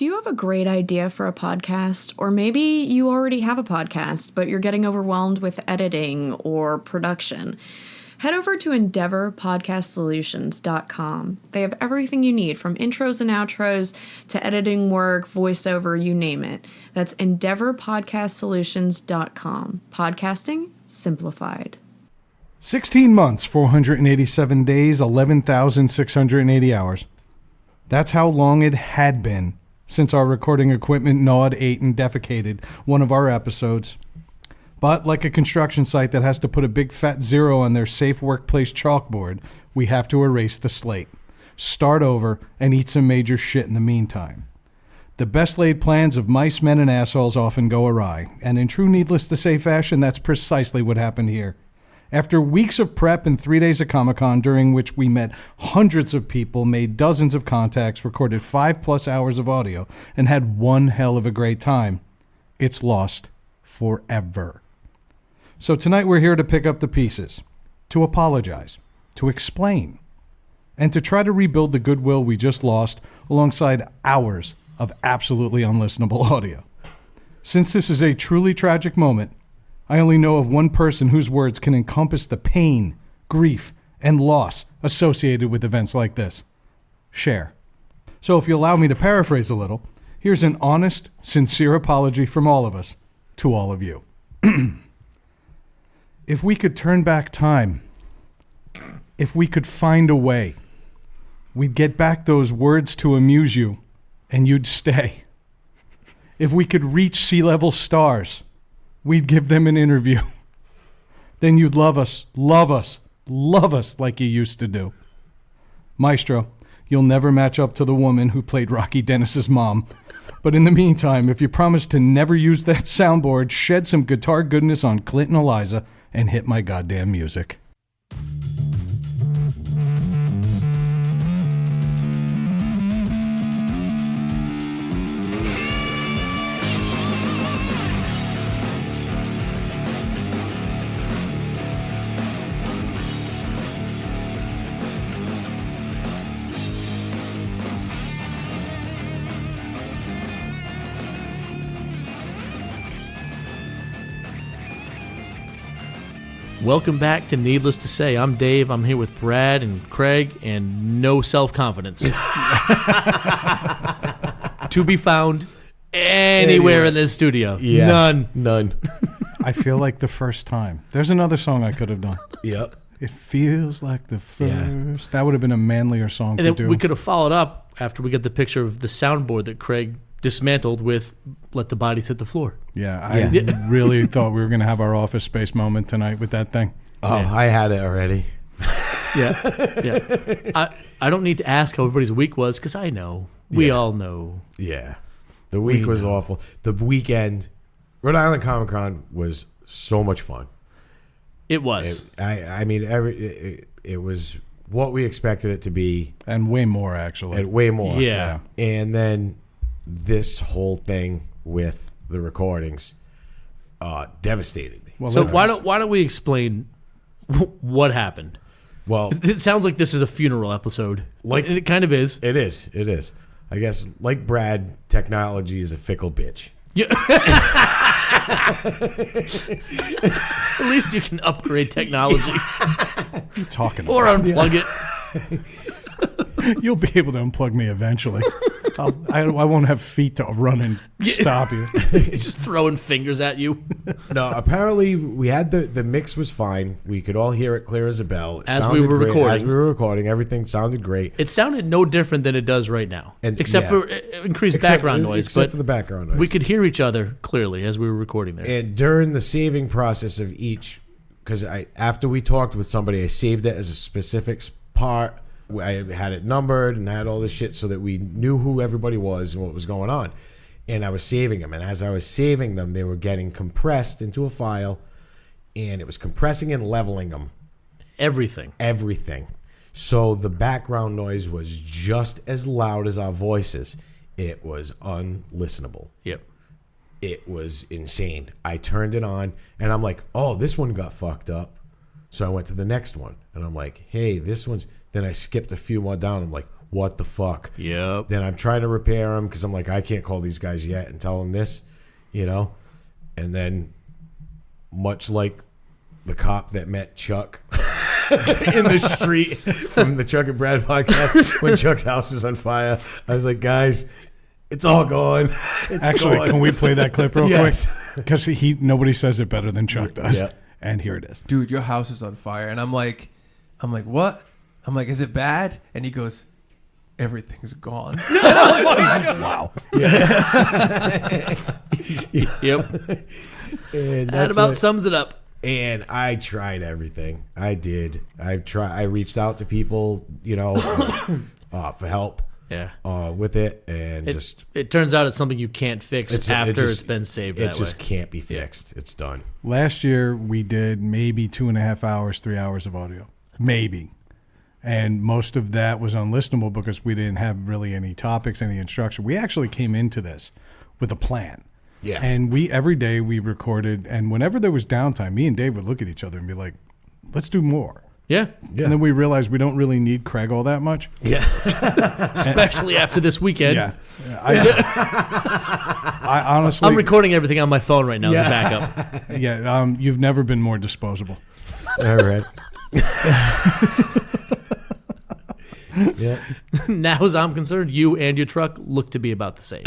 Do you have a great idea for a podcast? Or maybe you already have a podcast, but you're getting overwhelmed with editing or production? Head over to EndeavorPodcastSolutions.com. They have everything you need, from intros and outros to editing work, voiceover, you name it. That's EndeavorPodcastSolutions.com. Podcasting simplified. 16 months, 487 days, 11,680 hours. That's how long it had been since our recording equipment gnawed, ate, and defecated one of our episodes. But like a construction site that has to put a big fat zero on their safe workplace chalkboard, we have to erase the slate, start over, and eat some major shit in the meantime. The best laid plans of mice, men, and assholes often go awry, and in true needless to say fashion, that's precisely what happened here. After weeks of prep and 3 days of Comic-Con, during which we met hundreds of people, made dozens of contacts, recorded 5+ hours of audio, and had one hell of a great time, it's lost forever. So tonight we're here to pick up the pieces, to apologize, to explain, and to try to rebuild the goodwill we just lost alongside hours of absolutely unlistenable audio. Since this is a truly tragic moment, I only know of one person whose words can encompass the pain, grief, and loss associated with events like this. Cher. So if you allow me to paraphrase a little, here's an honest, sincere apology from all of us to all of you. If we could turn back time, if we could find a way, we'd get back those words to amuse you, and you'd stay. If we could reach sea-level stars, we'd give them an interview. Then you'd love us like you used to do. Maestro, you'll never match up to the woman who played Rocky Dennis's mom. But in the meantime, if you promise to never use that soundboard, shed some guitar goodness on Clint and Eliza, and hit my goddamn music. Welcome back to Needless to Say. I'm Dave. I'm here with Brad and Craig, and no self-confidence. To be found anywhere in this studio. Yeah. None. I feel like the first time. There's another song I could have done. Yep. It feels like the first. Yeah. That would have been a manlier song and to do. We could have followed up after we get the picture of the soundboard that Craig dismantled with "Let the Bodies Hit the Floor." Yeah, I really thought we were going to have our Office Space moment tonight with that thing. Oh, yeah. I had it already. Yeah. I don't need to ask how everybody's week was, because I know. We all know. Yeah. The week was awful. The weekend, Rhode Island Comic-Con was so much fun. It was. It was what we expected it to be. And way more, actually. And way more. Yeah. And then this whole thing with the recordings devastated me. Well, so why don't we explain what happened? Well, it sounds like this is a funeral episode. And it kind of is. It is. I guess, like Brad, technology is a fickle bitch. Yeah. At least you can upgrade technology. What are you talking about? Or unplug it. You'll be able to unplug me eventually. I won't have feet to run and stop you. Just throwing fingers at you. No, apparently we had the mix was fine. We could all hear it clear as a bell. As we were recording, everything sounded great. It sounded no different than it does right now, except for increased background noise. Except for the background noise. We could hear each other clearly as we were recording there. And during the saving process of each, because after we talked with somebody, I saved it as a specific part. I had it numbered and had all this shit so that we knew who everybody was and what was going on. And I was saving them. And as I was saving them, they were getting compressed into a file. And it was compressing and leveling them. Everything. So the background noise was just as loud as our voices. It was unlistenable. Yep. It was insane. I turned it on and I'm like, oh, this one got fucked up. So I went to the next one. And I'm like, hey, this one's... Then I skipped a few more down. I'm like, what the fuck? Yep. Then I'm trying to repair them because I'm like, I can't call these guys yet and tell them this, you know? And then, much like the cop that met Chuck in the street from the Chuck and Brad podcast when Chuck's house was on fire, I was like, guys, it's all gone. It's Actually, gone. can we play that clip real Yes. quick? Because nobody says it better than Chuck does. Yeah. And here it is. Dude, your house is on fire. And I'm like, what? I'm like, is it bad? And he goes, everything's gone. Wow. Yep. And That about sums it up. And I tried everything. I did. I reached out to people, you know, for help. Yeah. With it, and it turns out it's something you can't fix after it's been saved. It just can't be fixed. It's done. Last year we did maybe 2.5 hours, 3 hours of audio, maybe, and most of that was unlistenable because we didn't have really any topics, any instruction. We actually came into this with a plan. Yeah. And every day we recorded, and whenever there was downtime, me and Dave would look at each other and be like, "Let's do more." Yeah. And then we realized we don't really need Craig all that much. Yeah. Especially after this weekend. Yeah. I honestly, I'm recording everything on my phone right now as a backup. Yeah. You've never been more disposable. All right. Yeah. Now, as I'm concerned, you and your truck look to be about the same.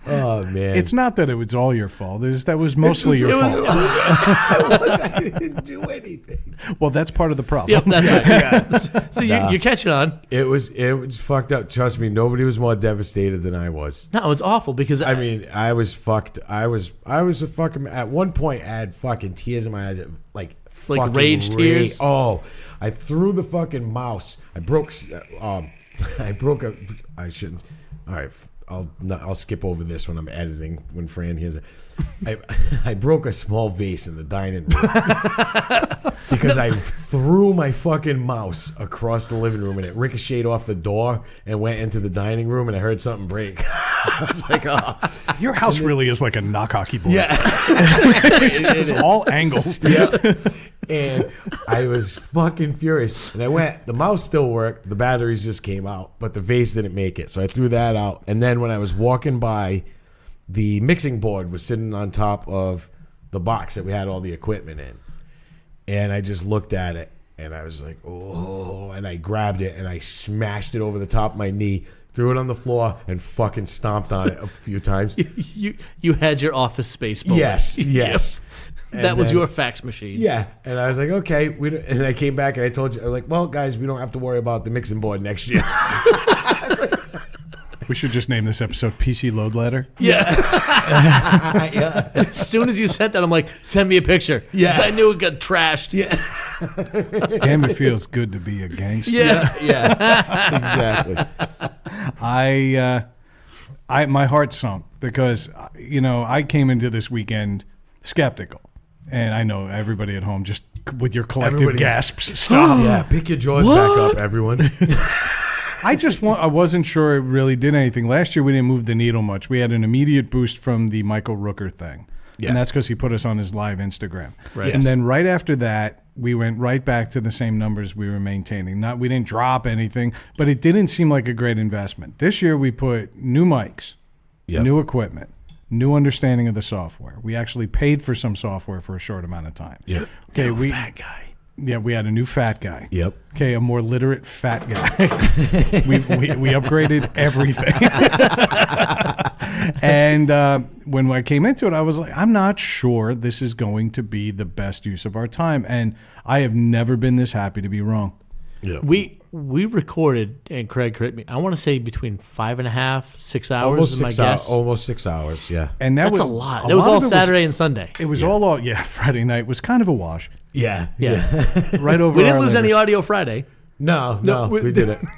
Oh man. It's not that it was all your fault. That was mostly your fault. I didn't do anything. Well, that's part of the problem. Yep, that's right. So you're catching on. It was fucked up. Trust me, nobody was more devastated than I was. No, it's awful because I mean, I was fucked. I was a fucking. At one point, I had fucking tears in my eyes, like fucking rage tears. Oh, I threw the fucking mouse. I broke. I shouldn't. All right. I'll skip over this when I'm editing when Fran hears it. I broke a small vase in the dining room because I threw my fucking mouse across the living room and it ricocheted off the door and went into the dining room and I heard something break. I was like, oh. Your house really is like a knock hockey board. Yeah. It's all angles. Yeah. And I was fucking furious. And the mouse still worked. The batteries just came out, but the vase didn't make it. So I threw that out. And then when I was walking by, the mixing board was sitting on top of the box that we had all the equipment in. And I just looked at it and I was like, oh, and I grabbed it and I smashed it over the top of my knee, threw it on the floor and fucking stomped on it a few times. You had your office space moment. Yes. Yep. That was your fax machine. Yeah. And I was like, okay. And I came back and I told you, I was like, well, guys, we don't have to worry about the mixing board next year. We should just name this episode PC Load Letter. Yeah. As soon as you sent that, I'm like, send me a picture. Yeah. 'Cause I knew it got trashed. Yeah. Damn, it feels good to be a gangster. Yeah. Exactly. My heart sunk because, I came into this weekend skeptical. And I know everybody at home, just with your collective gasps, stop. Yeah, pick your jaws back up, everyone. I wasn't sure it really did anything. Last year, we didn't move the needle much. We had an immediate boost from the Michael Rooker thing. Yeah. And that's because he put us on his live Instagram. Right. And then right after that, we went right back to the same numbers we were maintaining. We didn't drop anything, but it didn't seem like a great investment. This year, we put new mics, new equipment, new understanding of the software. We actually paid for some software for a short amount of time. Yeah. Okay, fat guy. Yeah, we had a new fat guy. Yep. Okay, a more literate fat guy. we upgraded everything. And when I came into it, I was like, I'm not sure this is going to be the best use of our time. And I have never been this happy to be wrong. Yeah. We recorded, and Craig correct me, I want to say between 5.5, 6 hours. Almost 6 hours, yeah. And that's a lot. That was all Saturday and Sunday. It was all Friday night was kind of a wash. Yeah. Right over. We didn't lose any audio Friday. No, we didn't.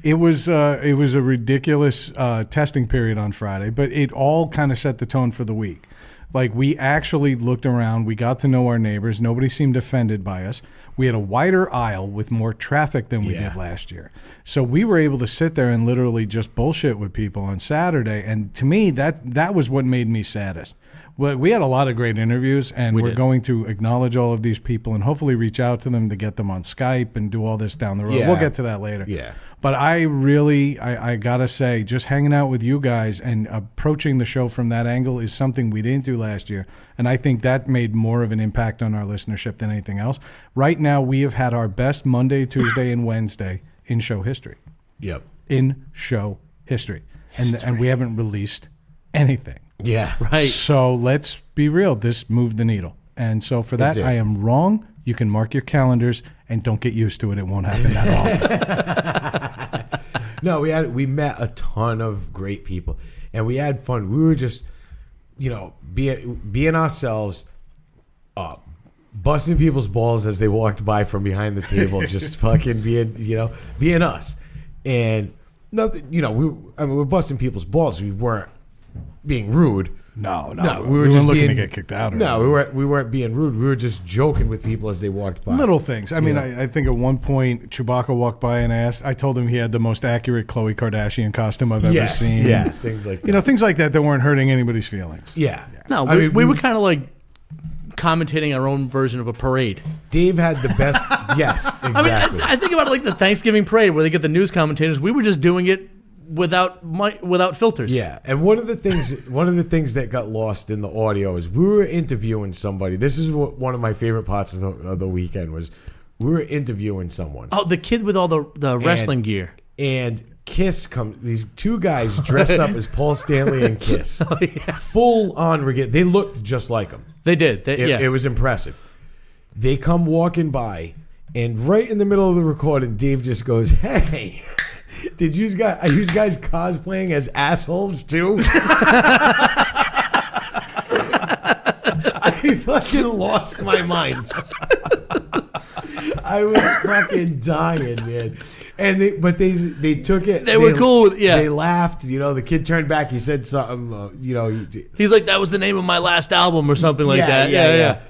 It was a ridiculous testing period on Friday, but it all kind of set the tone for the week. Like, we actually looked around. We got to know our neighbors. Nobody seemed offended by us. We had a wider aisle with more traffic than we did last year. So we were able to sit there and literally just bullshit with people on Saturday. And to me, that was what made me saddest. Well, we had a lot of great interviews, and we're going to acknowledge all of these people and hopefully reach out to them to get them on Skype and do all this down the road. Yeah. We'll get to that later. Yeah. But I really, I got to say, just hanging out with you guys and approaching the show from that angle is something we didn't do last year. And I think that made more of an impact on our listenership than anything else. Right now, we have had our best Monday, Tuesday, and Wednesday in show history. Yep. In show history. And we haven't released anything. Yeah. Right. So let's be real. This moved the needle. And so for that, I am wrong. You can mark your calendars and don't get used to it. It won't happen that often. No, we met a ton of great people, and we had fun. We were just, being ourselves, busting people's balls as they walked by from behind the table, just fucking being us. And nothing, we're busting people's balls. We weren't being rude. No, we were just just looking to get kicked out. We weren't being rude. We were just joking with people as they walked by. Little things. I mean, I think at one point Chewbacca walked by and I told him he had the most accurate Khloe Kardashian costume I've ever seen. Yeah, things like that. Things like that weren't hurting anybody's feelings. Yeah. No, we were kind of like commentating our own version of a parade. Dave had the best. Yes, exactly. I think about it like the Thanksgiving parade where they get the news commentators. We were just doing it without filters. Yeah, and one of the things that got lost in the audio is we were interviewing somebody. This is one of my favorite parts of the weekend was we were interviewing someone. Oh, the kid with all the wrestling gear. And Kiss come. These two guys dressed up as Paul Stanley and Kiss, full on regalia. They looked just like them. They did. It was impressive. They come walking by, and right in the middle of the recording, Dave just goes, "Hey, are you guys cosplaying as assholes too?" I fucking lost my mind. I was fucking dying, man. And they took it. They were cool. They laughed. The kid turned back. He said something. He's like, "That was the name of my last album," or something like that. Yeah.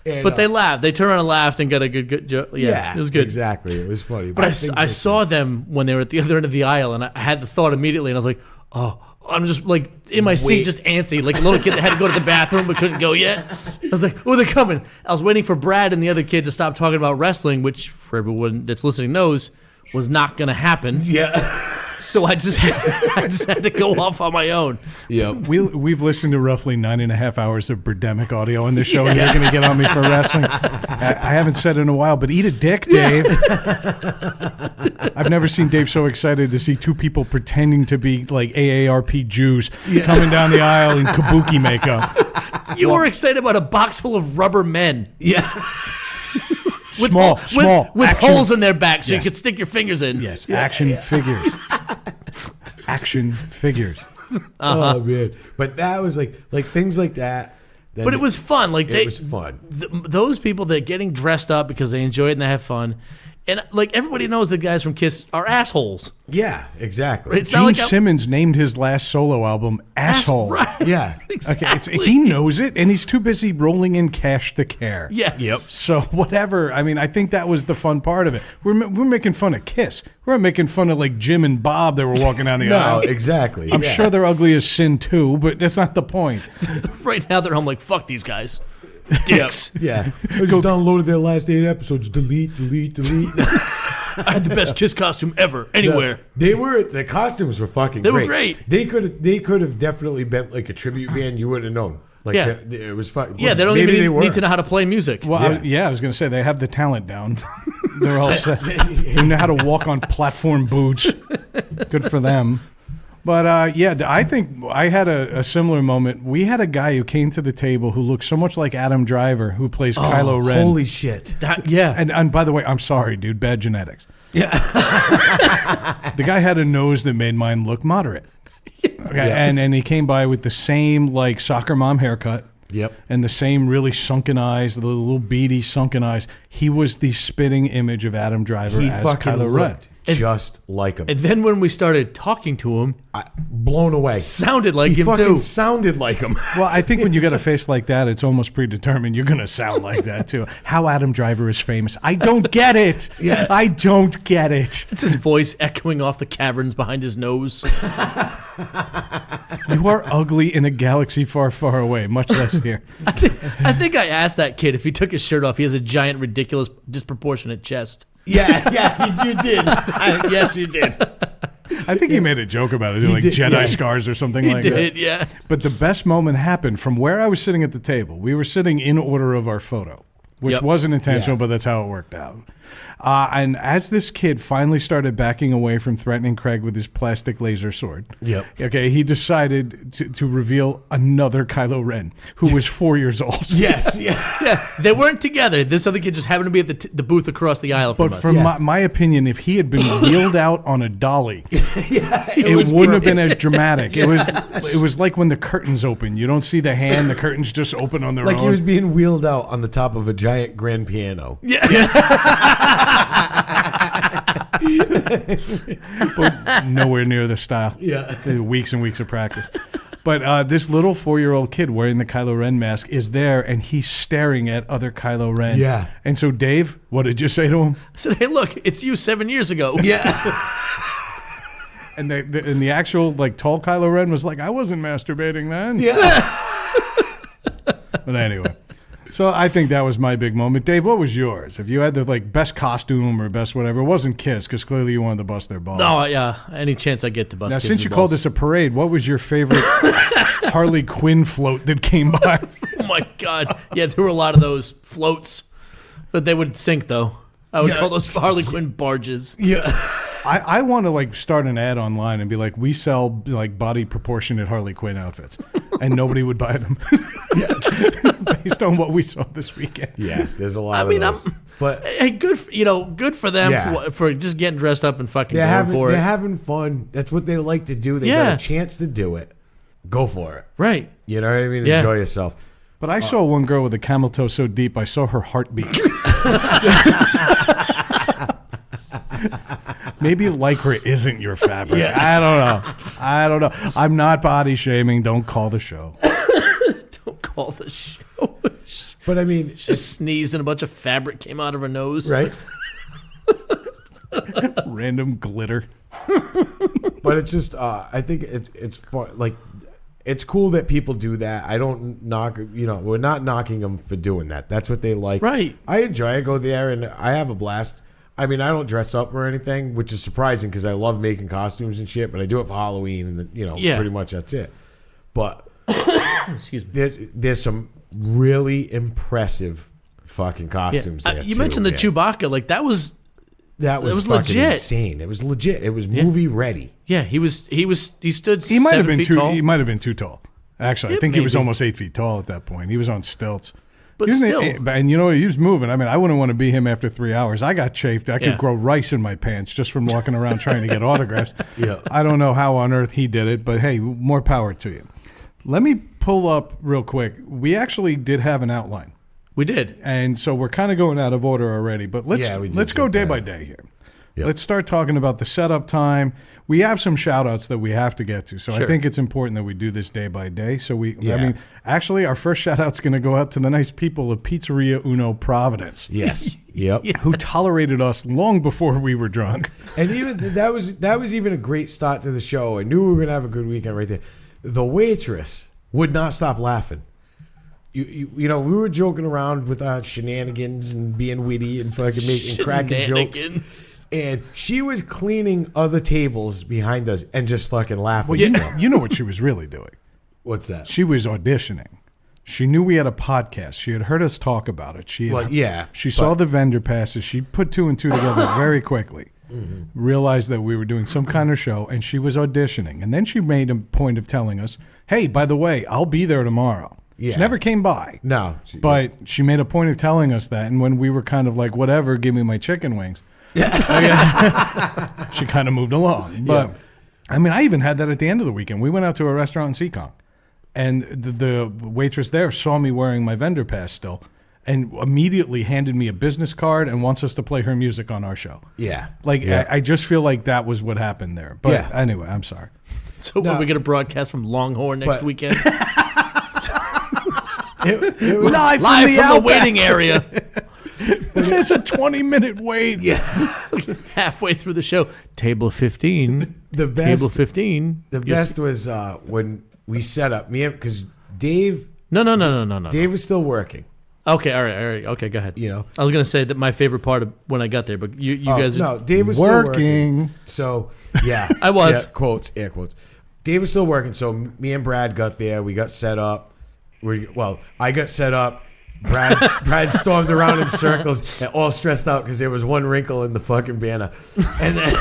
And, but they laughed. They turned around and laughed and got a good joke. Yeah, it was good. Exactly. It was funny. But I saw them when they were at the other end of the aisle, and I had the thought immediately, and I was like, "Oh." I'm just like in my seat, just antsy, like a little kid that had to go to the bathroom but couldn't go yet. I was like, "Oh, they're coming!" I was waiting for Brad and the other kid to stop talking about wrestling, which for everyone that's listening knows was not going to happen. Yeah. So I just had to go off on my own. Yeah. We've listened to roughly 9.5 hours of Birdemic audio on the show, and you're going to get on me for wrestling. I haven't said it in a while, but eat a dick, Dave. I've never seen Dave so excited to see two people pretending to be like AARP Jews coming down the aisle in kabuki makeup. You were excited about a box full of rubber men. Yeah. Small. With holes in their back so you could stick your fingers in. Yes, action figures. Action figures. Oh, man. But that was like things like that. But it was fun. It was fun. Those people that are getting dressed up because they enjoy it and they have fun. And like everybody knows the guys from Kiss are assholes. Yeah, exactly. Gene Simmons named his last solo album Asshole. Right. Yeah. Exactly. Okay, he knows it, and he's too busy rolling in cash to care. Yes. Yep. So whatever. I mean, I think that was the fun part of it. We're making fun of Kiss. We're not making fun of like Jim and Bob that were walking down the aisle. No, exactly. I'm sure they're ugly as sin too, but that's not the point. Right now they're home like, fuck these guys. Dicks. Yeah. I just downloaded their last 8 episodes. Delete. I had the best Kiss costume ever, anywhere. The costumes were fucking great. They were great. They could have definitely been like a tribute band. You wouldn't have known. Like, it was fun. Yeah, they don't even need to know how to play music. Well, I was going to say, they have the talent down. They're all set. They know how to walk on platform boots. Good for them. But, I think I had a similar moment. We had a guy who came to the table who looked so much like Adam Driver, who plays Kylo Ren. Holy shit. And by the way, I'm sorry, dude, bad genetics. Yeah. The guy had a nose that made mine look moderate. Okay, yeah. And he came by with the same like soccer mom haircut. Yep. And the same really sunken eyes, the little beady sunken eyes. He was the spitting image of Adam Driver as Kylo Ren. just like him. And then when we started talking to him, Blown away. sounded like He him fucking too. sounded like him. Well, I think when you got a face like that, it's almost predetermined you're going to sound like that too. How Adam Driver is famous. I don't get it. Yes. I don't get it. It's his voice echoing off the caverns behind his nose. You are ugly in a galaxy far, far away, much less here. I think I asked that kid if he took his shirt off. He has a giant, ridiculous, disproportionate chest. Yeah, you did. Yes, you did. I think he made a joke about it, like did, Jedi yeah. scars or something He like did, that. yeah. But the best moment happened from where I was sitting at the table. We were sitting in order of our photo, which Yep. wasn't intentional, Yeah. but that's how it worked out. And as this kid finally started backing away from threatening Craig with his plastic laser sword, Yep. okay, he decided to reveal another Kylo Ren, who was 4 years old. Yes, yeah. Yeah, they weren't together. This other kid just happened to be at the booth across the aisle from But us. from Yeah. my opinion, if he had been wheeled out on a dolly, it was wouldn't have been as dramatic. It was like when the curtains open. You don't see the hand; the curtains just open on their Like own. he was being wheeled out on the top of a giant grand piano. But nowhere near the style. Yeah. Weeks and weeks of practice. But this little 4-year-old kid wearing the Kylo Ren mask is there, and he's staring at other Kylo Ren. Yeah. And so, Dave, what did you say to him? I said, hey, look, it's you 7 years ago. Yeah. And the actual like tall Kylo Ren was like, I wasn't masturbating then. Yeah. But anyway. So I think that was my big moment. Dave, what was yours? If you had the like best costume or best whatever, it wasn't Kiss because clearly you wanted to bust their balls. No, yeah, any chance I get to bust Now, kids' since you balls. called this a parade, what was your favorite Harley Quinn float that came by? Oh, my God. Yeah, there were a lot of those floats, but they would sink, though. I would call those Harley Quinn barges. Yeah. I want to like start an ad online and be like, we sell like body proportionate Harley Quinn outfits, and nobody would buy them based on what we saw this weekend. Yeah, there's a lot I mean, of those. But Hey, good for them Yeah. for just getting dressed up and fucking they're going for it. having fun. That's what they like to do. They Yeah. got a chance to do it. Go for it. Right. You know what I mean? Yeah. Enjoy yourself. But I saw one girl with a camel toe so deep, I saw her heartbeat. Maybe Lycra isn't your fabric. Yeah. I don't know. I'm not body shaming. Don't call the show. Don't call the show. But I mean, Just sneezed and a bunch of fabric came out of her nose. right? Random glitter. But it's just, I think it's fun. Like, it's cool that people do that. I don't knock, we're not knocking them for doing that. That's what they like. Right. I enjoy it. I go there and I have a blast. I mean, I don't dress up or anything, which is surprising because I love making costumes and shit, but I do it for Halloween and, Yeah. pretty much that's it. But Excuse me. there's some really impressive fucking costumes there, You too, mentioned the man. Chewbacca. Like, that was That was was fucking legit. insane. It was legit. It was movie ready. yeah, he stood He might have 7 been feet too. tall. He might have been too tall. Actually, I Yeah, think he was maybe. almost 8 feet tall at that point. He was on stilts. But He was- still. and you know he was moving. I mean, I wouldn't want to be him after 3 hours. I got chafed. I could Yeah. grow rice in my pants just from walking around trying to get autographs. Yeah. I don't know how on earth he did it, but hey, more power to you. Let me pull up real quick. We actually did have an outline, We did. and so we're kind of going out of order already. But let's Yeah, we did let's go jump day ahead. by day here. Yep. Let's start talking about the setup time. We have some shout outs that we have to get to. So I Sure. think it's important that we do this day by day. So Yeah. actually our first shout out's going to go out to the nice people of Pizzeria Uno Providence Yes. Yep. who tolerated us long before we were drunk. And even that was even a great start to the show. I knew we were gonna have a good weekend right there. The waitress would not stop laughing. We were joking around with our shenanigans and being witty and fucking making cracking jokes. Shenanigans. And she was cleaning other tables behind us and just fucking laughing. Well, you know what she was really doing? What's that? She was auditioning. She knew we had a podcast. She had heard us talk about it. She saw the vendor passes. She put 2 and 2 together very quickly. Realized that we were doing some kind of show, and she was auditioning. And then she made a point of telling us, hey, by the way, I'll be there tomorrow. Yeah. She never came by. No. But she made a point of telling us that. And when we were kind of like, whatever, give me my chicken wings, she kind of moved along. But, I mean, I even had that at the end of the weekend. We went out to a restaurant in Seekonk, and the waitress there saw me wearing my vendor pass still. and immediately handed me a business card and wants us to play her music on our show. Yeah. Like, Yeah. I just feel like that was what happened there. But Yeah. anyway, I'm sorry. So No. are we going to broadcast from Longhorn next But- weekend? It was, Live Live from the Outback. waiting area. There's a 20-minute wait. yeah. Halfway through the show. Table 15. The best. Table 15. The best was when we set up because Dave No. Dave was still working. Okay, all right. Okay, go ahead. You know. I was going to say that my favorite part of when I got there, but you guys are... No, Dave was Working. still working. So yeah, I was. Yeah, quotes, air quotes. Dave was still working. So me and Brad got there. We got set up. I got set up. Brad stormed around in circles and all stressed out because there was one wrinkle in the fucking banner. And then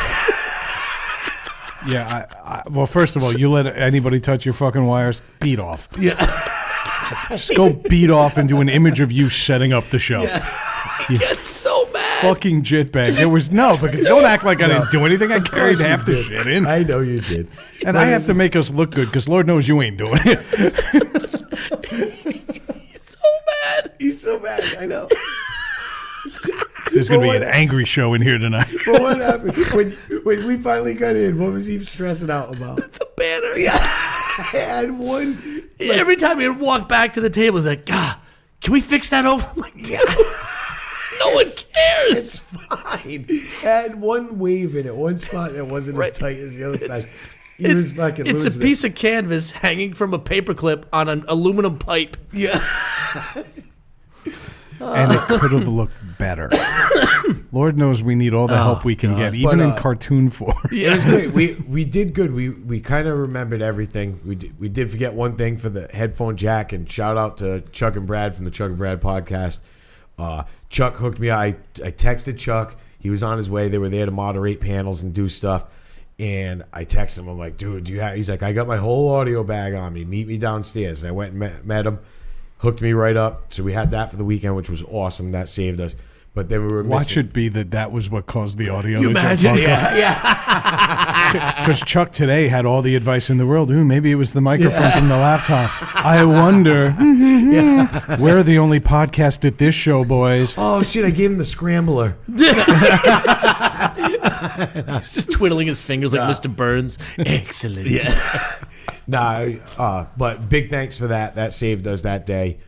Yeah, well, first of all, you let anybody touch your fucking wires, beat off. yeah, Just go beat off and do an image of you setting up the show. It's so bad. Fucking jitbag. There was because don't act like I didn't do anything. I carried half the shit in. I know you did. And I have to make us look good because Lord knows you ain't doing it. It's so bad. He's so bad. I know. There's going to be an angry show in here tonight. But what happened when we finally got in? What was he stressing out about? The banner. I had one. Every time he'd walk back to the table, he's like, God, can we fix that over? I'm like, Yeah. no one cares. It's fine. I had one wave in it, one spot that wasn't as tight as the other side. He was fucking It's losing a piece of canvas hanging from a paperclip on an aluminum pipe. it. Yeah. And it could have looked better. Lord knows we need all the help we can get, even But, in cartoon form. It was great. We did good. We kind of remembered everything. We did forget one thing for the headphone jack, and shout out to Chuck and Brad from the Chuck and Brad podcast. Chuck hooked me up. I texted Chuck. He was on his way. They were there to moderate panels and do stuff. And I texted him. I'm like, dude, do you have? He's like, I got my whole audio bag on me. Meet me downstairs. And I went and met him. Hooked me right up. So we had that for the weekend, which was awesome. That saved us. But then we were Watch missing. it be that was what caused the audio You to jump imagine? off. Yeah. Because Chuck today had all the advice in the world. Ooh, maybe it was the microphone from the laptop. I wonder. We're the only podcast at this show, boys. Oh shit! I gave him the scrambler. He's just twiddling his fingers like Mr. Burns. Excellent. But big thanks for that. That saved us that day.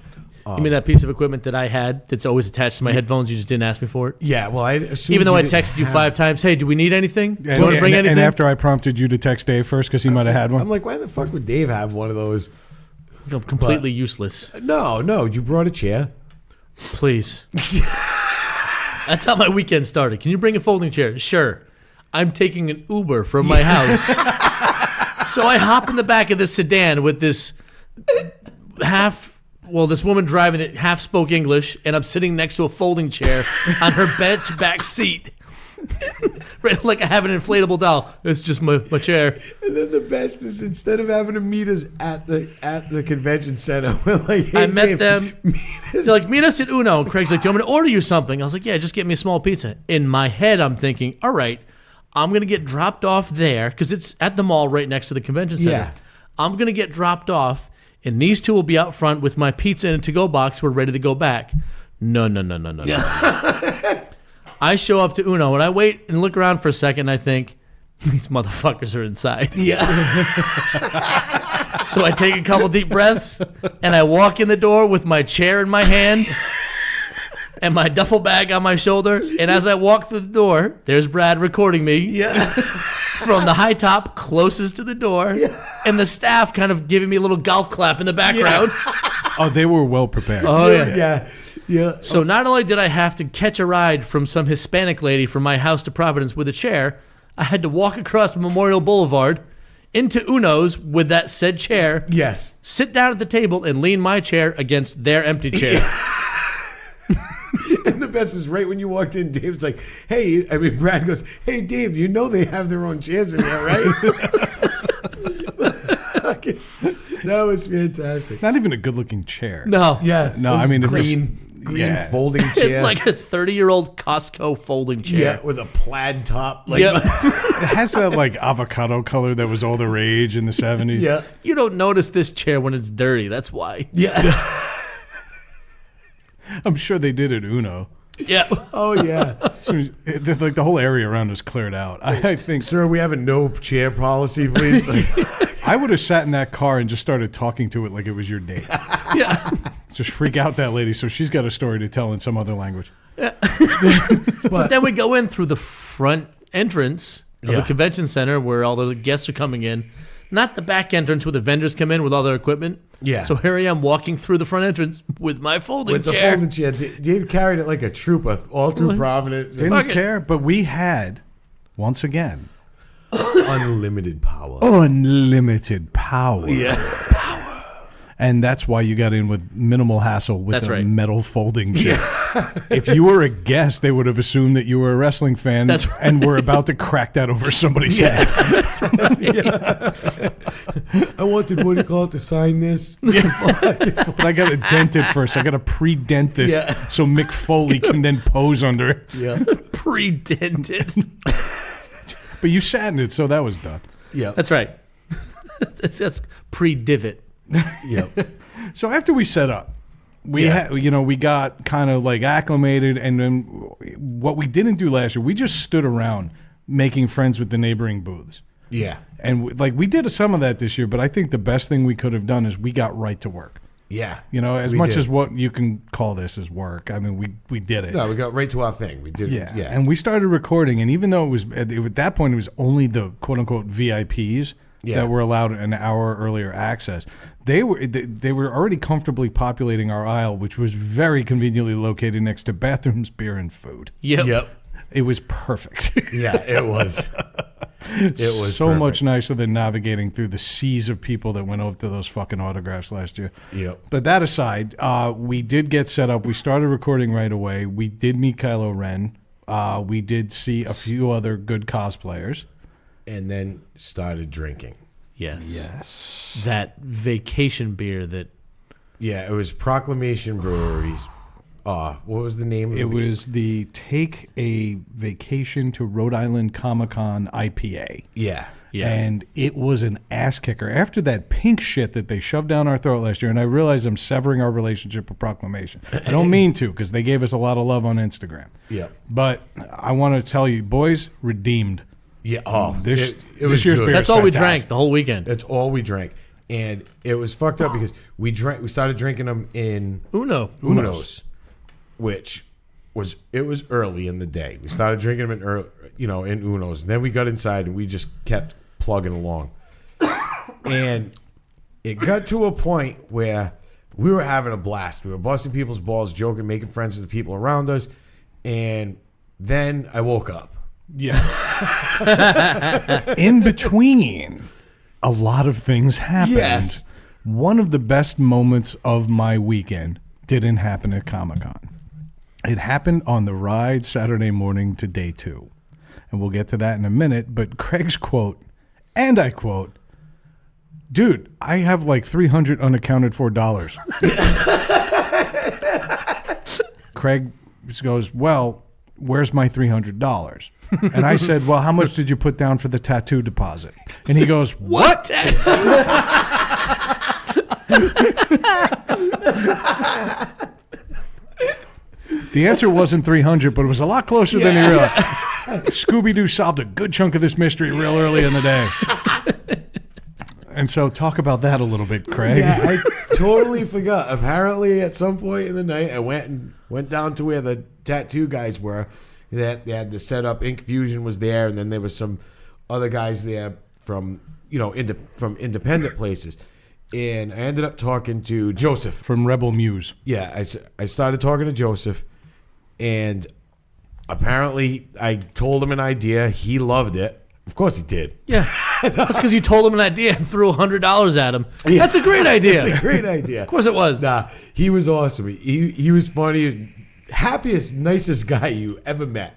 You mean that piece of equipment that I had that's always attached to my headphones? You just didn't ask me for it? Yeah, well, I assumed Even though I didn't texted you have- 5 times, hey, do we need anything? Do you And, want to bring anything? and after I prompted you to text Dave first because he might have had one. I'm like, why the fuck would Dave have one of those? Completely useless. No, you brought a chair. Please. That's how my weekend started. Can you bring a folding chair? Sure. I'm taking an Uber from my house. So I hop in the back of this sedan with this this woman driving it half spoke English, and I'm sitting next to a folding chair on her bench back seat. Right, like I have an inflatable doll. It's just my chair. And then the best is instead of having to meet us at the convention center, we're like, hey, I met Dave, them. Meet us. They're like, meet us at Uno. And Craig's like, do you want me to order you something? I was like, yeah, just get me a small pizza. In my head, I'm thinking, all right, I'm going to get dropped off there because it's at the mall right next to the convention center. Yeah. I'm going to get dropped off, and these two will be out front with my pizza in a to-go box. We're ready to go back. No. I show up to Uno, and I wait and look around for a second, and I think, these motherfuckers are inside. yeah. So I take a couple deep breaths, and I walk in the door with my chair in my hand and my duffel bag on my shoulder. And as I walk through the door, there's Brad recording me Yeah. from the high top closest to the door, and the staff kind of giving me a little golf clap in the background. Oh, they were well prepared. Oh, yeah. Yeah. So not only did I have to catch a ride from some Hispanic lady from my house to Providence with a chair, I had to walk across Memorial Boulevard into Uno's with that said chair, Yes. sit down at the table, and lean my chair against their empty chair. And the best is right when you walked in, Dave's like, Brad goes, hey, Dave, you know they have their own chairs in there, right? That was fantastic. Not even a good-looking chair. No. Yeah. No, it was I mean, it was- green yeah. folding chair. It's like a 30-year-old Costco folding chair. yeah, with a plaid top. Like, Yep. It has that like avocado color that was all the rage in the 70s. yeah. You don't notice this chair when it's dirty. That's why. Yeah. I'm sure they did at Uno. Yeah. Oh yeah, So, like the whole area around us cleared out. I think sir. We have a no chair policy, please. I would have sat in that car and just started talking to it like it was your date. Yeah. Just freak out that lady so she's got a story to tell in some other language. But then we go in through the front entrance of the convention center where all the guests are coming in. Not the back entrance where the vendors come in with all their equipment. Yeah. So here I am walking through the front entrance with my folding With the chair. folding chair, Dave carried it like a trooper all through Providence. Didn't care, but we had, once again, Unlimited power. unlimited power. Yeah. And that's why you got in with minimal hassle with That's a right. metal folding chair. If you were a guest, they would have assumed that you were a wrestling fan That's right. and were about to crack that over somebody's head. I wanted, what do you call it, to sign this? But I got to dent it first. I got to pre-dent this so Mick Foley can then pose under it. Yeah. Pre-dented. But you sat in it, so that was done. Yeah. That's right. That's pre-divot. Yep. So after we set up, we we got kind of like acclimated, and then what we didn't do last year, we just stood around making friends with the neighboring booths. Yeah. And we did some of that this year, but I think the best thing we could have done is we got right to work. Yeah. As We much did. as what you can call this as work. I mean, we did it. No, we got right to our thing. We did. Yeah. Yeah. And we started recording, and even though at that point it was only the quote unquote VIPs that were allowed an hour earlier access, they were already comfortably populating our aisle, which was very conveniently located next to bathrooms, beer, and food. Yep. It was perfect. Yeah, it was. It was so perfect. much nicer than navigating through the seas of people that went over to those fucking autographs last year. Yep. But that aside, we did get set up. We started recording right away. We did meet Kylo Ren. We did see a few other good cosplayers. And then started drinking. Yes. That vacation beer that. Yeah, it was Proclamation Breweries. What was the name of it? It was the Take a Vacation to Rhode Island Comic-Con IPA. Yeah. Yeah. And it was an ass kicker. After that pink shit that they shoved down our throat last year, and I realize I'm severing our relationship with Proclamation. I don't mean to, because they gave us a lot of love on Instagram. Yeah. But I want to tell you, boys, redeemed. Yeah. Oh, This was year's good. beer That's is all we fantastic. drank the whole weekend. That's all we drank. And it was fucked up because we started drinking them in Unos. which was early in the day. We started drinking them in Unos. And then we got inside and we just kept plugging along. And it got to a point where we were having a blast. We were busting people's balls, joking, making friends with the people around us. And then I woke up. Yeah. In between, a lot of things happened. Yes. One of the best moments of my weekend didn't happen at Comic-Con. It happened on the ride Saturday morning to day 2. And we'll get to that in a minute. But Craig's quote, and I quote, "Dude, I have like $300 unaccounted for dollars." Craig goes, "Well, where's my $300? And I said, "Well, how much did you put down for the tattoo deposit?" And he goes, "What?" The answer wasn't 300, but it was a lot closer than he realized. Scooby-Doo solved a good chunk of this mystery real early in the day. And so talk about that a little bit, Craig. Yeah, I totally forgot. Apparently, at some point in the night, I went down to where the tattoo guys were. They had the setup. Ink Fusion was there, and then there was some other guys there from from independent places. And I ended up talking to Joseph From Rebel Muse. Yeah, I started talking to Joseph, and apparently I told him an idea. He loved it. Of course he did. Yeah. That's because you told him an idea and threw $100 at him. That's a great idea. It's a great idea. Of course it was. Nah, he was awesome. He was funny. Happiest, nicest guy you ever met.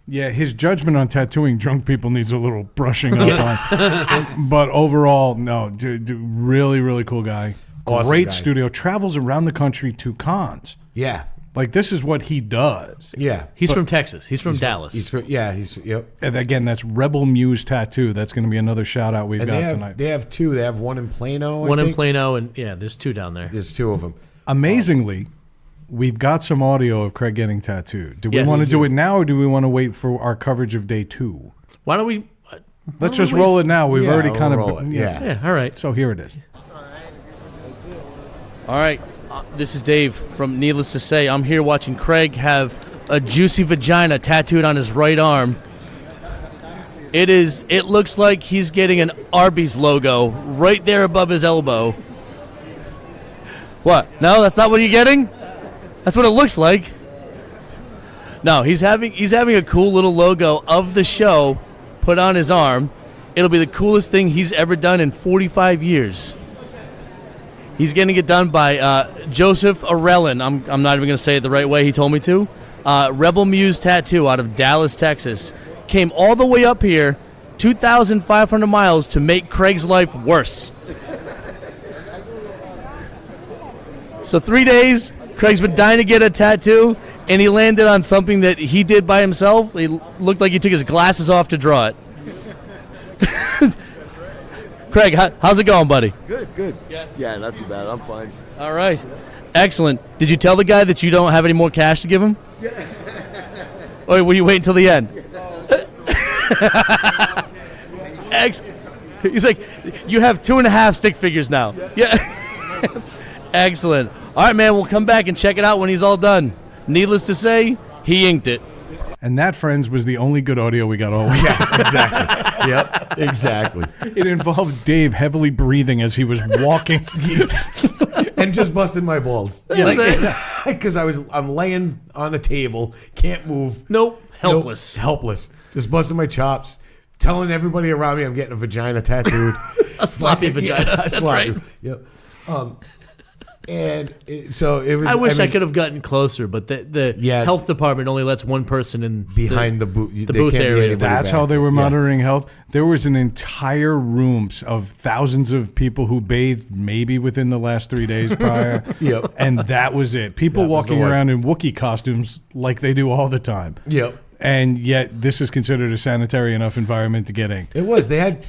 Yeah, his judgment on tattooing drunk people needs a little brushing up on. But overall, no, dude, really, really cool guy. Awesome Great guy. studio. Travels around the country to cons. Yeah. Like, this is what he does. Yeah. He's from Texas. He's from Dallas. Yep. And again, that's Rebel Muse Tattoo. That's going to be another shout out we've And got tonight. they have two. They have one in Plano. One I in think. Plano, and yeah, there's 2 down there. There's 2 of them. Amazingly, we've got some audio of Craig getting tattooed. Do we Yes. want to do it now, or do we want to wait for our coverage of day 2? Why don't we? Let's just roll it now. We've Yeah, already we'll kind roll of... it. Yeah. Yeah. All right. So here it is. All right. This is Dave from Needless to Say. I'm here watching Craig have a juicy vagina tattooed on his right arm. It looks like he's getting an Arby's logo right there above his elbow. What? No, that's not what you're getting? That's what it looks like. No, he's having a cool little logo of the show put on his arm. It'll be the coolest thing he's ever done in 45 years. He's getting it done by Joseph Arellin. I'm not even going to say it the right way he told me to. Rebel Muse Tattoo out of Dallas, Texas. Came all the way up here, 2,500 miles to make Craig's life worse. So 3 days, Craig's been dying to get a tattoo, and he landed on something that he did by himself. He looked like he took his glasses off to draw it. Craig, how's it going, buddy? Good. Yeah, not too bad. I'm fine. All right. Excellent. Did you tell the guy that you don't have any more cash to give him? Or will you wait until the end? He's like, you have 2.5 stick figures now. Yeah. Excellent. All right, man, we'll come back and check it out when he's all done. Needless to say, he inked it. And that, friends, was the only good audio we got all week. Yeah, exactly. Yep, exactly. It involved Dave heavily breathing as he was walking. And just busted my balls. Because I'm laying on a table, can't move. Nope. Helpless. Nope, helpless. Just busting my chops, telling everybody around me I'm getting a vagina tattooed. A sloppy vagina. Yeah, That's sloppy. right. Yep. So it was. I wish I mean, could have gotten closer, but the health department only lets one person in behind the booth. the booth area. That's how they were monitoring health. There was an entire room of thousands of people who bathed maybe within the last 3 days prior. Yep. And that was it. People That was the walking one. around in Wookiee costumes like they do all the time. Yep. And yet this is considered a sanitary enough environment to get inked. It was. They had.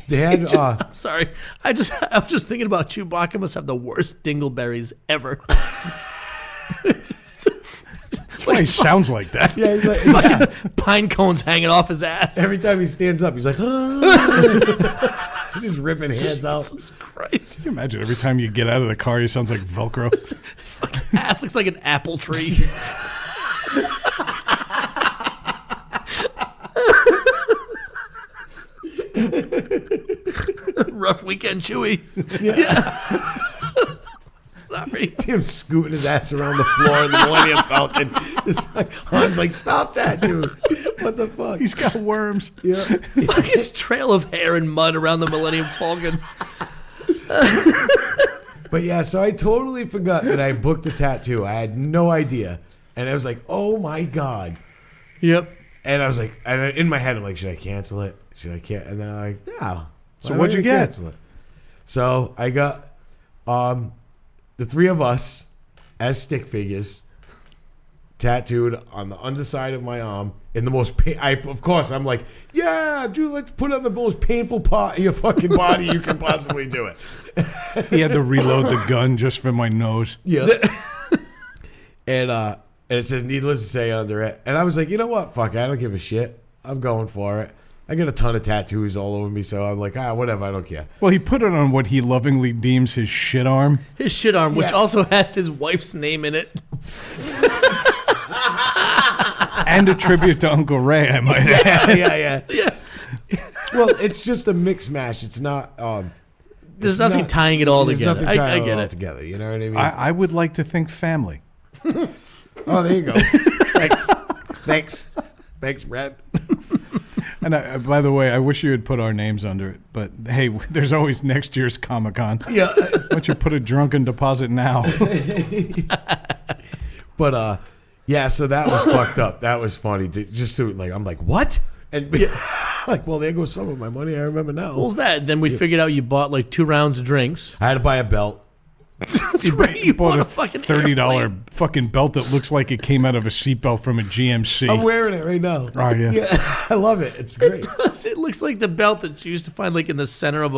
I'm sorry. I was just thinking about Chewbacca must have the worst dingleberries ever. That's why he sounds like that. yeah, he's like, yeah. Pine cones hanging off his ass. Every time he stands up, he's like, just ripping hands out. Jesus Christ. Can you imagine every time you get out of the car, he sounds like Velcro? Fucking ass looks like an apple tree. Rough weekend, Chewy. Yeah. Sorry. Him scooting his ass around the floor in the Millennium Falcon. Han's like, stop that, dude. What the fuck? He's got worms. Yeah. Look, his trail of hair and mud around the Millennium Falcon. But yeah, so I totally forgot that I booked a tattoo. I had no idea. And I was like, oh my God. Yep. And I was like, and in my head, I'm like, should I cancel it? Should I can't? And then I'm like, no. So what'd you get? Cancel it. So I got the three of us as stick figures tattooed on the underside of my arm in the most of course I'm like, yeah, dude, let's put it on the most painful part of your fucking body you can possibly do it. He had to reload the gun just for my nose. Yeah. And it says needless to say under it. And I was like, you know what? Fuck, I don't give a shit. I'm going for it. I got a ton of tattoos all over me, so I'm like, whatever, I don't care. Well, he put it on what he lovingly deems his shit arm. His shit arm, which Yeah. also has his wife's name in it. And a tribute to Uncle Ray, I might add. Yeah. Well, it's just a mix mash. It's not. There's nothing tying it all There's together. nothing tying I it get all it. together. You know what I mean? I would like to think family. Oh, there you go. Thanks, Brad. And by the way, I wish you had put our names under it. But hey, there's always next year's Comic-Con. Yeah. Why don't you put a drunken deposit now? But yeah. So that was fucked up. That was funny. I'm like, what? And like, well, there goes some of my money. I remember now. What was that? Then we figured out you bought like 2 rounds of drinks. I had to buy a belt. That's right. You Bought a fucking $30 airplane. fucking belt that looks like it came out of a seatbelt from a GMC. I'm wearing it right now. Oh, yeah. I love it. It's great. It looks like the belt that you used to find like in the center of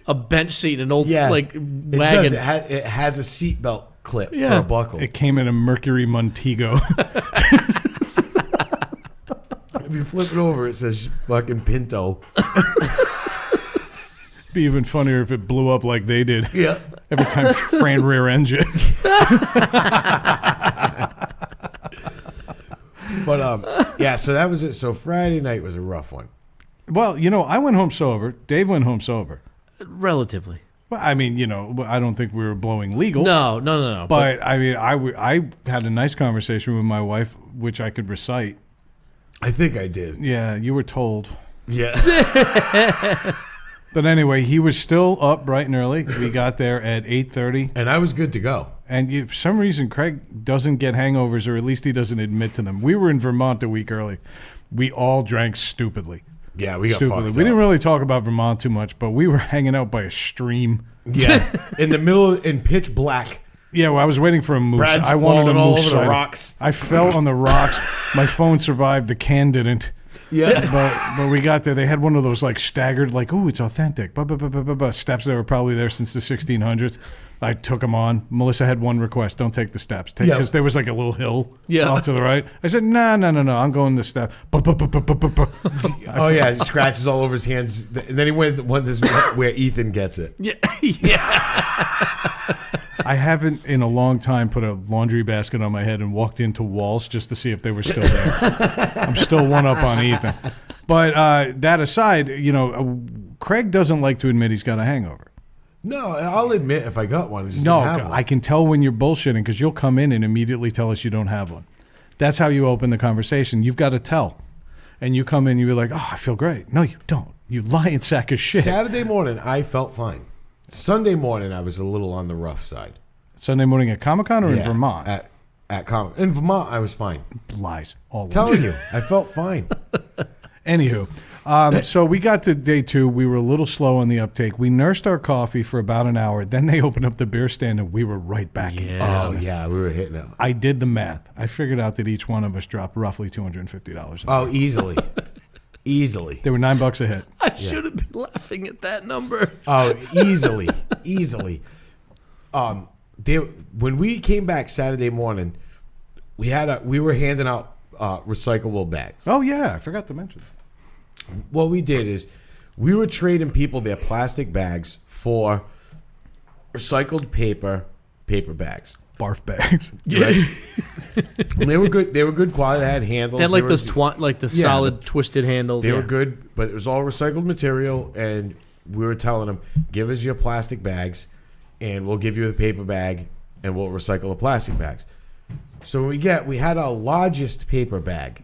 a bench seat in an old Yeah, like It wagon. does. It has a seat belt clip Yeah. for a buckle. It came in a Mercury Montego. If you flip it over, it says fucking Pinto. It'd be even funnier if it blew up like they did. Yeah. Every time Fran rear engine. But yeah, so that was it. So Friday night was a rough one. Well, I went home sober. Dave went home sober. Relatively. Well, I mean, I don't think we were blowing legal. No. But I mean, I had a nice conversation with my wife, which I could recite. I think I did. Yeah, you were told. Yeah. But anyway, he was still up bright and early. We got there at 8:30. And I was good to go. And for some reason, Craig doesn't get hangovers, or at least he doesn't admit to them. We were in Vermont a week early. We all drank stupidly. Yeah, we got fucked We up. didn't really talk about Vermont too much, but we were hanging out by a stream. Yeah. In the middle, in pitch black. Yeah, well, I was waiting for a moose. Brad's I wanted a falling all moose over the cider. rocks. I fell on the rocks. My phone survived. The can didn't. Yeah. But we got there. They had one of those like staggered, like, oh, it's authentic. Steps that were probably there since the 1600s. I took them on. Melissa had one request: don't take the steps, because there was like a little hill off to the right. I said, no. I'm going the step. Oh yeah, he scratches all over his hands. And then he went where Ethan gets it. Yeah. I haven't in a long time put a laundry basket on my head and walked into walls just to see if they were still there. I'm still one up on Ethan. But that aside, Craig doesn't like to admit he's got a hangover. No, I'll admit if I got one. I just No, didn't have one. I can tell when you're bullshitting because you'll come in and immediately tell us you don't have one. That's how you open the conversation. You've got to tell. And you come in, you're like, oh, I feel great. No, you don't. You lying sack of shit. Saturday morning, I felt fine. Sunday morning, I was a little on the rough side. Sunday morning at Comic-Con or in Yeah, Vermont? At Comic. In Vermont, I was fine. Lies. All Telling you, I felt fine. Anywho, so we got to day 2. We were a little slow on the uptake. We nursed our coffee for about an hour. Then they opened up the beer stand, and we were right back in Oh business. yeah, we were hitting it. I did the math. I figured out that each one of us dropped roughly $250. Oh, easily. Easily. They were $9 a hit. I should have been laughing at that number. Oh, easily. Easily. When we came back Saturday morning, we were handing out recyclable bags. Oh, yeah. I forgot to mention that. What we did is we were trading people their plastic bags for recycled paper bags. Barf bags. Yeah. And they were good. They were good quality. They had handles. They had like They those were- solid twisted handles. They were good, but it was all recycled material, and we were telling them, give us your plastic bags, and we'll give you the paper bag, and we'll recycle the plastic bags. So we had our largest paper bag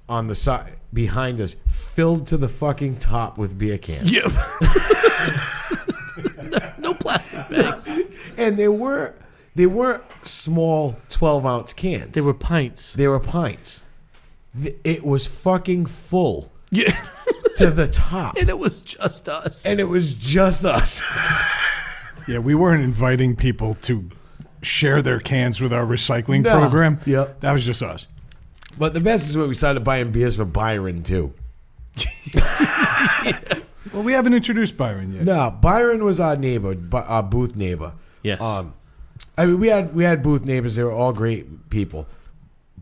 on the side behind us, filled to the fucking top with beer cans. Yeah. No plastic bags. And they weren't small 12-ounce cans. They were pints. They were pints. It was fucking full Yeah. to the top. And it was just us. And it was just us. Yeah, we weren't inviting people to share their cans with our recycling No. program. Yep. That was just us. But the best is when we started buying beers for Byron, too. Well, we haven't introduced Byron yet. No, Byron was our neighbor, our booth neighbor. Yes. I mean, we had booth neighbors. They were all great people.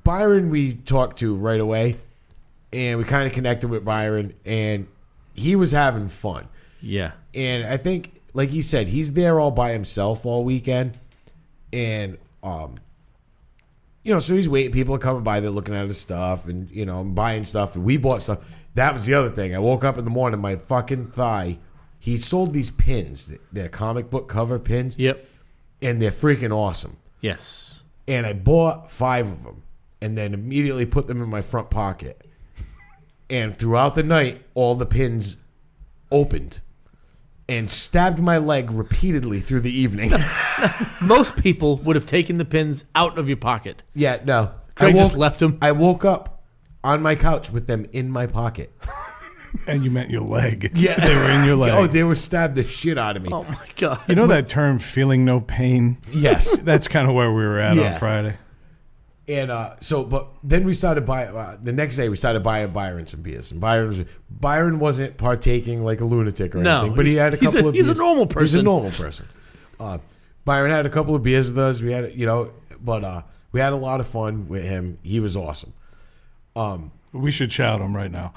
Byron we talked to right away, and we kind of connected with Byron, and he was having fun. Yeah. And I think, like he said, he's there all by himself all weekend, and so he's waiting. People are coming by. They're looking at his stuff, and buying stuff. And we bought stuff. That was the other thing. I woke up in the morning, my fucking thigh. He sold these pins. They're comic book cover pins. Yep. And they're freaking awesome. Yes. And I bought 5 of them, and then immediately put them in my front pocket. And throughout the night, all the pins opened and stabbed my leg repeatedly through the evening. Most people would have taken the pins out of your pocket. Yeah, no. Craig just left them. I woke up on my couch with them in my pocket. And you meant your leg. Yeah. They were in your leg. Oh, they were stabbed the shit out of me. Oh my god. You know that term, feeling no pain? Yes. That's kind of where we were at Yeah. on Friday. And but then we started buying, the next day we started buying Byron some beers. And Byron wasn't partaking like a lunatic or No, anything, but he had a he's couple of beers. he's a normal person. He's a normal person. Byron had a couple of beers with us. We had, but we had a lot of fun with him. He was awesome. We should shout him right now.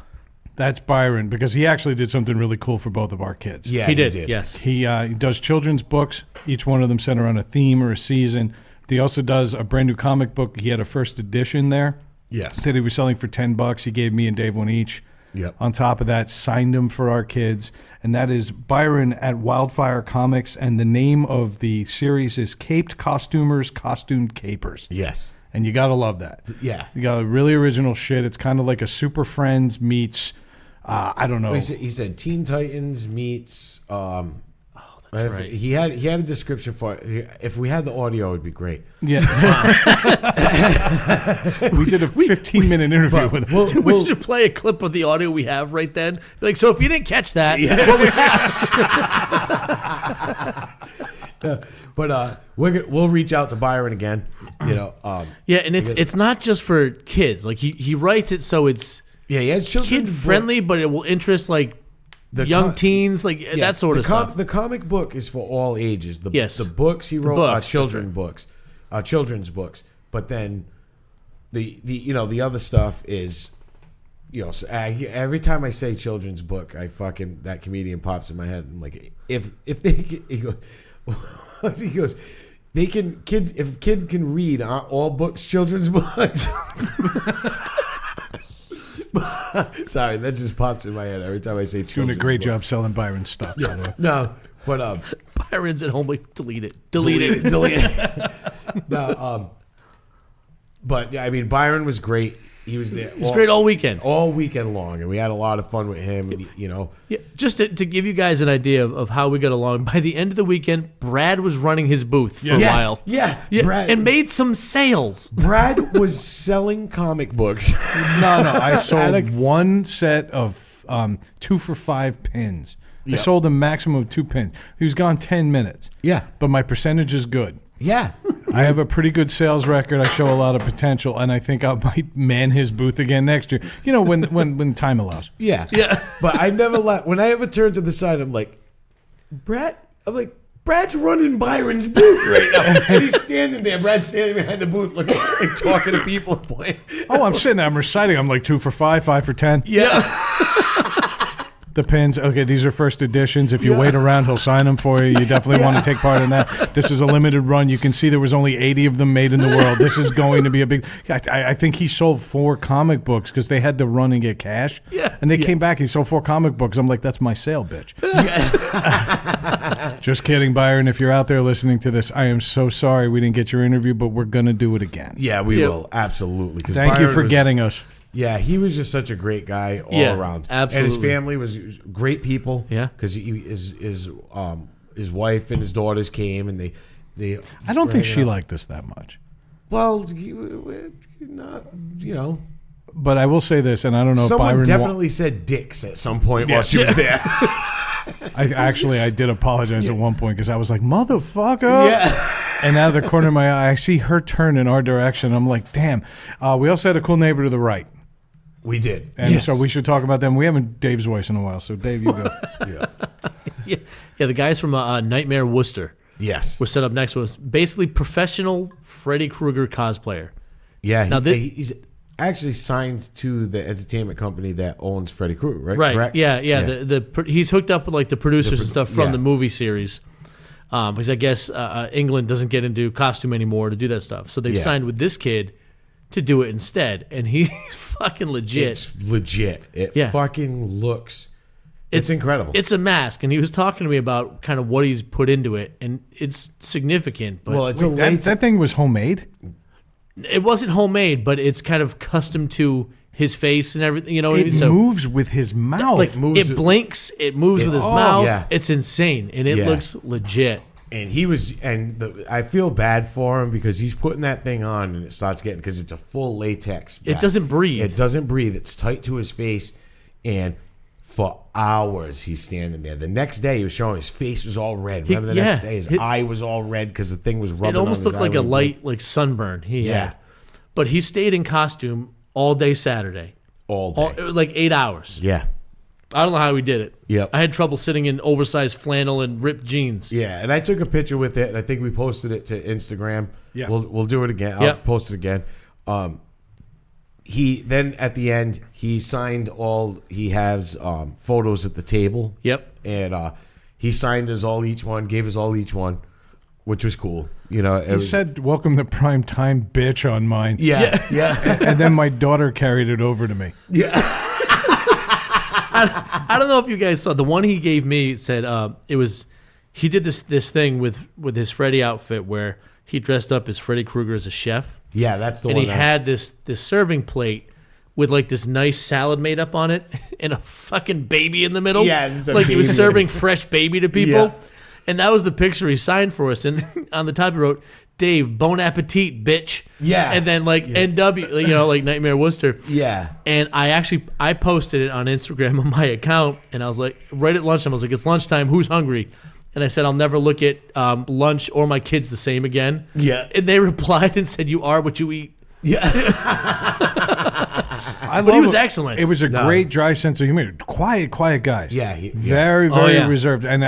That's Byron, because he actually did something really cool for both of our kids. Yeah, He did. Yes. He does children's books. Each one of them center on a theme or a season. He also does a brand new comic book. He had a first edition there. Yes. That he was selling for $10. He gave me and Dave one each. Yep. On top of that, signed them for our kids. And that is Byron at Wildfire Comics. And the name of the series is Caped Costumers, Costumed Capers. Yes. And you got to love that. Yeah. You got really original shit. It's kind of like a Super Friends meets, I don't know. He said Teen Titans meets. That's right. He had a description for it. If we had the audio, it would be great. Yeah. We did a 15-minute interview with him. We should play a clip of the audio we have right then. Be like, so if you didn't catch that, what we have. But we'll reach out to Byron again. Yeah, and it's not just for kids. Like he writes it so it's he has children kid friendly, but it will interest like the young teens, like that sort of stuff. The comic book is for all ages. The books he wrote are children's books. But then the other stuff is, so every time I say children's book, that comedian pops in my head. I'm like, if they he goes, they can if a kid can read all books, children's books. Sorry, that just pops in my head every time I say children's Doing a great book. job selling Byron stuff. By the way. No, but Byron's at home like delete it. No, but yeah, I mean, Byron was great. He was there. He's great all weekend. All weekend long, and we had a lot of fun with him. And, Yeah, just to give you guys an idea of how we got along, by the end of the weekend, Brad was running his booth for a while. Yeah, Brad, and made some sales. Brad was selling comic books. No, I sold one set of 2 for $5 pins. I sold a maximum of 2 pins. He was gone 10 minutes. Yeah. But my percentage is good. Yeah. I have a pretty good sales record. I show a lot of potential, and I think I might man his booth again next year. When time allows. Yeah. But I never when I ever turn to the side, I'm like, Brad's running Byron's booth right now. And he's standing there. Brad's standing behind the booth looking like talking to people and playing. Oh, I'm sitting there. I'm reciting. I'm like 2 for $5, 5 for $10. Yeah. The pins. Okay, these are first editions. If you wait around, he'll sign them for you. You definitely want to take part in that. This is a limited run. You can see there was only 80 of them made in the world. This is going to be a big... I think he sold 4 comic books because they had to run and get cash. Yeah. And they came back. He sold 4 comic books. I'm like, that's my sale, bitch. Just kidding, Byron. If you're out there listening to this, I am so sorry we didn't get your interview, but we're going to do it again. Yeah, we will. Absolutely. Thank you for getting us. Yeah, he was just such a great guy all around. Absolutely. And his family was great people. Yeah. Because his wife and his daughters came, and they I don't think she liked us that much. Well, not, But I will say this, and I don't know someone if Byron... definitely said dicks at some point while she was there. I did apologize at one point because I was like, motherfucker. Yeah. And out of the corner of my eye, I see her turn in our direction. I'm like, damn. We also had a cool neighbor to the right. We did. And so we should talk about them. We haven't Dave's voice in a while, so Dave, you go. Yeah, the guys from Nightmare Worcester. Yes. Were set up next to us. Basically, professional Freddy Krueger cosplayer. Yeah. Now he's actually signed to the entertainment company that owns Freddy Krueger, right? Right. Correct? Yeah. He's hooked up with like the producers and stuff from the movie series. Because I guess England doesn't get into costume anymore to do that stuff. So they've signed with this kid to do it instead. And he's fucking legit. It's legit. It fucking looks... It's incredible. It's a mask. And he was talking to me about kind of what he's put into it. And it's significant. But well, it's that thing was homemade? It wasn't homemade, but it's kind of custom to his face and everything. You know what I mean? It moves with his mouth. Like, it blinks. It moves with his mouth. Yeah. It's insane. And it looks legit. And I feel bad for him because he's putting that thing on and it starts getting, because it's a full latex back. It doesn't breathe. It doesn't breathe. It's tight to his face. And for hours he's standing there. The next day he was showing his face was all red. Remember the next day his eye was all red because the thing was rubbing on his eye. It almost looked like a light sunburn he had. But he stayed in costume all day Saturday. All day. Like 8 hours. Yeah. I don't know how we did it. Yep. I had trouble sitting in oversized flannel and ripped jeans. Yeah, and I took a picture with it, and I think we posted it to Instagram. Yeah. We'll do it again. I'll Yep. post it again. He then at the end he signed all. He has photos at the table. Yep. And he signed us all each one, gave us all each one, which was cool. You know, He said, "Welcome to prime time, bitch," on mine. yeah. And then my daughter carried it over to me. I don't know if you guys saw the one he gave me. It said it was he did this thing with his Freddy outfit where he dressed up as Freddy Krueger as a chef. Yeah, that's the And one. he had this serving plate with like this nice salad made up on it and a fucking baby in the middle. Yeah, it's a like he was baby. serving fresh baby to people. Yeah. And that was the picture he signed for us. And on the top he wrote, "Dave, bon appetit, bitch." Yeah. And then like NW, you know, like Nightmare Worcester. Yeah. And I posted it on Instagram on my account, and I was like, right at lunchtime, I was like, "It's lunchtime. Who's hungry?" And I said, "I'll never look at lunch or my kids the same again." Yeah. And they replied and said, "You are what you eat." But he was excellent. It was a great dry sense of humor. Quiet guys. Yeah, very, very yeah. reserved. And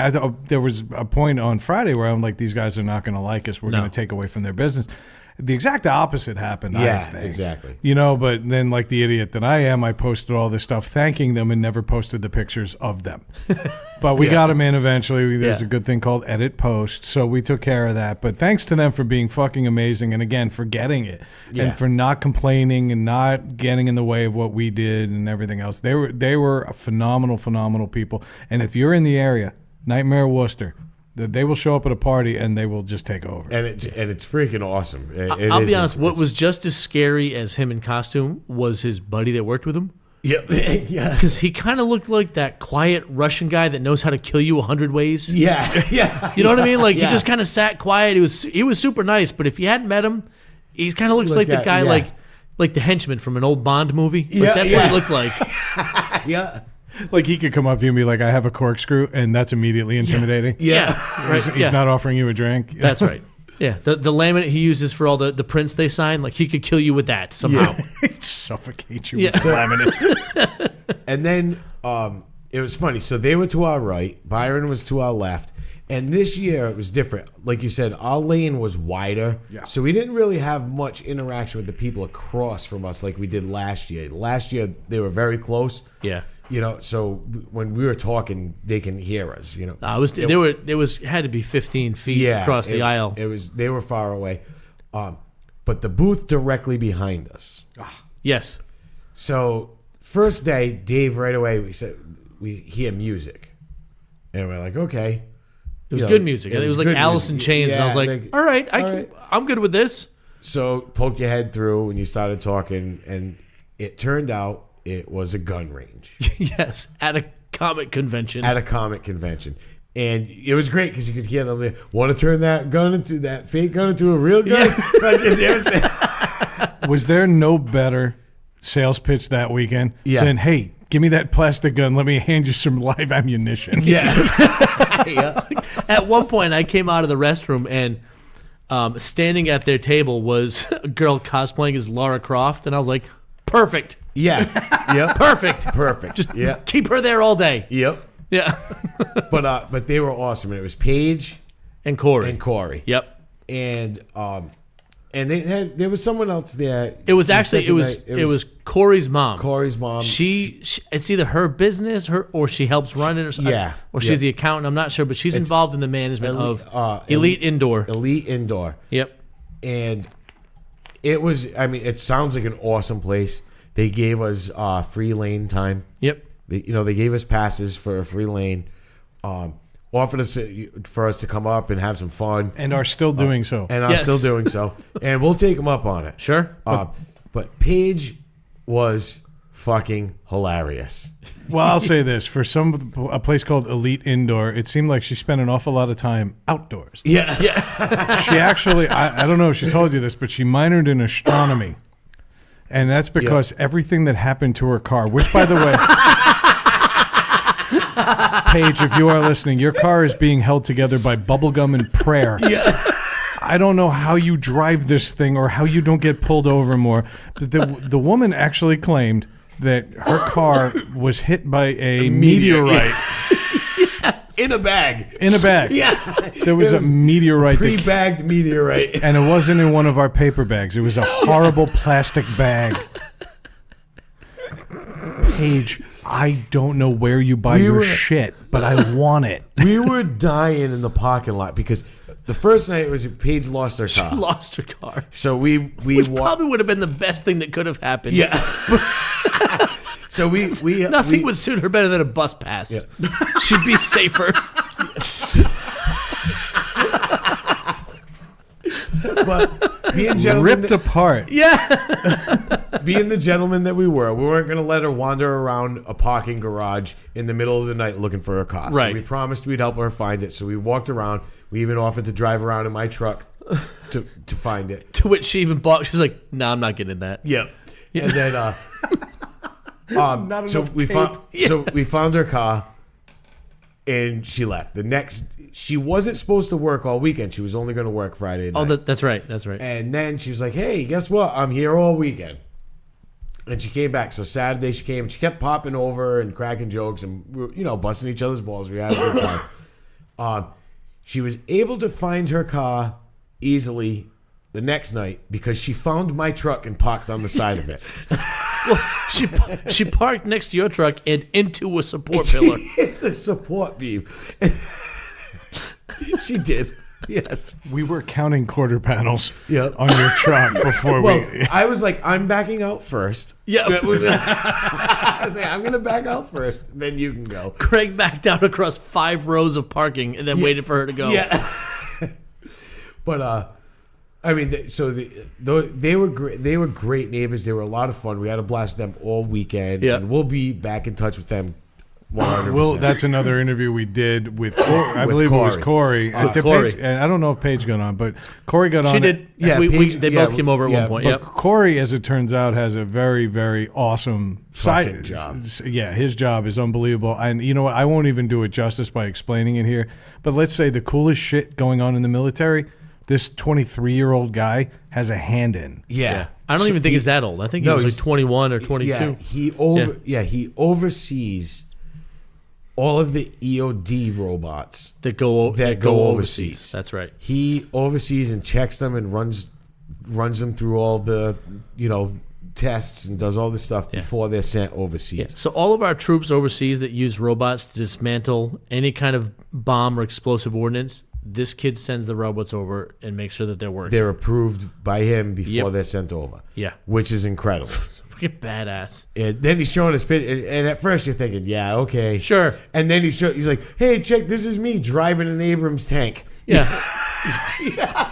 there was a point on Friday where I'm like, these guys are not going to like us. We're No. going to take away from their business. The exact opposite happened. Yeah, I think. exactly. You know, but then like the idiot that I am, I posted all this stuff thanking them and never posted the pictures of them. But we got them in eventually. There's a good thing called edit post. So we took care of that. But thanks to them for being fucking amazing. And again, for getting it and for not complaining and not getting in the way of what we did and everything else. They were a phenomenal people. And if you're in the area, Nightmare Worcester, they will show up at a party and they will just take over. And it's freaking awesome. I'll be honest, what was just as scary as him in costume was his buddy that worked with him. Yep. Yeah. Because he kind of looked like that quiet Russian guy that knows how to kill you 100 ways. Yeah. Yeah. You know what I mean? Like, he just kind of sat quiet. He was super nice, but if you hadn't met him, he kind of looks like the guy like the henchman from an old Bond movie. Like, that's what he looked like. Yeah. Like he could come up to you and be like, "I have a corkscrew," and that's immediately intimidating. Yeah. Right. He's not offering you a drink. That's right. Yeah. The laminate he uses for all the prints they sign, like he could kill you with that somehow. He'd suffocate you Yeah. with laminate. And then it was funny. So they were to our right. Byron was to our left. And this year it was different. Like you said, our lane was wider. Yeah. So we didn't really have much interaction with the people across from us like we did last year. Last year they were very close. Yeah. You know, so when we were talking, they can hear us. You know, had to be 15 feet across the aisle. They were far away, but the booth directly behind us. Yes. So first day, Dave right away we hear music, and we're like, okay, It was good music. It was like good Alice in music. Chains, and I was Yeah, like, all right, I'm good with this. So poke your head through, and you started talking, and it turned out it was a gun range. Yes, at a comic convention. At a comic convention. And it was great because you could hear them. Want to turn that fake gun into a real gun? Yeah. Was there no better sales pitch that weekend than, "Hey, give me that plastic gun. Let me hand you some live ammunition." Yeah. At one point, I came out of the restroom and standing at their table was a girl cosplaying as Lara Croft, and I was like, perfect. Yeah. Yep. Perfect. Just keep her there all day. Yep. Yeah. But they were awesome. And it was Paige and Corey. Yep. And there was someone else there. It was actually it was Corey's mom. Corey's mom. She it's either her business or she helps run it or something. Yeah. Or she's the accountant. I'm not sure, but she's involved in the management of Elite Indoor. Elite Indoor. Yep. And it sounds like an awesome place. They gave us free lane time. Yep. They gave us passes for a free lane. Offered us for us to come up and have some fun. And are still doing so. And are still doing so. And we'll take them up on it. Sure. But Paige was fucking hilarious. Well, I'll say this. For a place called Elite Indoor, it seemed like she spent an awful lot of time outdoors. Yeah. She actually, I don't know if she told you this, but she minored in astronomy. And that's because everything that happened to her car, which, by the way, Paige, if you are listening, your car is being held together by bubblegum and prayer. Yeah. I don't know how you drive this thing or how you don't get pulled over more. The woman actually claimed that her car was hit by a meteorite in a bag. in a bag. Yeah. There was a meteorite. Pre-bagged meteorite. And it wasn't in one of our paper bags. It was a horrible plastic bag. Paige, I don't know where you buy your shit, but I want it. We were dying in the parking lot because the first night was Paige lost her car. She lost her car. So we Probably would have been the best thing that could have happened. Yeah. So we Nothing would suit her better than a bus pass. Yeah. She'd be safer. But being gentlemen, Ripped apart. Yeah. being the gentleman that we weren't going to let her wander around a parking garage in the middle of the night looking for her car. So Right. we promised we'd help her find it. So we walked around. We even offered to drive around in my truck to find it. To which she even bought. She was like, "No, I'm not getting that." Yep. And then Not so enough we tape. found her car and she left. She wasn't supposed to work all weekend. She was only going to work Friday night. Oh, that's right. That's right. And then she was like, "Hey, guess what? I'm here all weekend." And she came back. So Saturday she came and she kept popping over and cracking jokes and we were, busting each other's balls. We had a good time. She was able to find her car easily the next night because she found my truck and parked on the side of it. Well, she parked next to your truck and into a support pillar. She hit the support beam. She did. Yes. We were counting quarter panels Yep. on your truck before Well, we... I was like, I'm backing out first. Yeah. I was like, I'm going to back out first, then you can go. Craig backed out across 5 rows of parking and then waited for her to go. Yeah. But, I mean, they were great. They were great neighbors. They were a lot of fun. We had a blast with them all weekend. Yeah. And we'll be back in touch with them 100%. That's another interview we did with Corey. I believe it was Corey. With Corey. Paige, and I don't know if Paige got on, but Corey got on. She did. Yeah, Yeah, they yeah, both came over at yeah, one point. But Yep. Corey, as it turns out, has a very, very awesome Fucking job. Yeah, his job is unbelievable. And you know what? I won't even do it justice by explaining it here. But let's say the coolest shit going on in the military, this 23-year-old guy has a hand in. Yeah. I don't even think he's that old. I think he was he's- like 21 or 22. He oversees all of the EOD robots That go overseas. That's right. He oversees and checks them and runs them through all the tests and does all this stuff before they're sent overseas. So all of our troops overseas that use robots to dismantle any kind of bomb or explosive ordnance, this kid sends the robots over and makes sure that they're working. They're approved by him before Yep. they're sent over. Yeah. Which is incredible. Freaking badass. And then he's showing his picture, and at first you're thinking, yeah, okay. Sure. And then he's like, hey, check, this is me driving an Abrams tank. Yeah.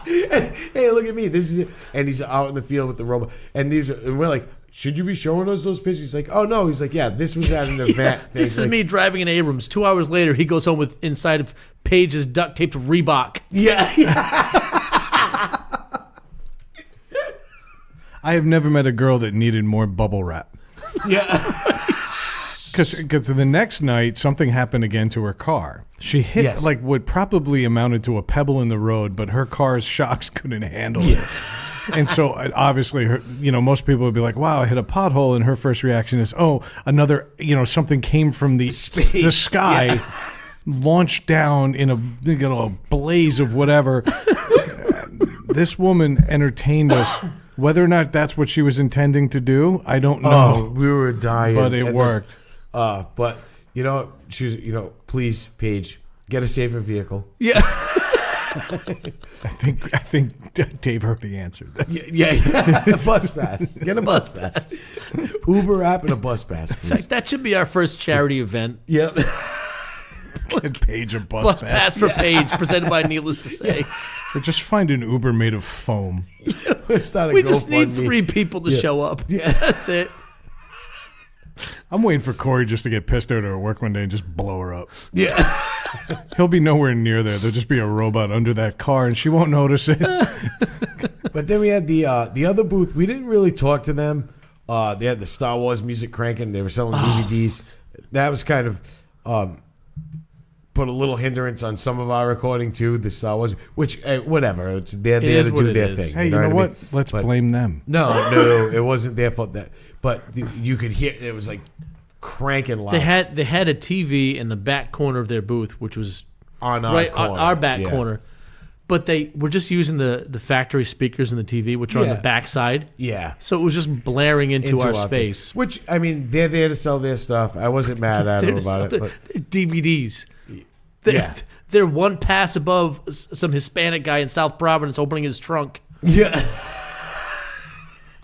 Hey, look at me. This is it. And he's out in the field with the robot. And we're like, should you be showing us those pictures? He's like, oh, no. He's like, yeah, this was at an event. This is me driving an Abrams. 2 hours later, he goes home with inside of Paige's duct taped Reebok. Yeah. I have never met a girl that needed more bubble wrap. Yeah. Because the next night, something happened again to her car. She hit like what probably amounted to a pebble in the road, but her car's shocks couldn't handle it. And so obviously, most people would be like, wow, I hit a pothole. And her first reaction is, oh, another, something came from the sky, launched down in a blaze of whatever. This woman entertained us. Whether or not that's what she was intending to do, I don't know. Oh, we were dying. But it worked. But, she was, please, Paige, get a safer vehicle. Yeah. I think Dave already answered that. Yeah. A bus pass. Get a bus pass. Uber app and a bus pass, In please. fact, that should be our first charity event. Yep. Get Paige a bus Bus pass. pass for Paige, presented by Needless to Say. Or just find an Uber made of foam. We just need 3 people to show up. Yeah. That's it. I'm waiting for Corey just to get pissed out at her work one day and just blow her up. Yeah. He'll be nowhere near there. There'll just be a robot under that car, and she won't notice it. But then we had the other booth. We didn't really talk to them. They had the Star Wars music cranking. They were selling DVDs. That was kind of put a little hindrance on some of our recording too. The Star Wars, which whatever, it's they're there to do their thing. Hey, you know what? Let's blame them. No, it wasn't their fault. But you could hear it was like cranking loud. They had a TV in the back corner of their booth, which was on our back corner. But they were just using the factory speakers in the TV, which are on the back side. Yeah. So it was just blaring into our space. Thing. Which, I mean, they're there to sell their stuff. I wasn't mad at them about it. But DVDs. They're one pass above some Hispanic guy in South Providence opening his trunk. Yeah.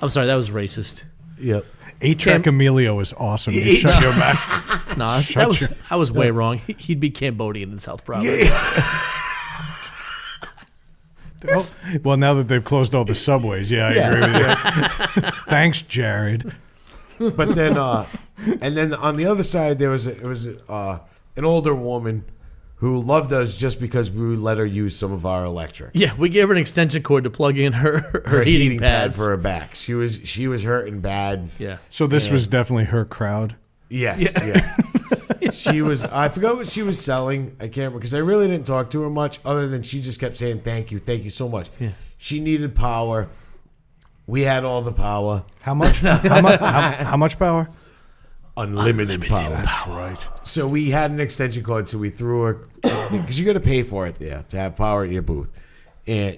I'm sorry, that was racist. Yep. 8-track Emilio is awesome. You shut your mouth. No, I was way wrong. He'd be Cambodian in South Providence. Well, now that they've closed all the subways, I agree with you. Thanks, Jared. But then, and then on the other side, there was an older woman who loved us just because we would let her use some of our electric. Yeah, we gave her an extension cord to plug in her heating pads for her back. She was hurting bad. Yeah. So this was definitely her crowd. Yes. Yeah. She was. I forgot what she was selling. I can't remember because I really didn't talk to her much, other than she just kept saying thank you so much. Yeah. She needed power. We had all the power. How much? How much power? Unlimited power. That's right. So we had an extension cord, so we threw her because you got to pay for it there to have power at your booth, and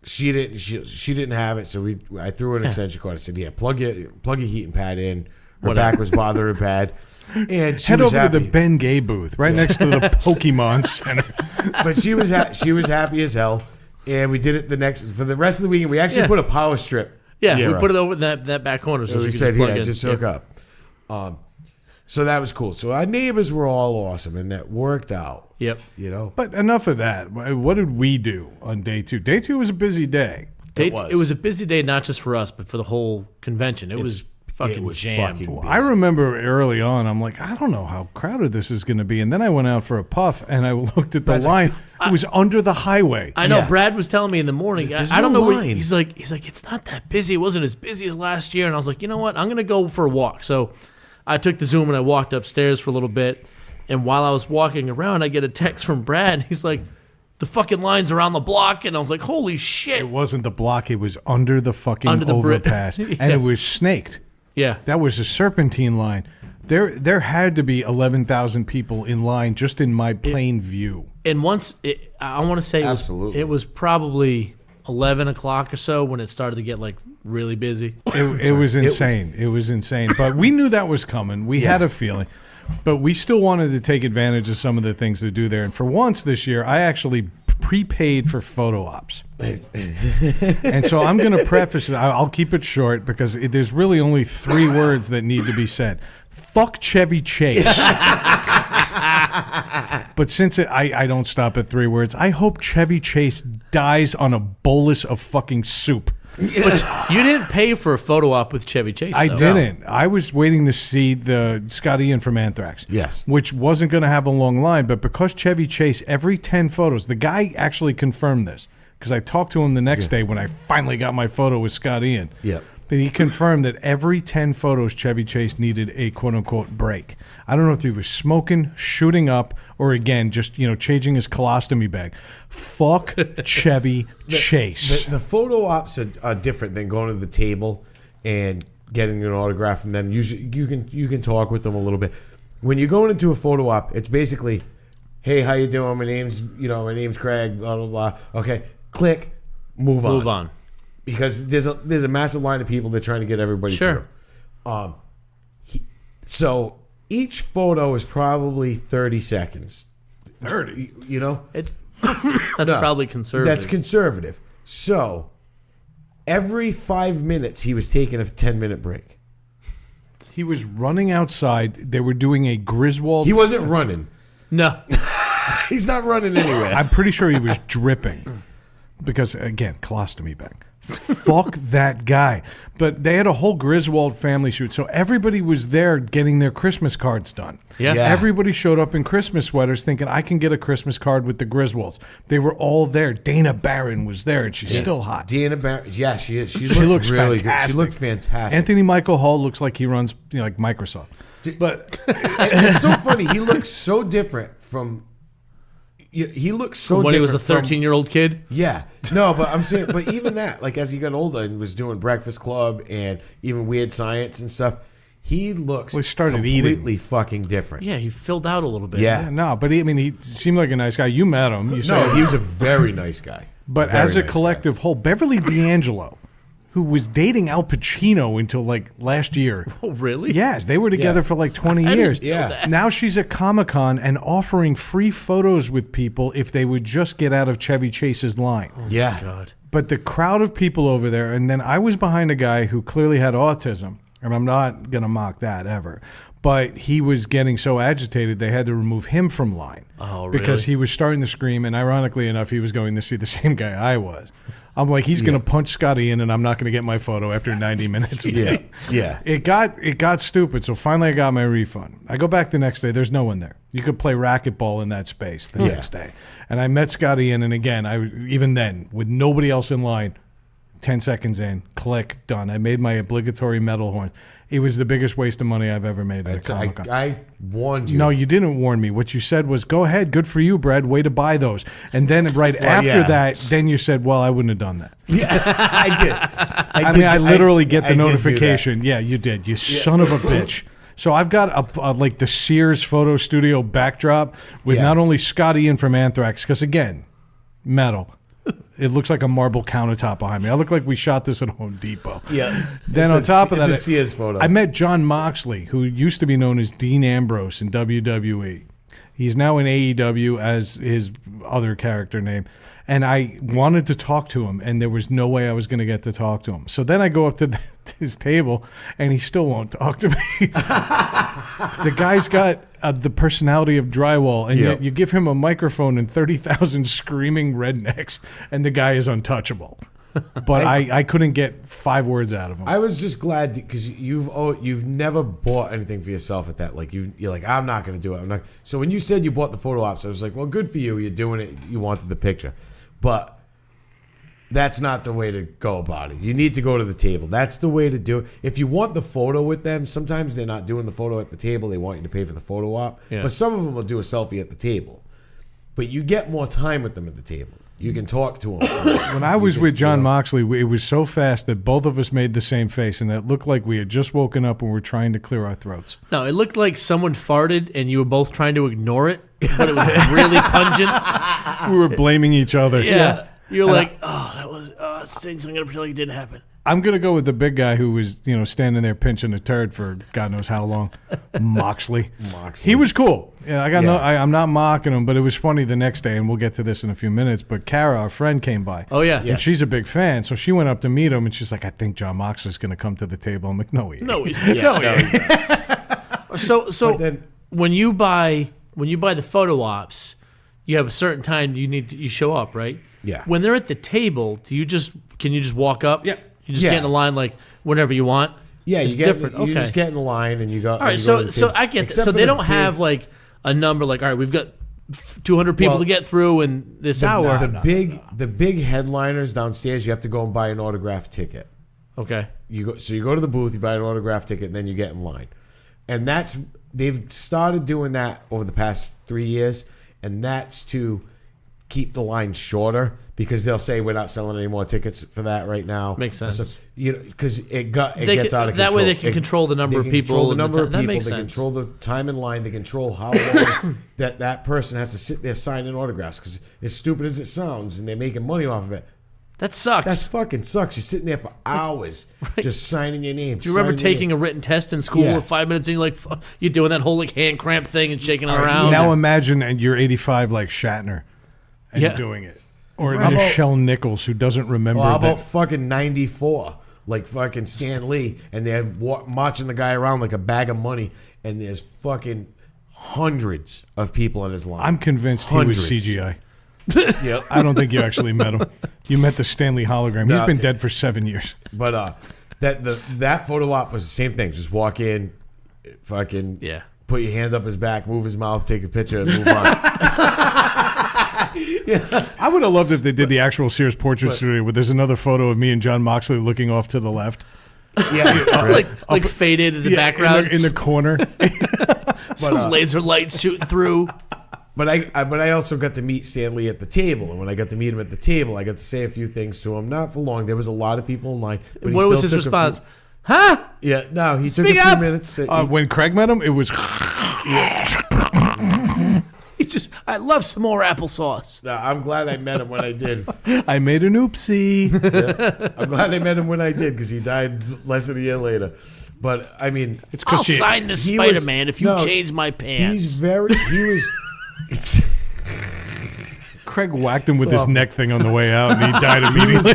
she didn't have it, so I threw her an extension cord. I said, "Yeah, plug your heating pad in." Her back was bothering bad, and she head was over happy. to the Ben Gay booth right next to the Pokemon Center. But she was happy as hell, and we did it for the rest of the weekend. We actually put a power strip. Yeah, we put it over that back corner, so we said, just hook up. So that was cool. So our neighbors were all awesome, and that worked out. Yep. But enough of that. What did we do on day 2? Day 2 was a busy day. It was a busy day, not just for us, but for the whole convention. It was fucking jammed. I remember early on, I'm like, I don't know how crowded this is going to be. And then I went out for a puff, and I looked at the line. It was under the highway. I know. Brad was telling me in the morning. I don't know. Line. He's like, it's not that busy. It wasn't as busy as last year. And I was like, you know what? I'm going to go for a walk. So I took the Zoom and I walked upstairs for a little bit. And while I was walking around, I get a text from Brad. And he's like, the fucking line's around the block. And I was like, holy shit. It wasn't the block. It was under the fucking overpass. And it was snaked. Yeah. That was a serpentine line. There had to be 11,000 people in line just in my plain view. And I want to say it was probably 11 o'clock or so when it started to get like really busy. It was insane. It was insane. But we knew that was coming. We had a feeling. But we still wanted to take advantage of some of the things to do there. And for once this year, I actually prepaid for photo ops. And so I'm going to preface it. I'll keep it short because there's really only 3 words that need to be said. Fuck Chevy Chase. But since I don't stop at 3 words, I hope Chevy Chase dies on a bolus of fucking soup. But you didn't pay for a photo op with Chevy Chase, though. I didn't. I was waiting to see the Scott Ian from Anthrax. Yes. Which wasn't going to have a long line, but because Chevy Chase, every 10 photos, the guy actually confirmed this, because I talked to him the next day when I finally got my photo with Scott Ian. Yep. But he confirmed that every 10 photos, Chevy Chase needed a quote-unquote break. I don't know if he was smoking, shooting up, or again, just, changing his colostomy bag. Fuck Chevy Chase. The photo ops are different than going to the table and getting an autograph from them. Usually you can talk with them a little bit. When you're going into a photo op, it's basically, hey, how you doing? My name's Craig, blah, blah, blah. Okay, click, move on. Because there's a massive line of people that are trying to get everybody through. So each photo is probably 30 seconds. 30? That's probably conservative. That's conservative. So every 5 minutes he was taking a 10-minute break. He was running outside. They were doing a Griswold. He wasn't running. No. He's not running anywhere. I'm pretty sure he was dripping. Because, again, colostomy bag. fuck that guy. But they had a whole Griswold family shoot, so everybody was there getting their Christmas cards done. Yeah. Everybody showed up in Christmas sweaters thinking, I can get a Christmas card with the Griswolds. They were all there. Dana Barron was there, and she's still hot. Dana Barron, yeah, she is. She looks really fantastic. good. She looked fantastic. Anthony Michael Hall looks like he runs like Microsoft. But it's so funny. He looks so different from. He looks so when he was a different 13-year-old kid. Yeah, no, but I'm saying, but even that, like as he got older and was doing Breakfast Club and even Weird Science and stuff, he looks completely fucking different. Yeah, he filled out a little bit. Yeah, no, but he seemed like a nice guy. You met him. You said he was a very nice guy. But Very as a nice collective whole, Beverly D'Angelo, who was dating Al Pacino until like last year. Oh, really? Yes, they were together for like 20 years. didn't know that. Now she's at Comic-Con and offering free photos with people if they would just get out of Chevy Chase's line. Yeah. God. But the crowd of people over there, and then I was behind a guy who clearly had autism, and I'm not going to mock that ever. But he was getting so agitated they had to remove him from line. Oh, really? Because he was starting to scream, and ironically enough, he was going to see the same guy I was. I'm like, he's going to punch Scotty in, and I'm not going to get my photo after 90 minutes. Yeah. It got stupid, so finally I got my refund. I go back the next day. There's no one there. You could play racquetball in that space the next day. And I met Scotty in, and again, even then, with nobody else in line, 10 seconds in, click, done. I made my obligatory metal horn. It was the biggest waste of money I've ever made at a Comic-Con. I warned you. No, you didn't warn me. What you said was, go ahead, good for you, Brad, way to buy those. And then after that, then you said, well, I wouldn't have done that. Yeah, I did. I mean, I literally get the notification. Yeah, you did. You son of a bitch. So I've got like the Sears photo studio backdrop with not only Scotty in from Anthrax, because again, metal. It looks like a marble countertop behind me. I look like we shot this at Home Depot. Yeah. Then on top of that, it's a Sears photo. I met John Moxley, who used to be known as Dean Ambrose in WWE. He's now in AEW as his other character name. And I wanted to talk to him, and there was no way I was going to get to talk to him. So then I go up to his table, and he still won't talk to me. The guy's got the personality of drywall, and yet you give him a microphone and 30,000 screaming rednecks, and the guy is untouchable. But I couldn't get 5 words out of him. I was just glad because you've never bought anything for yourself at that. Like you're like, I'm not going to do it. I'm not. So when you said you bought the photo ops, I was like, well, good for you. You're doing it. You wanted the picture, but that's not the way to go about it. You need to go to the table. That's the way to do it. If you want the photo with them, sometimes they're not doing the photo at the table. They want you to pay for the photo op. Yeah. But some of them will do a selfie at the table. But you get more time with them at the table. You can talk to them. When I was with John Moxley, it was so fast that both of us made the same face, and it looked like we had just woken up and were trying to clear our throats. No, it looked like someone farted and you were both trying to ignore it, but it was really pungent. We were blaming each other. Yeah. You're like, it stinks. I'm going to pretend like it didn't happen. I'm going to go with the big guy who was, standing there pinching a turd for God knows how long. Moxley. He was cool. Yeah, I'm not mocking him, but it was funny the next day, and we'll get to this in a few minutes, but Kara, our friend, came by. Oh, yeah. And she's a big fan, so she went up to meet him, and she's like, I think John Moxley's going to come to the table. I'm like, no, he ain't. No, he's not. So then, when you buy the photo ops, you have a certain time you show up, right? Yeah. When they're at the table, can you just walk up? Yeah. You just get in the line like whenever you want. Yeah, it's different. You just get in the line and you go. All right, so I get that. So they don't have like a number like, all right, we've got 200 people to get through in this hour. The big headliners downstairs, you have to go and buy an autograph ticket. Okay. You go to the booth, you buy an autograph ticket, and then you get in line. And they've started doing that over the past 3 years, and that's to keep the line shorter because they'll say we're not selling any more tickets for that right now. Makes sense. So, because it gets out of control. That way they can control the number of people. Control the number of people. They control the time in line. They control how long that person has to sit there signing autographs. Because as stupid as it sounds, and they're making money off of it. That sucks. That fucking sucks. You're sitting there for hours just signing your name. Do you remember taking a written test in school with 5 minutes and you're like, you're doing that whole like hand cramp thing and shaking it around? Now imagine you're 85 like Shatner. And doing it. Or Nichelle Nichols, who doesn't remember. How about fucking 94? Like fucking Stan Lee. And they're marching the guy around like a bag of money. And there's fucking hundreds of people in his line. I'm convinced he was CGI. Yep. I don't think you actually met him. You met the Stanley hologram. He's No, been dead for 7 years. But that photo op was the same thing. Just walk in, fucking put your hand up his back, move his mouth, take a picture, and move on. I would have loved if they did the actual Sears Portrait Studio where there's another photo of me and John Moxley looking off to the left. Yeah, like faded in the background. In the corner. Some laser lights shooting through. But I also got to meet Stanley at the table, and when I got to meet him at the table, I got to say a few things to him. Not for long. There was a lot of people in line. But What was his response? Huh? Yeah, no, he took Speak a few up! minutes. When Craig met him, it was... I love some more applesauce. No, I'm glad I met him when I did. I made an oopsie. I'm glad I met him when I did because he died less than a year later. But I mean, It's I'll because sign this Spider-Man if you change my pants. He was. Craig whacked him with his neck thing on the way out, and he died immediately.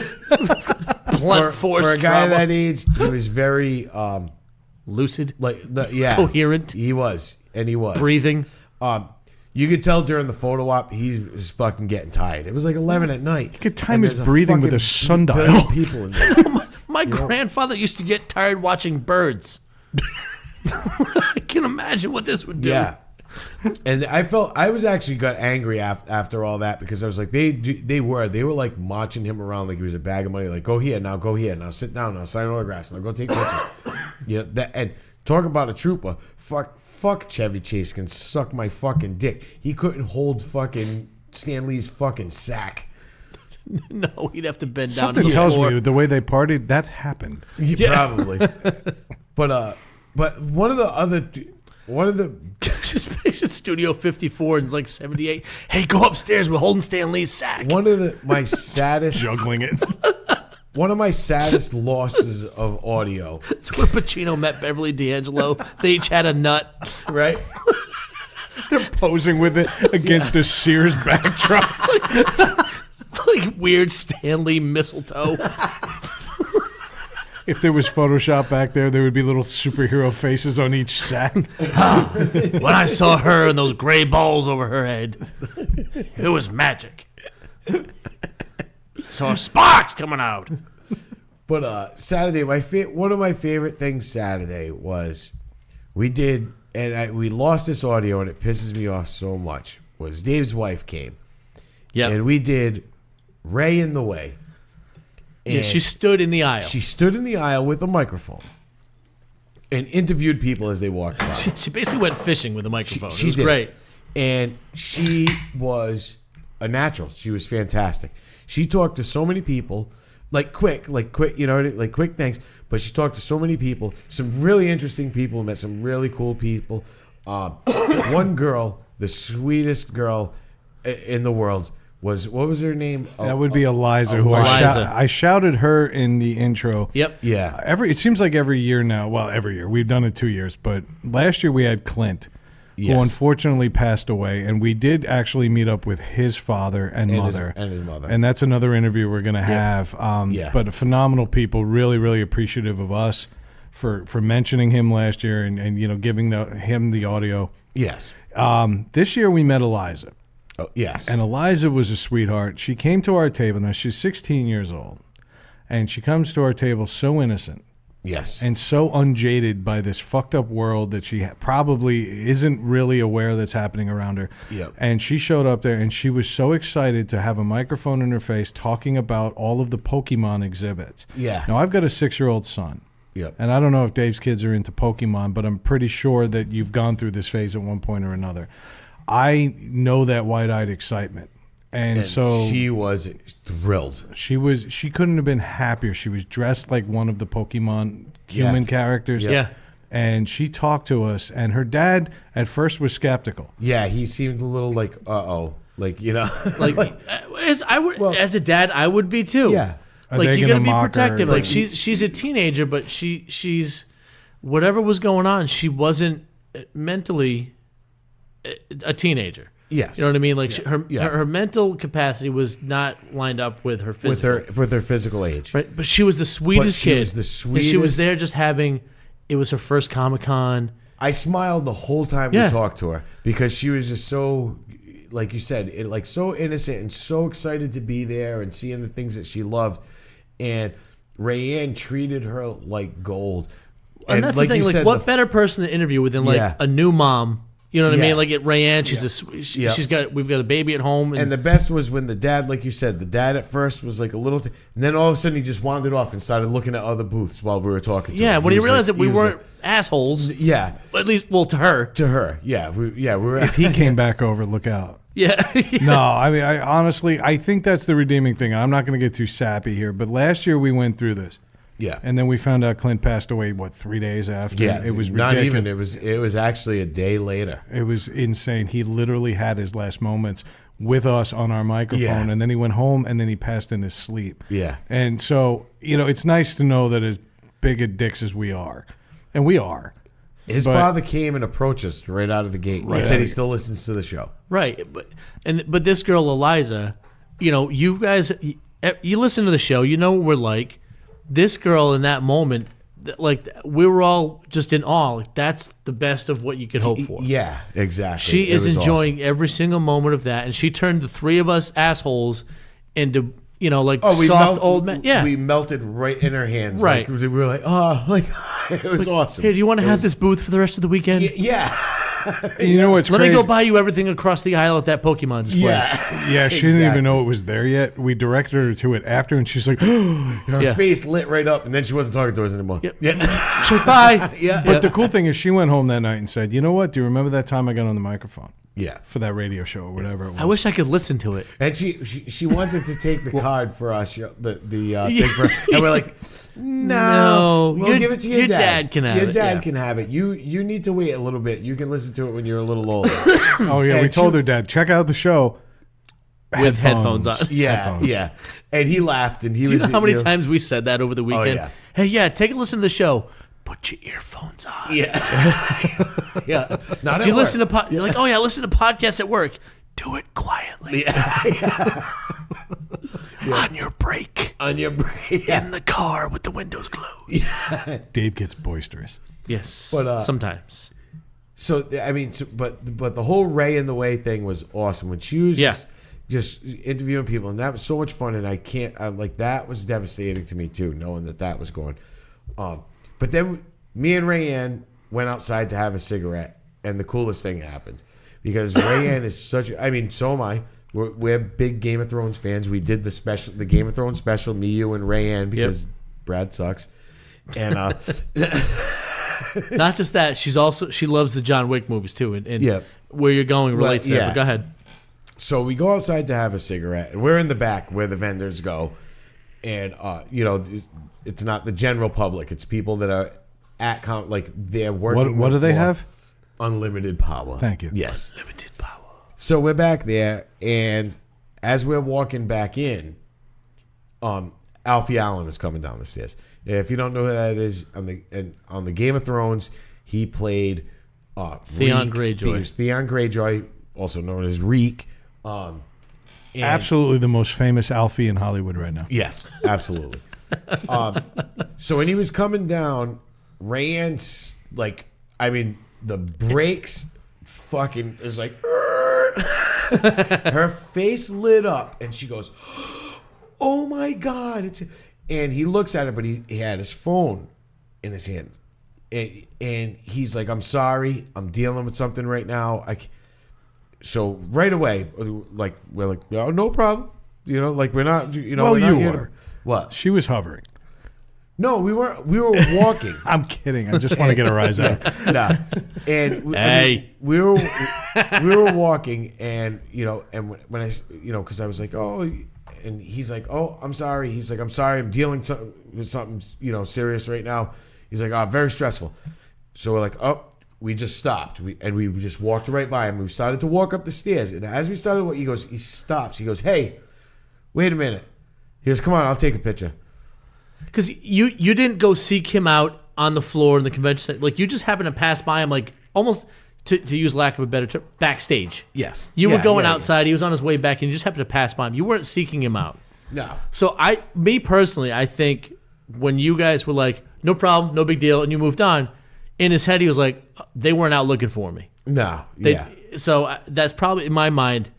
Blunt force for a guy trauma. that age, he was very Lucid. coherent. Coherent. He was. Breathing. You could tell during the photo op he was fucking getting tired. It was like 11 at night. You could time his breathing with a sundial. People in there. My grandfather used to get tired watching birds. I can imagine what this would do. Yeah. And I was actually got angry after all that because I was like, they were like marching him around like he was a bag of money. Like, go here, now sit down, now sign autographs, now go take pictures. And talk about a trooper. Fuck Chevy Chase can suck my fucking dick. He couldn't hold fucking Stan Lee's fucking sack. No, he'd have to bend down. Something tells me the way they partied, that happened. Probably. But one of the just picture Studio 54 and it's like 78. Hey, go upstairs. We're holding Stan Lee's sack. one of my saddest Juggling it. one of my saddest losses of audio. It's where Pacino met Beverly D'Angelo. They each had a nut. Right? They're posing with it against a Sears backdrop. It's like weird Stan Lee mistletoe. If there was Photoshop back there would be little superhero faces on each sack. When I saw her and those gray balls over her head, it was magic. Saw sparks coming out. But Saturday, one of my favorite things Saturday was we lost this audio and it pisses me off so much. Was Dave's wife came, and we did Ray in the Way. Yeah, she stood in the aisle. She stood in the aisle with a microphone and interviewed people as they walked by. She basically went fishing with a microphone. She it was did. great. And she was a natural. She was fantastic. She talked to so many people, quick things. But she talked to so many people, some really interesting people, met some really cool people. One girl, the sweetest girl in the world, what was her name? That would be Eliza, who Eliza. I shouted her in the intro. Yep. Yeah. It seems like every year now. Well, every year. We've done it 2 years, but last year we had Clint, who unfortunately passed away, and we did actually meet up with his father and mother. His mother. And that's another interview we're going to have. But phenomenal people, really, really appreciative of us for mentioning him last year and giving him the audio. Yes. This year we met Eliza. Oh, yes. And Eliza was a sweetheart. She came to our table. Now, she's 16 years old. And she comes to our table so innocent. Yes. And so unjaded by this fucked up world that she probably isn't really aware that's happening around her. Yep. And she showed up there and she was so excited to have a microphone in her face talking about all of the Pokemon exhibits. Yeah. Now, I've got a 6-year-old son. Yep. And I don't know if Dave's kids are into Pokemon, but I'm pretty sure that you've gone through this phase at one point or another. I know that wide-eyed excitement. And so she was thrilled. She couldn't have been happier. She was dressed like one of the Pokemon human characters. Yeah. And she talked to us, and her dad at first was skeptical. Yeah, he seemed a little like, as a dad, I would be too. Yeah. Are they you gonna gotta be mock her? protective. Like, She's a teenager, but she's whatever was going on, she wasn't mentally a teenager. Yes. You know what I mean? Like her mental capacity was not lined up with her physical. with her physical age. Right, but she was the sweetest she kid. was the And she was sweetest. there just having. It was her first Comic-Con. I smiled the whole time we talked to her because she was just so like you said, it like so innocent and so excited to be there and seeing the things that she loved. And Rayanne treated her like gold. And that's the thing, like, what better person to interview with than like a new mom? You know what I mean? Like at Rayanne, we've got a baby at home. And the best was when the dad, like you said, the dad at first was like a little, and then all of a sudden he just wandered off and started looking at other booths while we were talking to him. Yeah, when he realized that we weren't assholes. Yeah. At least, well, to her. To her, yeah. We were. If he came back over, look out. Yeah. No, I mean, I honestly think that's the redeeming thing. I'm not going to get too sappy here, but last year we went through this. Yeah. And then we found out Clint passed away, 3 days after? Yeah. It was not ridiculous. even. It was actually a day later. It was insane. He literally had his last moments with us on our microphone, and then he went home, and then he passed in his sleep. Yeah. And so, it's nice to know that as big a dicks as we are, and we are. His father came and approached us right out of the gate. He said he still listens to the show. Right. But this girl, Eliza, you guys, you listen to the show, you know what we're like. This girl in that moment, like, we were all just in awe. Like, that's the best of what you could hope for. Yeah, exactly. She is enjoying every single moment of that, and she turned the three of us assholes into, soft old men. Yeah, we melted right in her hands. Right, like, we were like, oh, like it was awesome. Hey, do you want to have this booth for the rest of the weekend? Yeah. You know what's Let crazy? me go buy you everything across the aisle at that Pokemon display. Yeah, she didn't even know it was there yet. We directed her to it after, and she's like, her face lit right up, and then she wasn't talking to us anymore. Yep. Yeah. She's like, bye. Yeah. But the cool thing is she went home that night and said, you know what? Do you remember that time I got on the microphone? Yeah. For that radio show or whatever it was. I wish I could listen to it. And she wanted to take the card for us, the thing for, and we're like, no, we'll give it to your dad. Your dad can have it. Your dad can have it. You need to wait a little bit. You can listen to it when you're a little older. Oh yeah, we told her dad, check out the show with headphones on. Yeah. And he laughed, and he Do was. You know how many times we said that over the weekend? Oh, yeah. Hey, yeah, take a listen to the show. Put your earphones on. Yeah. Yeah. Not Do you listen to You're like, oh yeah, listen to podcasts at work. Do it quietly. Yeah. On your break. Yeah. In the car with the windows closed. Yeah. Dave gets boisterous. Yes. But sometimes. So I mean, but the whole Ray in the Way thing was awesome when she was just interviewing people, and that was so much fun. And that was devastating to me too, knowing that was going. But then me and Rayanne went outside to have a cigarette, and the coolest thing happened because Rayanne is so am I. We're big Game of Thrones fans. We did the Game of Thrones special, me, you, and Rayanne, because Brad sucks. And not just that, she loves the John Wick movies too, and where you're going relates to that. But go ahead. So we go outside to have a cigarette, and we're in the back where the vendors go, and it's not the general public; it's people that are at they're working. What do they have? Unlimited power. Thank you. Yes, Limited power. So we're back there, and as we're walking back in, Alfie Allen is coming down the stairs. If you don't know who that is, on the Game of Thrones, he played Theon Greyjoy. Theon Greyjoy, also known as Reek. Absolutely the most famous Alfie in Hollywood right now. Yes, absolutely. So when he was coming down, Rayanne's the brakes fucking is like, her face lit up, and she goes, "Oh my God!" And he looks at it, but he had his phone in his hand, and he's like, "I'm sorry, I'm dealing with something right now." So right away, we're like, "Oh, no problem." We're not. Well, we're not you here were. What? She was hovering. No, we were walking. I'm kidding. I just want to get a rise out. Nah. And we were walking, and when I because I was like, oh, and he's like, oh, I'm sorry. He's like, I'm sorry, I'm dealing with something serious right now. He's like, oh, very stressful. So we're like, oh, we just stopped. We just walked right by him. We started to walk up the stairs, and as we started, he stops. He goes, hey, wait a minute. He goes, come on, I'll take a picture. Because you didn't go seek him out on the floor in the convention center. Like, you just happened to pass by him, like, almost, to use lack of a better term, backstage. Yes. You were going outside. He was on his way back, and you just happened to pass by him. You weren't seeking him out. No. So, me personally, I think when you guys were like, no problem, no big deal, and you moved on, in his head, he was like, they weren't out looking for me. No. So, that's probably, in my mind,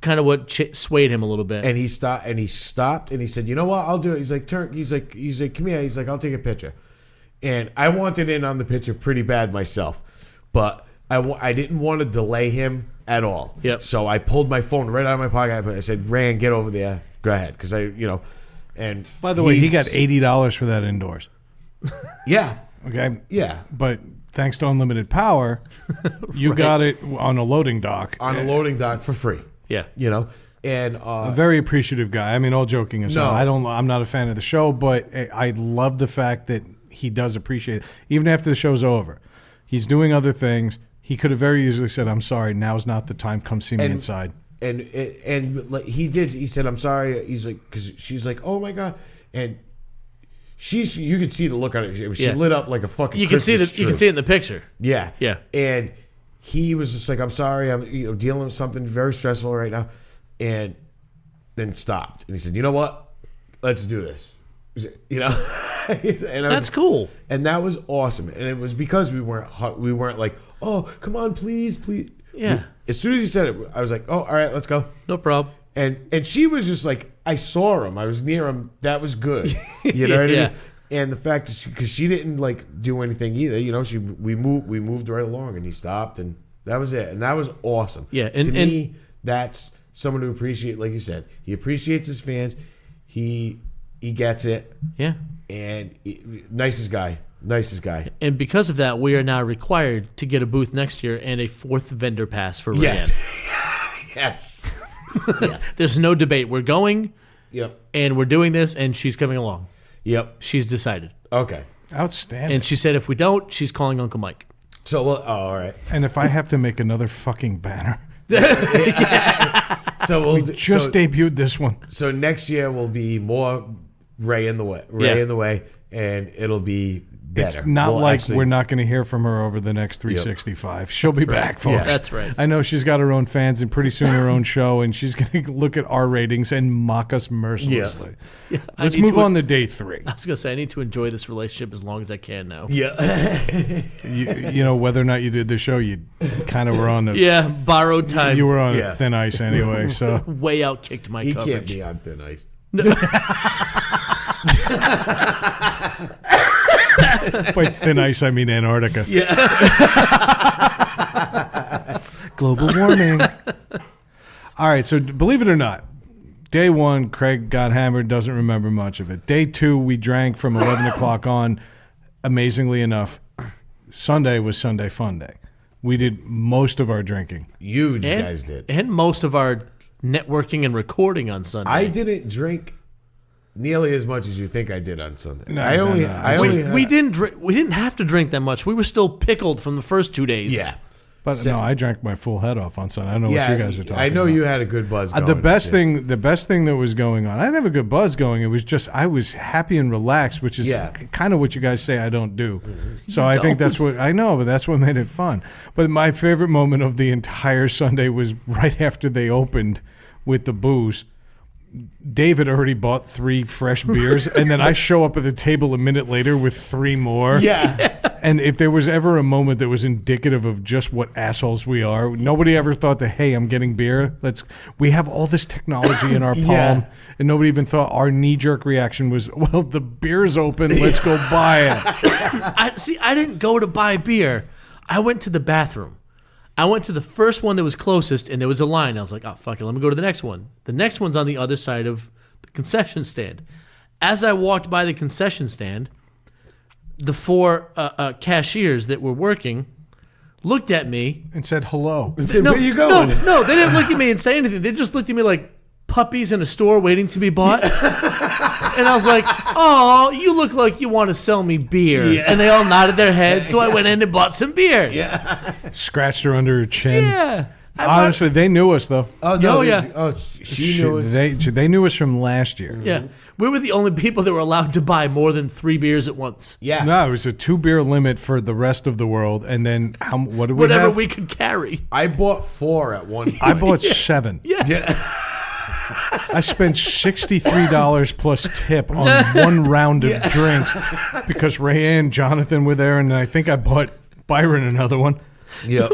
kind of what swayed him a little bit. And he stopped and he said, "You know what? I'll do it." He's like, "Turn." He's like, "Come here." He's like, "I'll take a picture." And I wanted in on the picture pretty bad myself, but I didn't want to delay him at all. Yep. So I pulled my phone right out of my pocket. I said, "Rand, get over there. Go ahead," because And by the way, he got $80 for that indoors. Yeah. Okay. Yeah. But thanks to unlimited power, you got it on a loading dock. On a loading dock for free. Yeah. And a very appreciative guy. I mean, all joking aside, No. I'm not a fan of the show, but I love the fact that he does appreciate it. Even after the show's over, he's doing other things. He could have very easily said, "I'm sorry, now's not the time. Come see me inside." And like he did. He said, "I'm sorry." He's like, because she's like, "Oh my god," and you could see the look on it. She lit up like a fucking. You can see tree. You can see it in the picture. Yeah, Yeah. And he was just like, "I'm sorry. I'm dealing with something very stressful right now," and then stopped. And he said, "You know what? Let's do this." And That's cool. And that was awesome. And it was because we weren't like, "Oh, come on, please." Yeah. As soon as he said it, I was like, "Oh, all right, let's go." No problem. And she was just like, I saw him, I was near him. That was good. You know what I mean? Yeah. And the fact that because she didn't like do anything either. We moved right along, and he stopped, and that was it. And that was awesome. Yeah. To me, that's someone who appreciates, like you said, he appreciates his fans. He gets it. Yeah. And nicest guy. And because of that, we are now required to get a booth next year and a 4th vendor pass for Rand. Yes. There's no debate. We're going. Yep. And we're doing this, and she's coming along. Yep. She's decided. Okay. Outstanding. And she said if we don't, she's calling Uncle Mike. So, all right. And if I have to make another fucking banner, So we'll just debuted this one. So next year will be more Ray in the way, and it'll be better. It's not we're not going to hear from her over the next 365. She'll be back, folks. Yeah, that's right. I know she's got her own fans and pretty soon her own show, and she's going to look at our ratings and mock us mercilessly. Yeah, Let's move on to day 3. I was going to say, I need to enjoy this relationship as long as I can now. Yeah. you know, whether or not you did the show, you kind of were on the... Yeah, borrowed time. You were on thin ice anyway, so... Way outkicked my He coverage. can't be on thin ice. By thin ice, I mean Antarctica. Yeah. Global warming. All right, so believe it or not, day 1, Craig got hammered, doesn't remember much of it. Day 2, we drank from 11 o'clock on. Amazingly enough, Sunday was Sunday Fun Day. We did most of our drinking. You guys did. And most of our networking and recording on Sunday. I didn't drink nearly as much as you think I did on Sunday. No. We didn't have to drink that much. We were still pickled from the first 2 days. Yeah. But no, I drank my full head off on Sunday. I don't know what you guys are talking about. I know you had a good buzz going. The best thing that was going on, I didn't have a good buzz going. It was just I was happy and relaxed, which is kind of what you guys say I don't do. So I think that's what I know, but that's what made it fun. But my favorite moment of the entire Sunday was right after they opened with the booze. David already bought 3 fresh beers, and then I show up at the table a minute later with 3 more. Yeah. And if there was ever a moment that was indicative of just what assholes we are, nobody ever thought that, hey, I'm getting beer. We have all this technology in our palm, and nobody even thought our knee-jerk reaction was, well, the beer's open, let's go buy it. I didn't go to buy beer. I went to the bathroom. I went to the first one that was closest, and there was a line. I was like, oh, fuck it, let me go to the next one. The next one's on the other side of the concession stand. As I walked by the concession stand, the 4 cashiers that were working looked at me. And said hello. And said, where you going? No, they didn't look at me and say anything. They just looked at me like puppies in a store waiting to be bought. And I was like, oh, you look like you want to sell me beer. Yeah. And they all nodded their heads, so I went in and bought some beers. Yeah. Scratched her under her chin. Yeah. Honestly, they knew us, though. Oh, no. Oh, yeah. Oh, she knew us. They knew us from last year. Yeah. We were the only people that were allowed to buy more than 3 beers at once. Yeah. No, it was a 2-beer limit for the rest of the world, and then what did we Whatever have? we could carry. I bought 4 at one point. I bought 7. Yeah. I spent $63 plus tip on 1 round of drinks because Ray and Jonathan were there, and I think I bought Byron another one. Yep.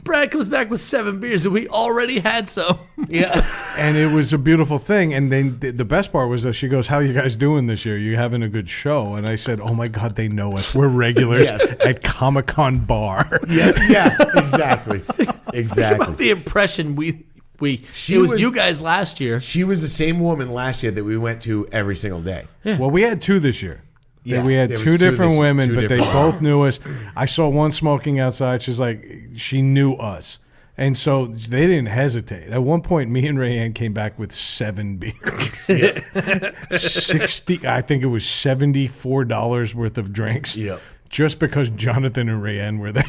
Brad comes back with 7 beers, and we already had some. Yeah. And it was a beautiful thing. And then the best part was that she goes, "How are you guys doing this year? You having a good show?" And I said, "Oh my God, they know us. We're regulars at Comic-Con bar." Yeah, exactly. About the impression it was you guys last year. She was the same woman last year that we went to every single day. Yeah. Well, we had 2 this year. Yeah, we had there was 2 different two women, but they different both knew us. I saw one smoking outside. She's like, she knew us. And so they didn't hesitate. At one point, me and Rayanne came back with 7 beers. 60, I think it was $74 worth of drinks. Yep. Just because Jonathan and Rayanne were there.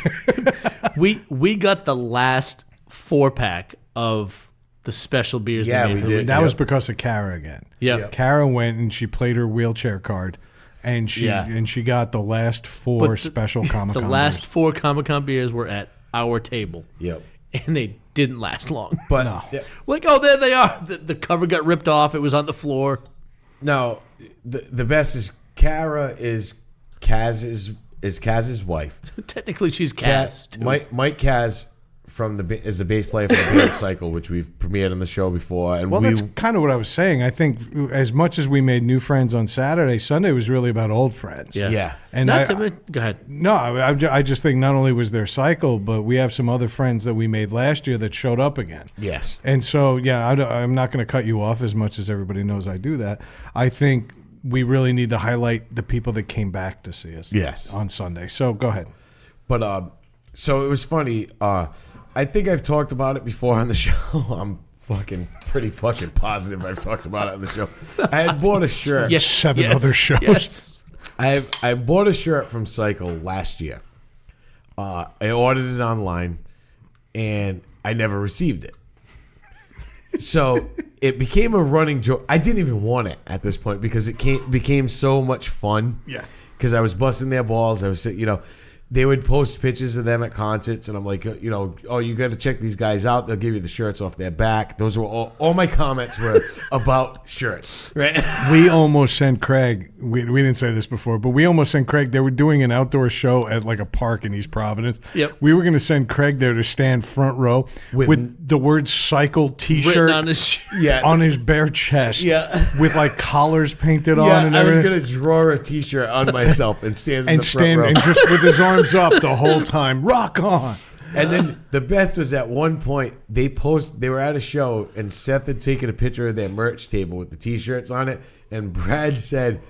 We got the last 4-pack of the special beers. Yeah, they made we for did. That was because of Kara again. Yeah. Kara went and she played her wheelchair card. And she got the last 4 special Comic-Con The last beers. 4 Comic-Con beers were at our table. Yep. And they didn't last long. But No. Like, oh, there they are. The cover got ripped off. It was on the floor. no, the best is Kara is Kaz's wife. Technically, she's Kaz. too. Mike Kaz is the bass player for the band Cycle, which we've premiered on the show before. And Well, that's kind of what I was saying. I think as much as we made new friends on Saturday, Sunday was really about old friends. Yeah. And Go ahead. No, I just think not only was there Cycle, but we have some other friends that we made last year that showed up again. Yes. And so, I'm not going to cut you off as much as everybody knows I do that. I think we really need to highlight the people that came back to see us on Sunday. So go ahead. But so it was funny. I think I've talked about it before on the show. I'm pretty positive I've talked about it on the show. I had bought a shirt. Yes. 7 other shows. Yes. I bought a shirt from Cycle last year. I ordered it online, and I never received it. So it became a running joke. I didn't even want it at this point because it became so much fun. Yeah. Because I was busting their balls. I was, they would post pictures of them at concerts, and I'm like, oh, you got to check these guys out. They'll give you the shirts off their back. Those were all my comments were about shirts, right? We almost sent Craig, we didn't say this before, but we almost sent Craig, they were doing an outdoor show at like a park in East Providence. Yep. We were going to send Craig there to stand front row with the word Cycle t-shirt Written on his on his bare chest with like collars painted on and I was everything. going to draw a t-shirt on myself and stand in the front row. And just with his arms up the whole time. Rock on. And then the best was at one point they were at a show and Seth had taken a picture of their merch table with the t-shirts on it, and Brad said,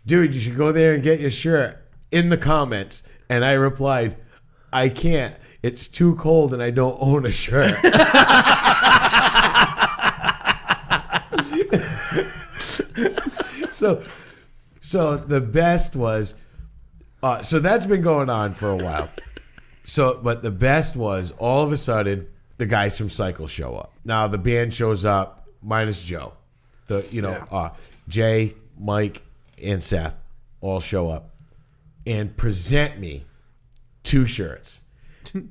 "Dude, you should go there and get your shirt," in the comments. And I replied, "I can't. It's too cold and I don't own a shirt." So the best was so that's been going on for a while. But the best was all of a sudden the guys from Cycle show up. Now the band shows up minus Joe. Jay, Mike, and Seth all show up and present me 2 shirts.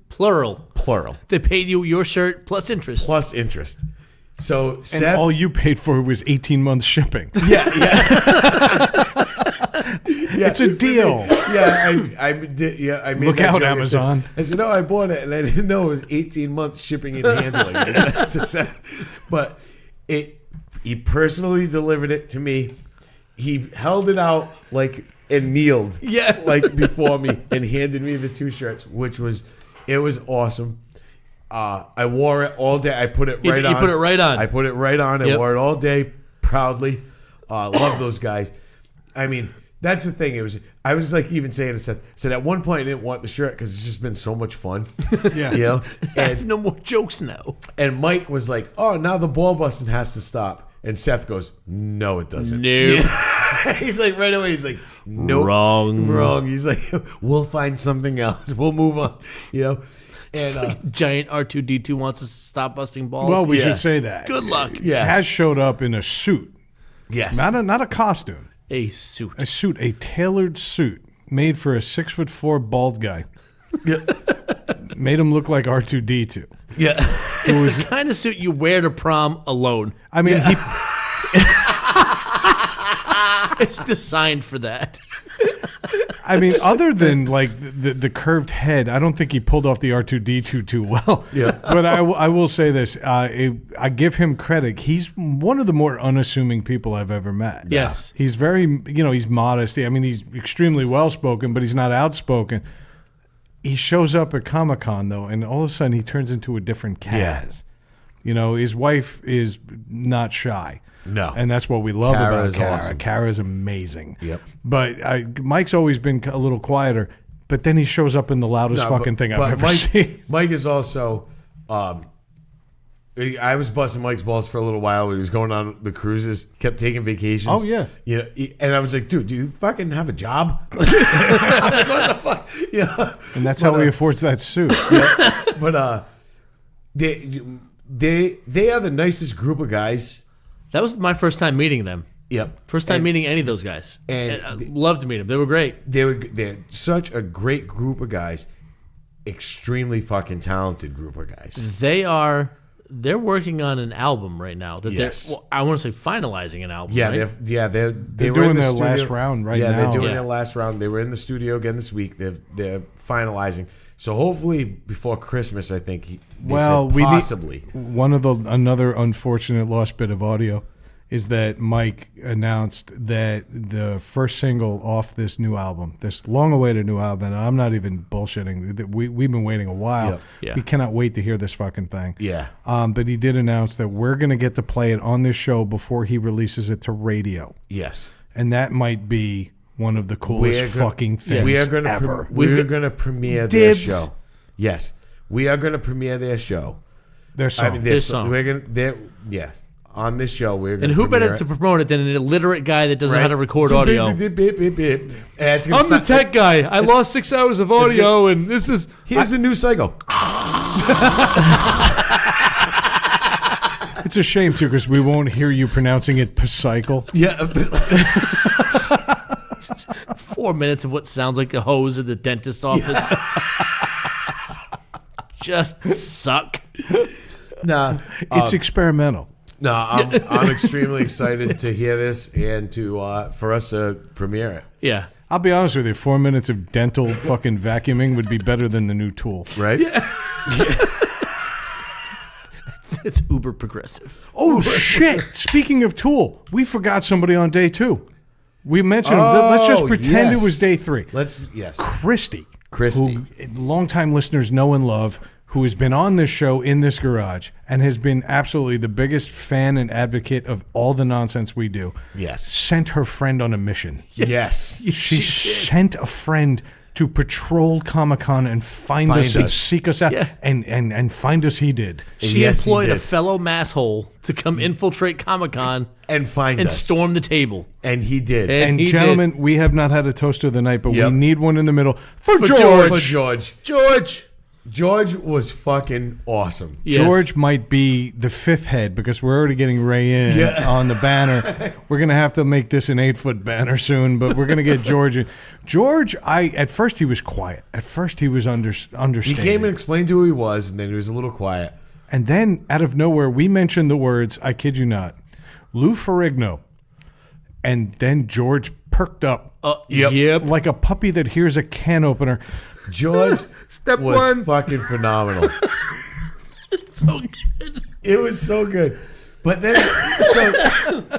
Plural. Plural. They paid you your shirt plus interest. Plus interest. So Seth, and all you paid for was 18 months shipping. Yeah. It's a deal. I made Look that out, joke. Amazon. I said, no, I bought it, and I didn't know it was 18 months shipping and handling. But he personally delivered it to me. He held it out and kneeled before me and handed me the 2 shirts, it was awesome. I wore it all day. I put it right on. You put it right on. I put it right on. I wore it all day proudly. Love those guys. I mean, that's the thing. I was even saying to Seth, said at one point I didn't want the shirt because it's just been so much fun. Yeah. I have no more jokes now. And Mike was like, "Oh, now the ball busting has to stop." And Seth goes, "No, it doesn't." No. He's like, right away, he's like, "Nope. Wrong. He's like, "We'll find something else. We'll move on." And Giant R2-D2 wants us to stop busting balls. Well, we should say that. Good luck. Yeah. Kaz showed up in a suit. Yes. Not a costume. A suit. A suit, a tailored suit made for a 6'4" bald guy. Made him look like R2-D2. Yeah. It's the kind of suit you wear to prom alone. I mean, It's designed for that. I mean, other than like the curved head, I don't think he pulled off the R2D2 too well. Yeah. But I will say this: I give him credit. He's one of the more unassuming people I've ever met. Yes. He's very, he's modest. I mean, he's extremely well spoken, but he's not outspoken. He shows up at Comic-Con though, and all of a sudden he turns into a different Kaz. Yeah. His wife is not shy. No. And that's what we love Kara about is Kara. awesome. Kara's amazing. Yep. But Mike's always been a little quieter, but then he shows up in the loudest fucking thing I've ever seen. Mike is also. I was busting Mike's balls for a little while when he was going on the cruises, kept taking vacations. Oh, yeah. And I was like, dude, do you fucking have a job? What the fuck? Yeah. And that's how he affords that suit. But they are the nicest group of guys. That was my first time meeting them. Yep. First time meeting any of those guys. And I loved to meet them. They were great. They're such a great group of guys. Extremely fucking talented group of guys. They're working on an album right now. Yes. I want to say finalizing an album. Yeah, right? they're doing their last round right now. Yeah, they're doing their last round. They were in the studio again this week. They're finalizing. So hopefully before Christmas, I think. Possibly. Another unfortunate lost bit of audio is that Mike announced that the first single off this new album, this long-awaited new album, and I'm not even bullshitting. We've been waiting a while. Yeah. We cannot wait to hear this fucking thing. Yeah. But he did announce that we're going to get to play it on this show before he releases it to radio. Yes. And that might be one of the coolest fucking things we are gonna ever. We're going to premiere their show. Yes. We are going to premiere their show. Their song. This song. We're gonna. Yes. On this show, we're going And who better to promote it than an illiterate guy that doesn't know how to record audio? I'm the tech guy. I lost 6 hours of audio, and this is... Here's a new cycle. It's a shame, too, because we won't hear you pronouncing it Psycho. Yeah. 4 minutes of what sounds like a hose at the dentist office. Just suck. Nah. It's experimental. No, I'm extremely excited to hear this and for us to premiere it. Yeah. I'll be honest with you, 4 minutes of dental fucking vacuuming would be better than the new Tool. Right? Yeah. It's uber progressive. Oh, shit. Speaking of Tool, we forgot somebody on day 2. We mentioned him. Let's just pretend it was day 3. Christy. Who longtime listeners know and love, who has been on this show in this garage and has been absolutely the biggest fan and advocate of all the nonsense we do. Yes. Sent her friend on a mission. Yes. She sent a friend to patrol Comic-Con and find us and seek us out. Yeah. And find us he did. She employed a fellow masshole to come infiltrate Comic-Con and find us. And storm the table. And he did. And gentlemen, we have not had a toast of the night, but we need one in the middle for George. George was fucking awesome. Yes. George might be the 5th head because we're already getting Ray in on the banner. We're going to have to make this an 8-foot banner soon, but we're going to get George in. George, at first he was quiet. At first he was understated. He came and explained who he was, and then he was a little quiet. And then out of nowhere, we mentioned the words, I kid you not, Lou Ferrigno. And then George perked up. Yep. Like a puppy that hears a can opener. George was fucking phenomenal. So good. It was so good. But then,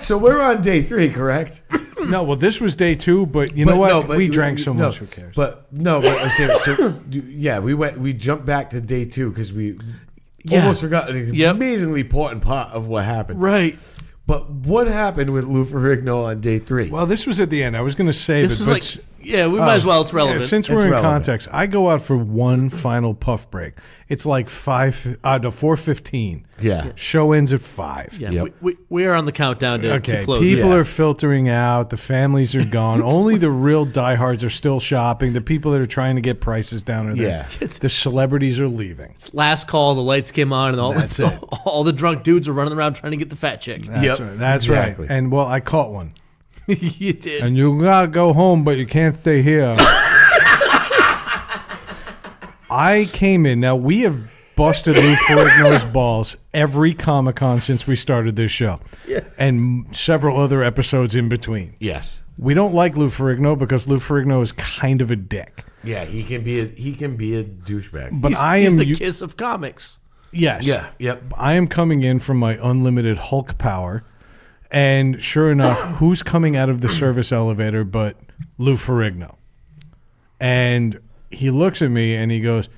so we're on day 3, correct? No, well, this was day 2, but you know what? We drank so much. Who cares? But I'm saying, we jumped back to day 2 because we almost forgot an amazingly important part of what happened. Right. But what happened with Lou Ferrigno on day 3? Well, this was at the end. I was going to save it, but we might as well. It's relevant. Yeah, since we're in context, I go out for one final puff break. It's like 4:15. Yeah. Show ends at 5. Yeah. Yep. We are on the countdown to close. People are filtering out. The families are gone. Only the real diehards are still shopping. The people that are trying to get prices down are there. Yeah. The celebrities are leaving. It's last call. The lights came on, and all the drunk dudes are running around trying to get the fat chick. That's right. And well, I caught one. You did. And you gotta go home, but you can't stay here. I came in. Now, we have busted Lou Ferrigno's balls every Comic-Con since we started this show. Yes. And several other episodes in between. Yes. We don't like Lou Ferrigno because Lou Ferrigno is kind of a dick. Yeah, he can be a douchebag. But He's the kiss of comics. Yes. Yeah. Yep. I am coming in from my unlimited Hulk power. And sure enough, who's coming out of the service elevator but Lou Ferrigno? And he looks at me and he goes,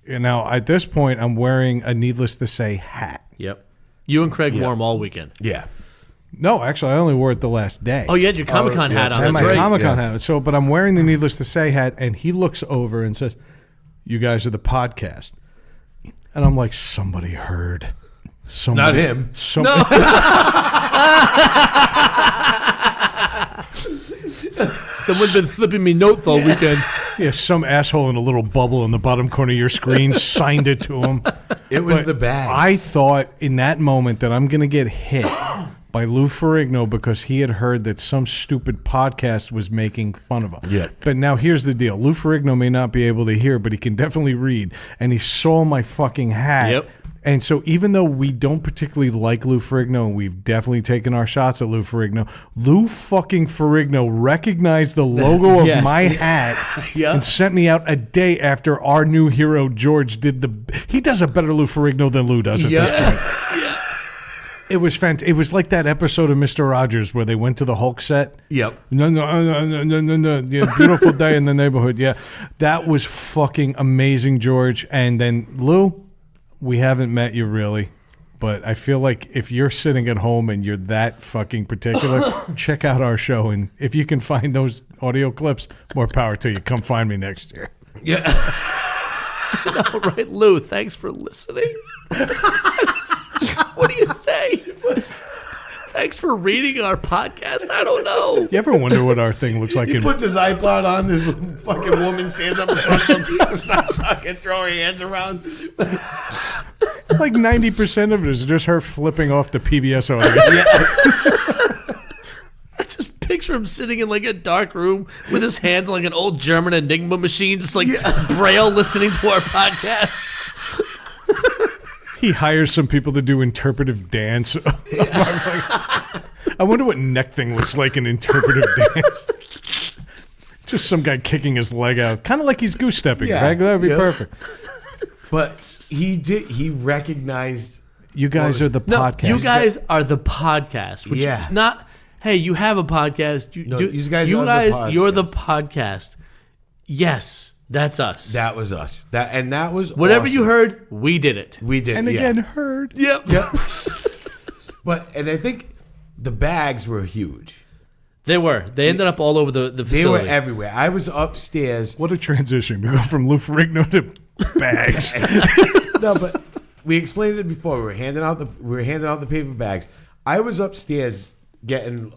now at this point, I'm wearing a needless to say hat. Yep. You and Craig wore them all weekend. Yeah. No, actually, I only wore it the last day. Oh, you had your Comic-Con hat on. I had That's my right. Comic-Con hat. So, but I'm wearing the needless to say hat, and he looks over and says, "You guys are the podcast." And I'm like, somebody heard. Not him. Somebody. Someone's been flipping me notes all weekend. Yeah, some asshole in a little bubble in the bottom corner of your screen signed it to him. It was But the bags. I thought in that moment that I'm going to get hit by Lou Ferrigno because he had heard that some stupid podcast was making fun of him. Yeah. But now here's the deal. Lou Ferrigno may not be able to hear, but he can definitely read. And he saw my fucking hat. Yep. And so even though we don't particularly like Lou Ferrigno, and we've definitely taken our shots at Lou fucking Ferrigno recognized the logo of Yes. my hat Yeah. and sent me out a day after our new hero George did he does a better Lou Ferrigno than Lou does at this point. It was fantastic. It was like that episode of Mr. Rogers where they went to the Hulk set. Yep. No, yeah, beautiful day in the neighborhood. Yeah, that was fucking amazing, George. And then Lou, we haven't met you really, but I feel like if you're sitting at home and you're that fucking particular, check out our show. And if you can find those audio clips, more power to you. Come find me next year. Yeah. All right, Lou, thanks for listening. What do you say? Thanks for reading our podcast. I don't know. You ever wonder what our thing looks like? He puts his iPod on. This fucking woman stands up in front of him, starts fucking throwing her hands around. Like 90% of it is just her flipping off the PBS audio. I just picture him sitting in like a dark room with his hands on like an old German Enigma machine, just like Braille listening to our podcast. He hires some people to do interpretive dance. I wonder what neck thing looks like in interpretive dance. Just some guy kicking his leg out. Kind of like he's goose stepping. Yeah. Right? That would be Yeah. perfect. But he recognized. You guys are the No, podcast. you guys are the podcast. Which Yeah. Not, hey, you have a podcast. You guys are the podcast. You're the podcast. Yes, that's us. That was us. That was Whatever awesome. you heard, we did it. We did. And yeah. again, heard. Yep. Yep. And I think the bags were huge. They were. They ended up all over the facility. They were everywhere. I was upstairs. What a transition to go from Lou Ferrigno to bags. No, but we explained it before. We were handing out the paper bags. I was upstairs getting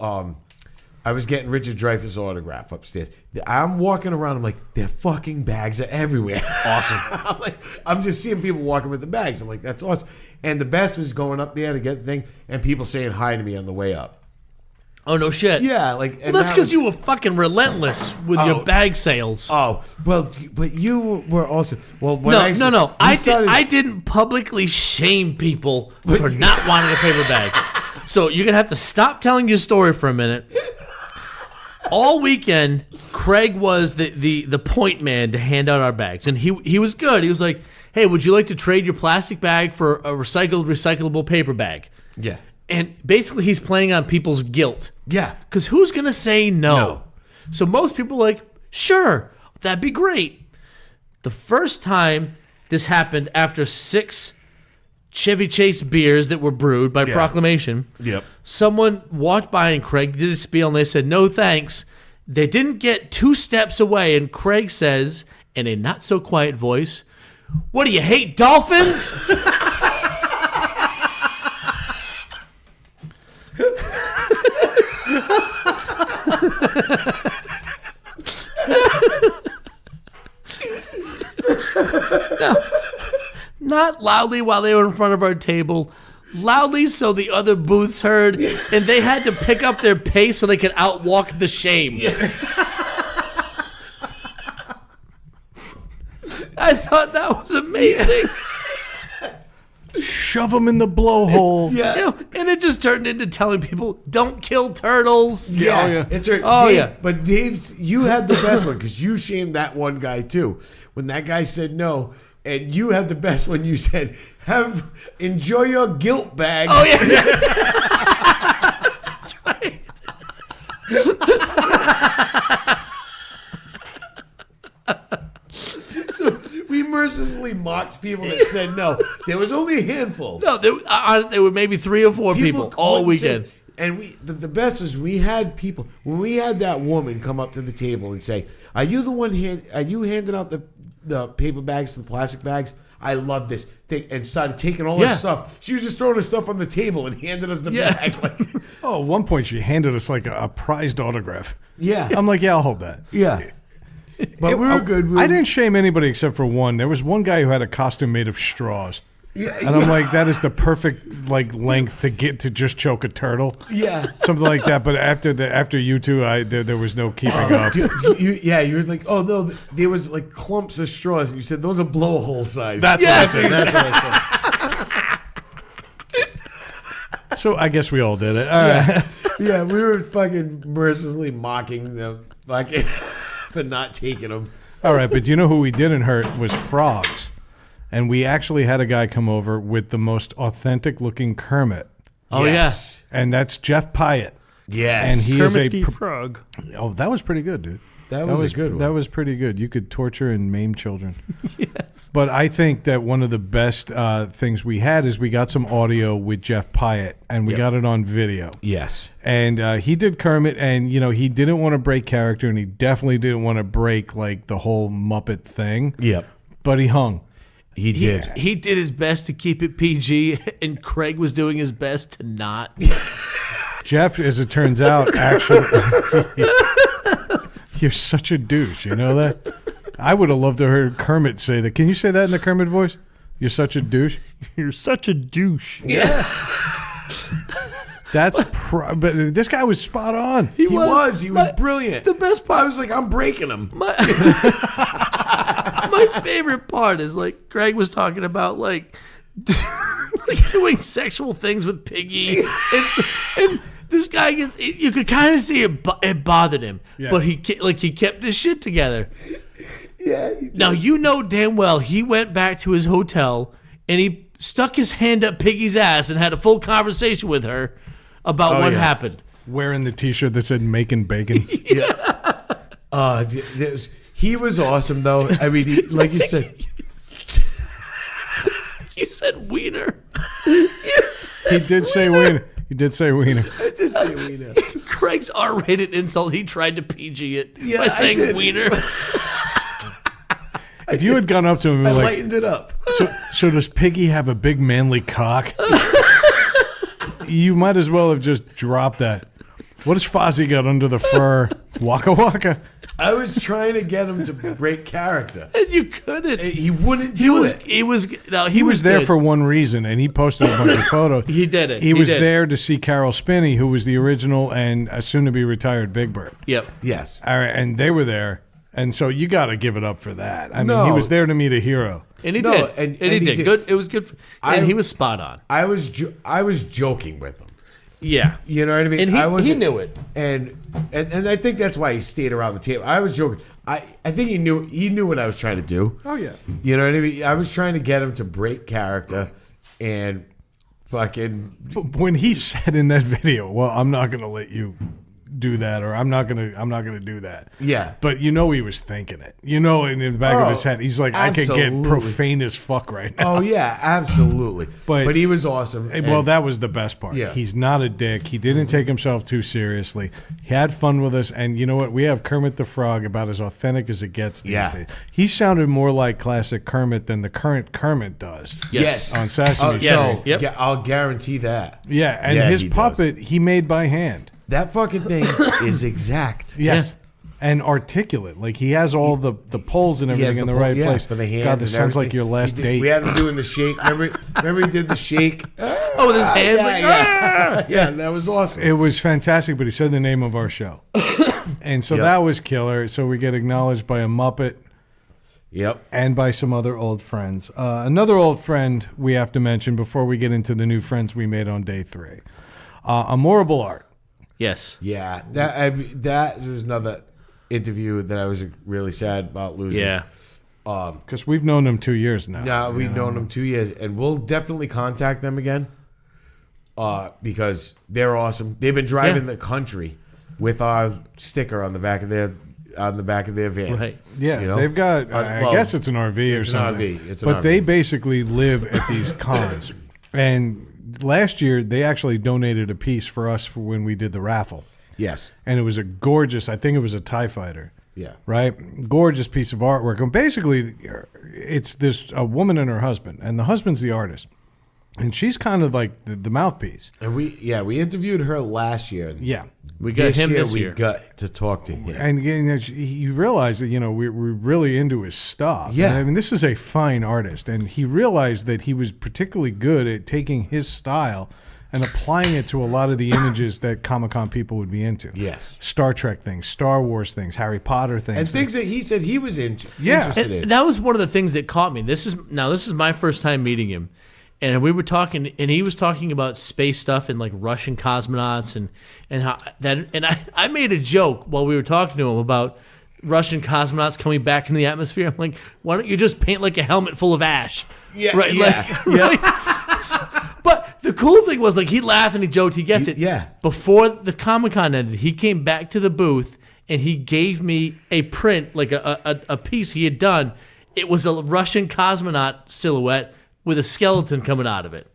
I was getting Richard Dreyfuss' autograph upstairs. I'm walking around. I'm like, their fucking bags are everywhere. Awesome. I'm just seeing people walking with the bags. I'm like, that's awesome. And the best was going up there to get the thing and people saying hi to me on the way up. Oh, no shit. Yeah, Well, that's because you were fucking relentless with your bag sales. Oh, well, but you were also. Well, when No. I didn't publicly shame people for not wanting a paper bag. So you're going to have to stop telling your story for a minute. All weekend, Craig was the point man to hand out our bags. And he was good. He was like, hey, would you like to trade your plastic bag for a recyclable paper bag? Yeah. And basically, he's playing on people's guilt. Yeah. Because who's going to say no? So most people are like, sure, that'd be great. The first time this happened after 6 Chevy Chase beers that were brewed by proclamation, Yep. someone walked by and Craig did a spiel and they said, no thanks. They didn't get 2 steps away and Craig says, in a not so quiet voice, what do you hate, dolphins? Not loudly while they were in front of our table, loudly so the other booths heard, and they had to pick up their pace so they could outwalk the shame. I thought that was amazing. Shove them in the blowhole. Yeah. You know, and it just turned into telling people, don't kill turtles. Yeah, Oh, yeah. it's right. Oh, Dave, yeah. But Dave's, you had the best one because you shamed that one guy too. When that guy said no, and you had the best one. You said, enjoy your guilt bag. Oh, yeah. That's right. So we mercilessly mocked people that said no. There was only a handful. No, there were maybe 3 or 4 people all wouldn't say- weekend. And the best was we had people when we had that woman come up to the table and say, "Are you the one? Are you handing out the paper bags, the plastic bags? I love this thing," and started taking all her Yeah. stuff. She was just throwing her stuff on the table and handed us the Yeah. bag. Like, Oh, at one point she handed us like a prized autograph. yeah, I'm like, yeah, I'll hold that. yeah. But we were good. I didn't shame anybody except for one. There was one guy who had a costume made of straws. And I'm like, that is the perfect like length to get to just choke a turtle. Yeah. Something like that. But after you two, there was no keeping up. You were like, oh no, there was like clumps of straws, and you said those are blowhole size. That's Yes, what I said. That's what I said. So I guess we all did it. All right. Yeah, we were fucking mercilessly mocking them, fucking for not taking them. All right, but you know who we didn't hurt was frogs. And we actually had a guy come over with the most authentic looking Kermit. Oh, Yes. And that's Jeff Pyatt. Yes. And he Kermit is the a Frog. Oh, that was pretty good, dude. That was a good one. That was pretty good. You could torture and maim children. Yes. But I think that one of the best things we had is we got some audio with Jeff Pyatt, and we got it on video. Yes. And he did Kermit, and he didn't want to break character, and he definitely didn't want to break like the whole Muppet thing. Yep. But he hung. He did. He did his best to keep it PG, and Craig was doing his best to not. Jeff, as it turns out, actually, you're such a douche. You know that? I would have loved to hear Kermit say that. Can you say that in the Kermit voice? You're such a douche. You're such a douche. Yeah. But this guy was spot on. He was brilliant. The best part. I was like, I'm breaking him. My favorite part is like Greg was talking about like doing sexual things with Piggy, and this guy gets. You could kind of see it bothered him, but he kept his shit together. Yeah. Now you know damn well he went back to his hotel and he stuck his hand up Piggy's ass and had a full conversation with her about what happened. Wearing the T-shirt that said "Making Bacon." He was awesome, though. I mean, like you said. You said wiener. He did say wiener. He did say wiener. I did say wiener. Craig's R-rated insult. He tried to PG it Yeah, by I saying did. wiener. If you had gone up to him and I like, lightened it up. so does Piggy have a big manly cock? You might as well have just dropped that. What does Fozzie got under the fur? Waka waka. I was trying to get him to break character. And you couldn't. He wouldn't do it. He was there good. for one reason, and he posted a bunch of photos. He did it. He was did. there to see Carol Spinney, who was the original and soon-to-be retired Big Bird. Yep. Yes. All right, and they were there, and so you got to give it up for that. I mean, No. he was there to meet a hero. And he No, did. and he he did. did. Good. It was good. And he was spot on. I was joking with him. Yeah. You know what I mean? And he wasn't- knew it. And I think that's why he stayed around the table. I was joking. I think he knew what I was trying to do. Oh, yeah. You know what I mean? I was trying to get him to break character and fucking When he said in that video, well, I'm not going to let you do that, or I'm not gonna do that. Yeah. But he was thinking it. In the back of his head, he's like, I could get absolutely. profane as fuck right now. Oh yeah, absolutely. But he was awesome. Well, that was the best part. Yeah. He's not a dick. He didn't take himself too seriously. He had fun with us. And you know what? We have Kermit the Frog about as authentic as it gets these days. He sounded more like classic Kermit than the current Kermit does. Yes. On Sesame Street. yes. So, Yep. yeah, I'll guarantee that. Yeah, and Yeah, his he does. puppet, he made by hand. That fucking thing is exact. Yes. Yeah. And articulate. Like, he has all the poles and He has everything in the pole- right yeah, place. for the hands. God, this and sounds like everything. your last He did- date. We had him doing the shake. Remember he did the shake? Oh, with his hands. Yeah, like, yeah. Yeah, that was awesome. It was fantastic, but he said the name of our show. And so Yep. that was killer. So we get acknowledged by a Muppet. Yep. and by some other old friends. Another old friend we have to mention before we get into the new friends we made on day 3. Amorable Art. Yes. Yeah, that was another interview that I was really sad about losing. Yeah. Because we've known them 2 years now. Yeah, we've known them 2 years, and we'll definitely contact them again because they're awesome. They've been driving the country with our sticker on the back of their van. Right. Yeah, You know? they've got, I well, guess it's an RV or it's an something. RV. It's an but RV. they basically live at these cons. And last year, they actually donated a piece for us for when we did the raffle. Yes. And it was a gorgeous, I think it was a TIE fighter. Yeah. Right? Gorgeous piece of artwork. And basically, it's a woman and her husband. And the husband's the artist. And she's kind of like the mouthpiece. And we interviewed her last year. Yeah. We got him this year. We got to talk to him. And you realize that, we're really into his stuff. Yeah. And, I mean, this is a fine artist. And he realized that he was particularly good at taking his style and applying it to a lot of the images that Comic-Con people would be into. Yes. Star Trek things, Star Wars things, Harry Potter things. And things that he said he was Yeah. interested in. That was one of the things that caught me. This is my first time meeting him. And we were talking, and he was talking about space stuff and like Russian cosmonauts and how that. And I made a joke while we were talking to him about Russian cosmonauts coming back into the atmosphere. I'm like, why don't you just paint like a helmet full of ash? Yeah, right. yeah, But the cool thing was, like, he laughed and he joked. He gets it. Yeah. Before the Comic-Con ended, he came back to the booth and he gave me a print, like a piece he had done. It was a Russian cosmonaut silhouette with a skeleton coming out of it.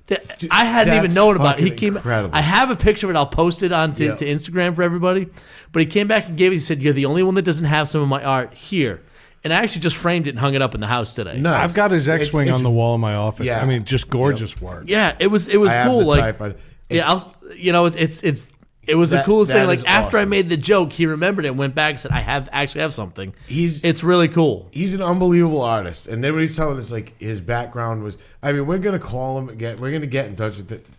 That I hadn't even that's known about. He fucking came. incredible. I have a picture of it. I'll post it to Instagram for everybody. But he came back and gave it. He said, "You're the only one that doesn't have some of my art here." And I actually just framed it and hung it up in the house today. Nice. I've got his X-Wing It's- on the wall in my office. Yeah. I mean, just gorgeous work. Yeah, it was I have cool. the TIE Like, fighter. yeah, it was the coolest that thing. Like is after I awesome. made the joke, he remembered it and went back and said, "I actually have something." He's Really cool. He's an unbelievable artist. And then when he's telling us, like, his background was, I mean, we're going to call him again. We're going to get in touch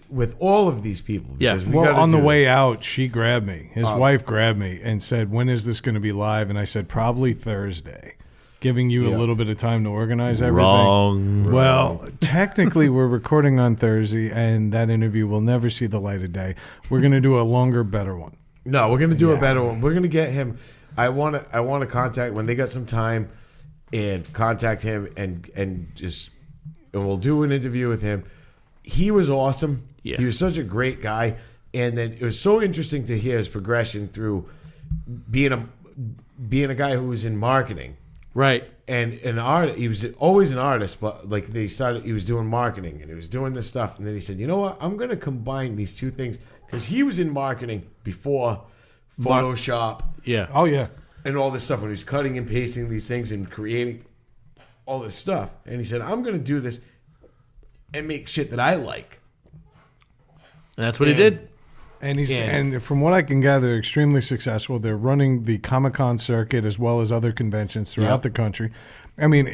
with all of these people. Yeah. because we Well, gotta on the do way this. out, she grabbed me. His wife grabbed me and said, "When is this going to be live?" And I said, "Probably Thursday." Giving you a Yeah. little bit of time to organize everything. Wrong. Well, technically, we're recording on Thursday, and that interview will never see the light of day. We're going to do a longer, better one. No, we're going to do a better one. We're going to get him. I want to contact, when they got some time, and contact him and we'll do an interview with him. He was awesome. Yeah. He was such a great guy. And then it was so interesting to hear his progression through being a guy who was in marketing. Right. And an art, he was always an artist, but like he was doing marketing and he was doing this stuff. And then he said, "You know what? I'm going to combine these two things," because he was in marketing before Photoshop Yeah. Oh, yeah. and all this stuff when he was cutting and pasting these things and creating all this stuff. And he said, "I'm going to do this and make shit that I like." And that's what he did. And he's Yeah. and from what I can gather, extremely successful. They're running the Comic-Con circuit as well as other conventions throughout Yep. the country. I mean,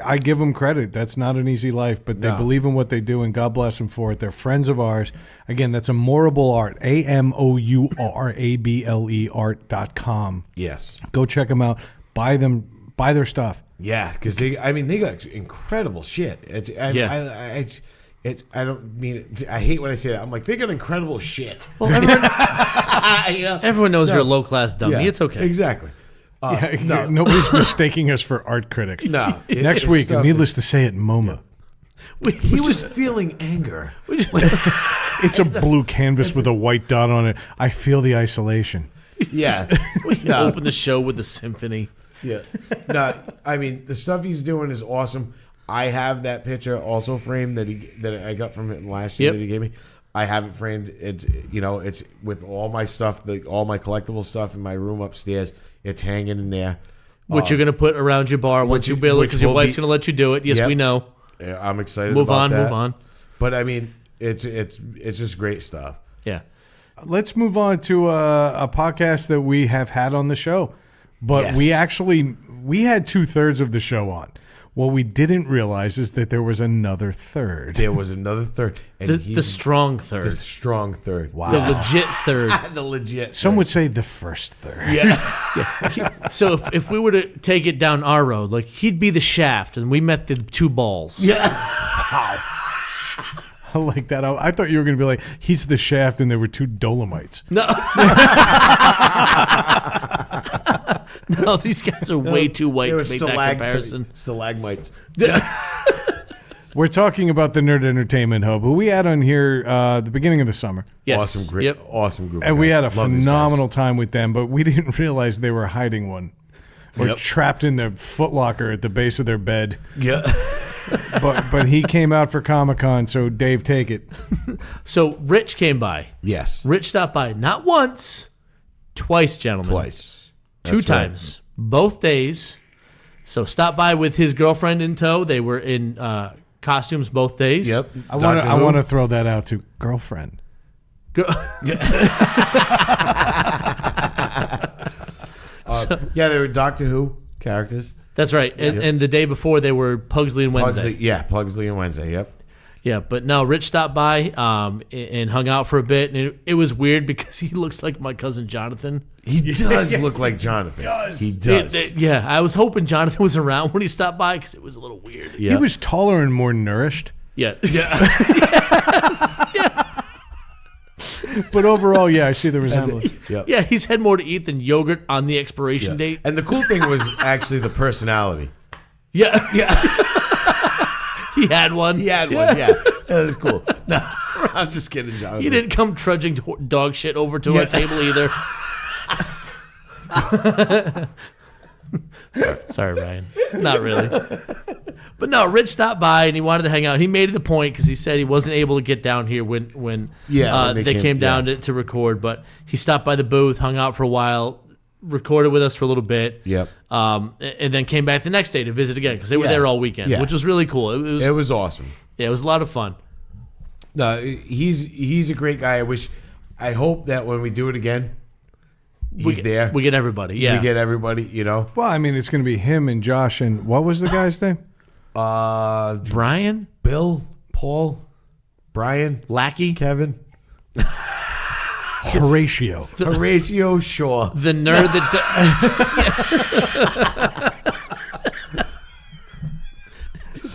I give them credit. That's not an easy life, but they No. believe in what they do, and God bless them for it. They're friends of ours. Again, that's Amorable Art, AMOURABLE art.com. Yes. Go check them out. Buy their stuff. Yeah, because they got incredible shit. I don't mean it. I hate when I say that. I'm like, they got incredible shit. Well, everyone, You know? everyone knows you're a low class dummy. Yeah, It's okay. Exactly. No. Nobody's mistaking us for art critics. No. Next It's week, stuff- needless to say, at MoMA. He was feeling anger. It's a blue canvas with a white dot on it. I feel the isolation. Yeah. Open the show with the symphony. Yeah. No, I mean, the stuff he's doing is awesome. I have that picture also framed that I got from him last year Yep. that he gave me. I have it framed. It's with all my stuff, all my collectible stuff in my room upstairs. It's hanging in there. Which you're going to put around your bar once you build it, because your will wife's be- going to let you do it. Yes, Yep. we know. Yeah, I'm excited Move about on, that. move on. But I mean, it's just great stuff. Yeah. Let's move on to a podcast that we have had on the show. But Yes. we had 2/3 of the show on. What we didn't realize is that there was another third. There was another third. And The strong third. The strong third. Wow. The legit third. The legit Some third. would say the first third. Yeah. So if we were to take it down our road, like he'd be the shaft, and we met the two balls. Yeah. I like that. I thought you were going to be like, he's the shaft and there were two Dolomites. No. No, these guys are way too white They were to make that comparison. stalagmites. We're talking about the Nerd Entertainment Hub, who we had on here the beginning of the summer. Yes. Awesome, great, Yep. awesome group. And of we guys. had a Love these guys. phenomenal time with them, but we didn't realize they were hiding one. Or Yep. trapped in the footlocker at the base of their bed. Yeah. But he came out for Comic-Con, so Dave, take it. So Rich came by. Yes. Rich stopped by not once, twice, gentlemen. Twice. Two That's right. times. Both days. So stopped by with his girlfriend in tow. They were in costumes both days. Yep. I Doctor Who. want to throw that out to girlfriend. Yeah, they were Doctor Who characters. That's right. And the day before they were Pugsley and Wednesday. Pugsley and Wednesday. Yep. Yeah, but no, Rich stopped by and hung out for a bit. And it was weird because he looks like my cousin Jonathan. He does look like Jonathan. He does. Yeah, I was hoping Jonathan was around when he stopped by because it was a little weird. He was taller and more nourished. Yeah. But overall, yeah, I see the resemblance. Yep. Yeah, he's had more to eat than yogurt on the expiration date. And the cool thing was actually the personality. Yeah. He had one. He had one. Yeah, that was cool. No, I'm just kidding, Jonathan. He didn't come trudging dog shit over to our table either. Sorry, Ryan. Not really. But no, Rich stopped by and he wanted to hang out. He made it a point because he said he wasn't able to get down here when they came down to record. But he stopped by the booth, hung out for a while, recorded with us for a little bit. Yep. And then came back the next day to visit again because they were there all weekend, which was really cool. It was awesome. Yeah, it was a lot of fun. No, he's a great guy. I hope that when we do it again, he's there. We get everybody. Yeah. We get everybody. You know. Well, I mean, it's going to be him and Josh and what was the guy's name? Brian, Bill, Paul, Brian, Lackey, Kevin, Horatio. Horatio Shaw. the nerd that.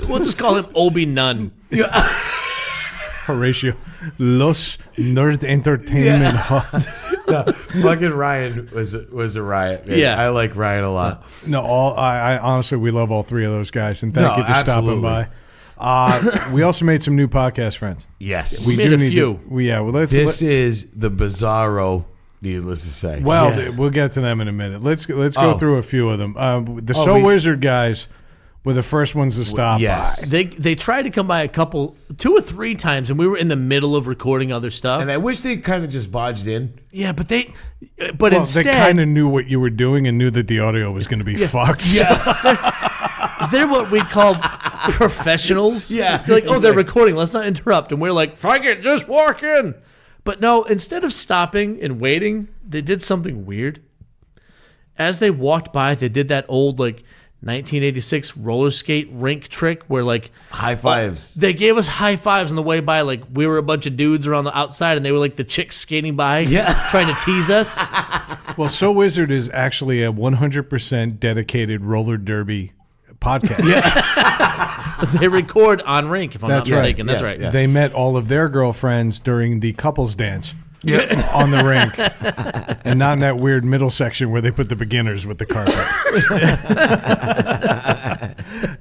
We'll just call him Obi Nunn. Horatio. Los Nerd Entertainment Hub. No, fucking Ryan was a riot. Man. Yeah. I like Ryan a lot. No, I honestly, we love all three of those guys, and thank No, you for stopping by. We also made some new podcast friends. Yes. We made a few. This is the Bizarro, needless to say. We'll get to them in a minute. Let's go through a few of them. The Wizard guys were the first ones to stop by. They tried to come by 2 or 3 times, and we were in the middle of recording other stuff. And I wish they kind of just barged in. Yeah, but Well, instead they kind of knew what you were doing and knew that the audio was going to be fucked. they're what we call professionals. Yeah. They're like, they're recording. Let's not interrupt. And we're like, fuck it, just walk in. But no, instead of stopping and waiting, they did something weird. As they walked by, they did that old 1986 roller skate rink trick where high fives. They gave us high fives on the way by, like we were a bunch of dudes around the outside and they were like the chicks skating by trying to tease us. Well, So Wizard is actually a 100% dedicated roller derby podcast. They record on rink, if I'm not mistaken. That's right. Yeah. They met all of their girlfriends during the couples dance on the rink, and not in that weird middle section where they put the beginners with the carpet.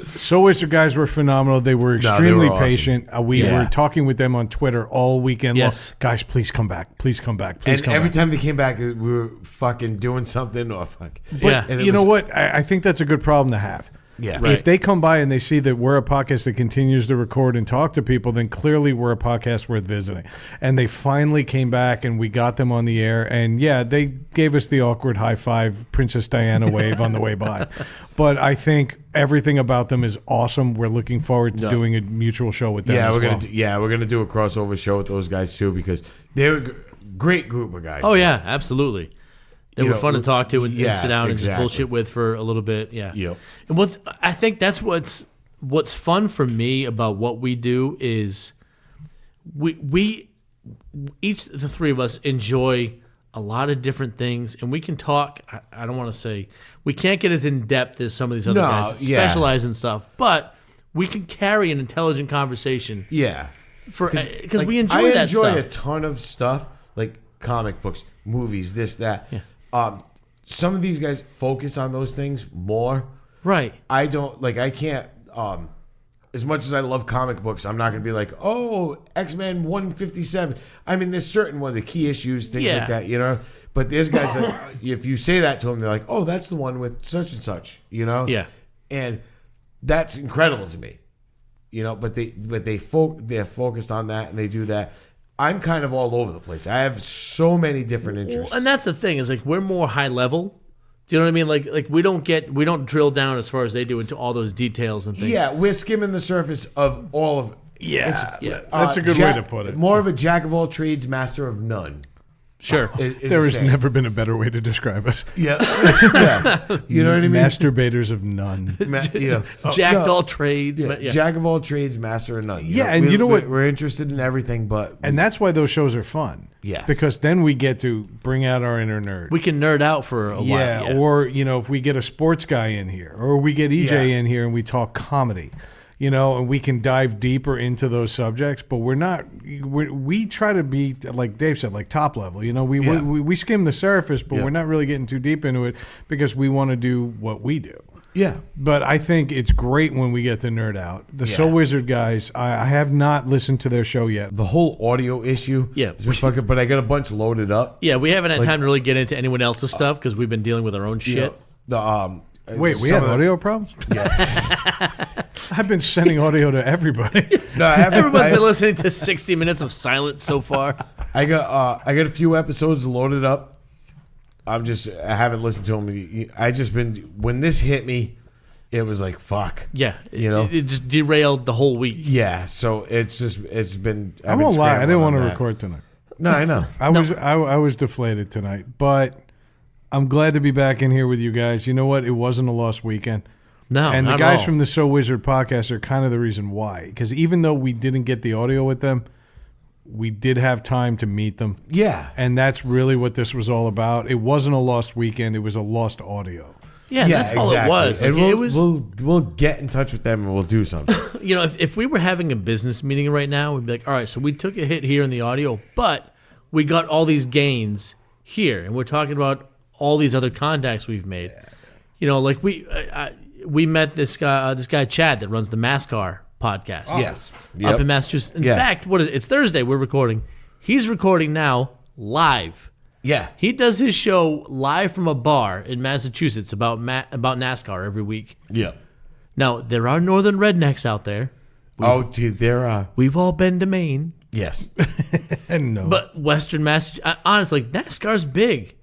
So Wizard guys were phenomenal. They were extremely awesome. patient. We were talking with them on Twitter all weekend. Yes. Guys, please come back. Please come back. Please And come every back. time they came back, we were fucking doing something or fuck. Yeah. And it You know was- what? I think that's a good problem to have. Yeah. Right. If they come by and they see that we're a podcast that continues to record and talk to people, then clearly we're a podcast worth visiting. And they finally came back and we got them on the air. And yeah, they gave us the awkward high five Princess Diana wave on the way by. But I think everything about them is awesome. We're looking forward to doing a mutual show with them. Yeah, as we're well. we're gonna do a crossover show with those guys too because they're a great group of guys. Oh, yeah, absolutely. They were fun to talk to and sit down and just exactly. bullshit with for a little bit. Yeah. Yep. And I think that's what's fun for me about what we do is we each the three of us enjoy a lot of different things, and we can talk. I don't want to say we can't get as in depth as some of these other guys that specialize in stuff, but we can carry an intelligent conversation. Yeah, because we enjoy that stuff. I enjoy a ton of stuff like comic books, movies, this, that. Yeah. Some of these guys focus on those things more. Right. I don't I can't. As much as I love comic books, I'm not going to be like, oh, X-Men 157. I mean, there's certain one of the key issues, things like that, you know. But there's guys that, if you say that to them, they're like, oh, that's the one with such and such, you know. Yeah. And that's incredible to me, you know. But they're focused on that and they do that. I'm kind of all over the place. I have so many different interests, and that's the thing is we're more high level. Do you know what I mean? Like we don't drill down as far as they do into all those details and things. Yeah, we're skimming the surface of all of. That's a good way to put it. More of a jack of all trades, master of none. Sure. There has never been a better way to describe us. Yeah. Yeah. You know what I mean? Masturbators of none. Jacked all trades. Yeah. Jack of all trades, master of none. And you know what? We're interested in everything, but... And that's why those shows are fun. Yes. Because then we get to bring out our inner nerd. We can nerd out for a while. Yeah. Or, if we get a sports guy in here, or we get EJ in here and we talk comedy. And we can dive deeper into those subjects, but we try to be, like Dave said, like top level. We skim the surface, but we're not really getting too deep into it because we want to do what we do. Yeah. But I think it's great when we get to nerd out. The So Wizard guys, I have not listened to their show yet. The whole audio issue has been fucking, but I got a bunch loaded up. Yeah, we haven't had time to really get into anyone else's stuff because we've been dealing with our own shit. Wait, we had audio problems? Yeah. I've been sending audio to everybody. No, I haven't. Everyone's been listening to 60 minutes of silence so far. I got a few episodes loaded up. I haven't listened to them. I just been, when this hit me, it was like, fuck. Yeah. It just derailed the whole week. Yeah. So it's been. I won't lie. I didn't want to record tonight. No, I know. I was deflated tonight, but I'm glad to be back in here with you guys. You know what? It wasn't a lost weekend. No, and the not guys at all. from the So Wizard podcast are kind of the reason why. Because even though we didn't get the audio with them, we did have time to meet them. Yeah. And that's really what this was all about. It wasn't a lost weekend. It was a lost audio. Yeah, that's all it was. And we'll get in touch with them and we'll do something. If we were having a business meeting right now, we'd be like, all right, so we took a hit here in the audio, but we got all these gains here. And we're talking about all these other contacts we've made. We met this guy Chad that runs the NASCAR podcast. Yes. Up in Massachusetts. In fact, it's Thursday. We're recording. He's recording now live. Yeah. He does his show live from a bar in Massachusetts about NASCAR every week. Yeah. Now, there are northern rednecks out there. Dude, there are. We've all been to Maine. Yes. No. But Western Massachusetts, honestly, NASCAR's big.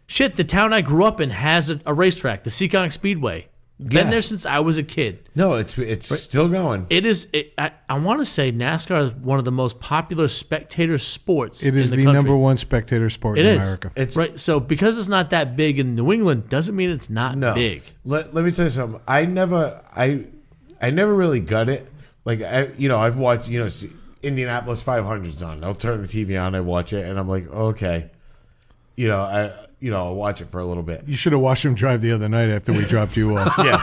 Shit, the town I grew up in has a racetrack, the Seekonk Speedway. Been there since I was a kid. No, it's still going. It is. I want to say NASCAR is one of the most popular spectator sports. It is in the the country. number one spectator sport in America. It's right. So because it's not that big in New England, doesn't mean it's not big. Let me tell you something. I never really got it. Like I've watched Indianapolis 500's on. I'll turn the TV on, I watch it, and I'm like, okay, I'll watch it for a little bit. You should have watched him drive the other night after we dropped you off. Yeah.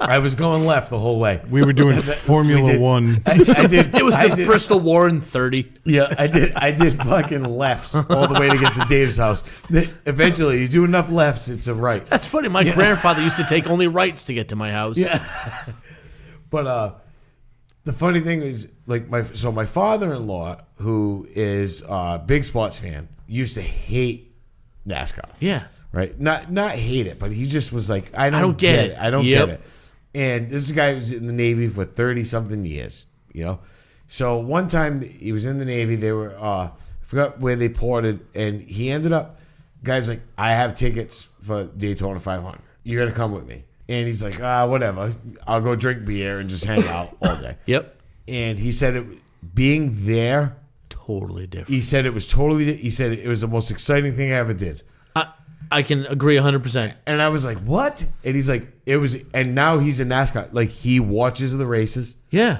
I was going left the whole way. We were doing Formula One. I did. It was the Bristol Warren 30. Yeah, I did fucking lefts all the way to get to Dave's house. Eventually, you do enough lefts, it's a right. That's funny. My grandfather used to take only rights to get to my house. Yeah. But the funny thing is, my father-in-law, who is a big sports fan, used to hate NASCAR. Yeah. Right? Not hate it, but he just was like, I don't get it. I don't get it. And this guy was in the Navy for 30-something years, So one time he was in the Navy, they were, I forgot where they ported, and he ended up, guy's like, I have tickets for Daytona 500. You're going to come with me. And he's like, whatever. I'll go drink beer and just hang out all day. Yep. And he said being there, totally different. he said it was the most exciting thing I ever did. I can agree 100%. And I was like, what? And he's like, it was, and now he's a NASCAR. Like, he watches the races. Yeah.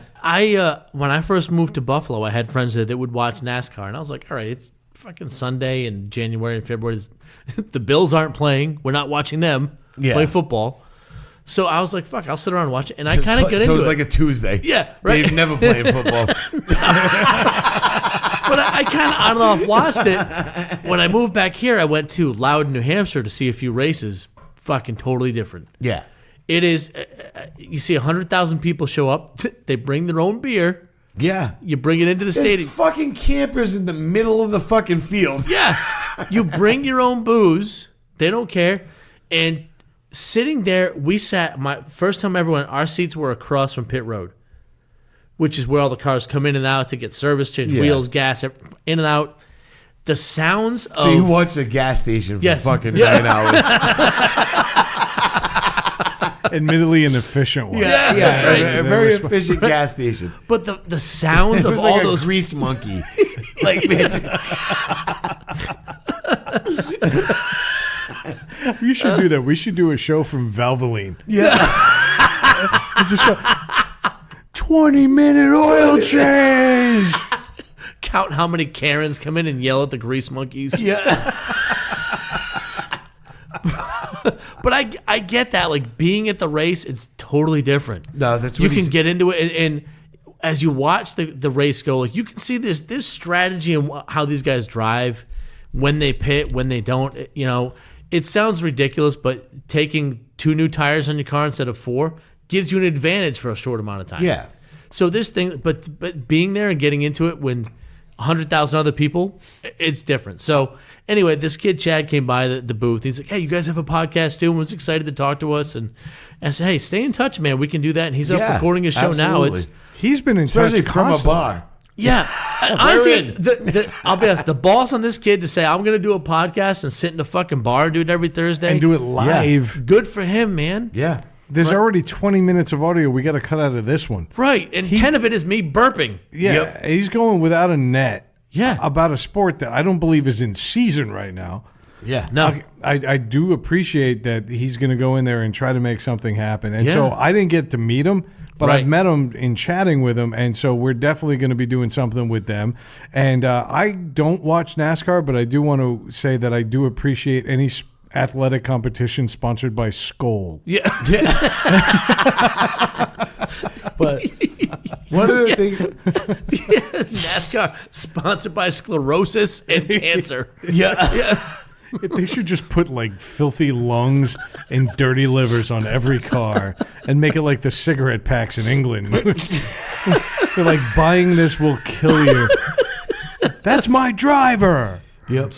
When I first moved to Buffalo, I had friends there that would watch NASCAR. And I was like, all right, it's fucking Sunday in January and February. The Bills aren't playing. We're not watching them play football. So I was like, fuck, I'll sit around and watch it. And I kind of get into it. So it's like a Tuesday. Yeah, right. They've never played football. But I kind of on and off watched it. When I moved back here, I went to Loudon, New Hampshire to see a few races. Fucking totally different. Yeah. It is, you see 100,000 people show up. They bring their own beer. Yeah. You bring it into the There's stadium. fucking campers in the middle of the fucking field. Yeah. You bring your own booze. They don't care. And sitting there, we sat, my first time I ever went, our seats were across from pit road, which is where all the cars come in and out to get service, change wheels, gas, in and out. The sounds of... So you watched a gas station for fucking 9 hours. Admittedly an efficient one. Yeah, that's right. A very efficient gas station. But the sounds of was all like those... a grease monkey. Like, You should do that. We should do a show from Valvoline. yeah. It's a show. 20-minute oil change. Count how many Karens come in and yell at the grease monkeys. Yeah. But I get that. Like, being at the race, it's totally different. No, that's you what can get into it, and as you watch the race go, like, you can see this strategy and how these guys drive, when they pit, when they don't. You know, it sounds ridiculous, but taking 2 new tires on your car instead of 4 gives you an advantage for a short amount of time. Yeah. So this thing, but being there and getting into it when 100,000 other people, it's different. So anyway, this kid Chad came by the booth. He's like, "Hey, you guys have a podcast too?" And was excited to talk to us. And I said, "Hey, stay in touch, man. We can do that." And he's up recording his show now. Absolutely. He's been in Especially touch from a constantly. bar. Yeah. Honestly, I'll be honest. The boss on this kid to say, "I'm going to do a podcast and sit in a fucking bar and do it every Thursday." And do it live. Good for him, man. Yeah. There's already 20 minutes of audio we got to cut out of this one. Right. And 10 of it is me burping. Yeah. He's going without a net. Yeah. About a sport that I don't believe is in season right now. Yeah. No. I do appreciate that he's going to go in there and try to make something happen. And so I didn't get to meet him, but I've met him in chatting with him. And so we're definitely going to be doing something with them. And I don't watch NASCAR, but I do want to say that I do appreciate any athletic competition sponsored by Skoal. Yeah. But one of the things... NASCAR sponsored by sclerosis and cancer. Yeah. They should just put like filthy lungs and dirty livers on every car and make it like the cigarette packs in England. They're like, buying this will kill you. That's my driver. Yep.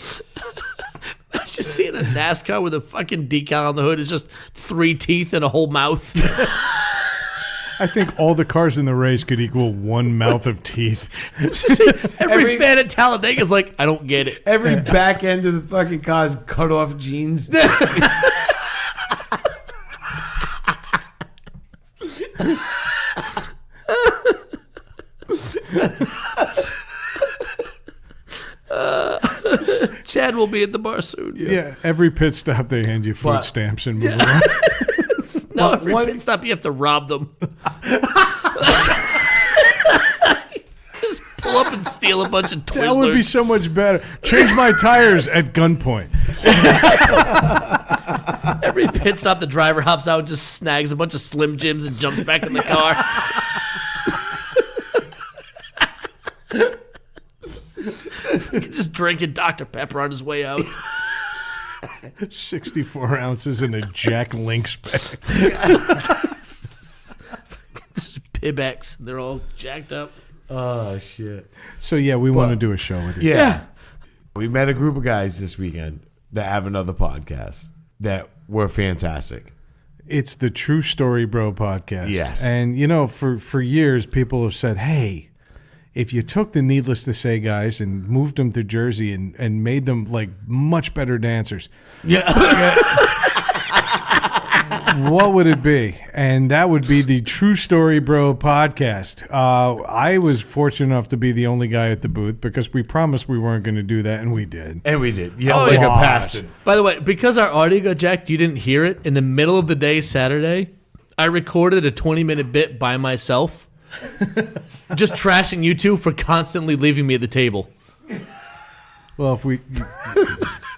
I just seeing a NASCAR with a fucking decal on the hood is just 3 teeth and a whole mouth. I think all the cars in the race could equal 1 mouth of teeth. Every fan at Talladega is like, I don't get it. Every back end of the fucking car is cut off jeans. Chad will be at the bar soon. Yeah, every pit stop they hand you food stamps and move around. No, every pit stop you have to rob them. Just pull up and steal a bunch of Twizzlers. That would be so much better. Change my tires at gunpoint. Every pit stop, the driver hops out and just snags a bunch of Slim Jims and jumps back in the car. Just drinking Dr. Pepper on his way out. 64 ounces in a Jack Lynx bag. Just Pibex. They're all jacked up. Oh, shit. So, yeah, we want to do a show with you. Yeah. We met a group of guys this weekend that have another podcast that were fantastic. It's the True Story Bro podcast. Yes. And, you know, for years, people have said, hey, if you took the Needless to Say guys and moved them to Jersey and made them, like, much better dancers. Yeah. what would it be? And that would be the True Story Bro podcast. I was fortunate enough to be the only guy at the booth because we promised we weren't going to do that, and we did. And we did. Yeah, Oh, like yeah. a bastard. By the way, because our audio got jacked, you didn't hear it. In the middle of the day, Saturday, I recorded a 20-minute bit by myself, just trashing you two for constantly leaving me at the table. Well,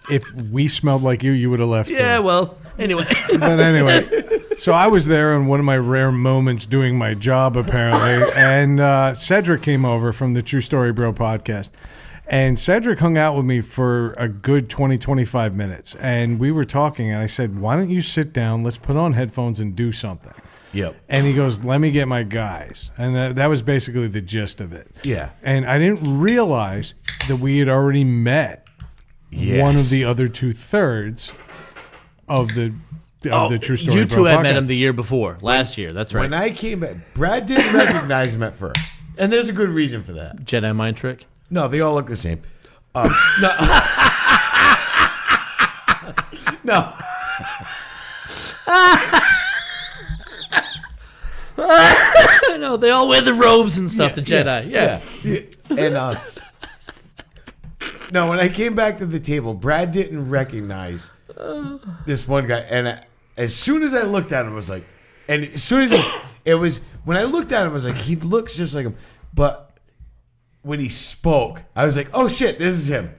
if we smelled like you would have left. Yeah, too. well, anyway. But anyway, so I was there in one of my rare moments doing my job, apparently, and Cedric came over from the True Story Bro podcast. And Cedric hung out with me for a good 20, 25 minutes. And we were talking, and I said, why don't you sit down, let's put on headphones and do something. Yep. And he goes, let me get my guys. And that was basically the gist of it. Yeah. And I didn't realize that we had already met one of the other 2/3 of the True Story You Bro two had podcast. met him the year before, last year. That's right. When I came back, Brad didn't recognize him at first. And there's a good reason for that. Jedi mind trick. No, they all look the same. No. No. No, they all wear the robes and stuff. The Jedi. Yeah. And no, when I came back to the table, Brad didn't recognize this one guy, and as soon as I looked at him, I was like, and as soon as when I looked at him, I was like, he looks just like him, but when he spoke, I was like, oh shit, this is him.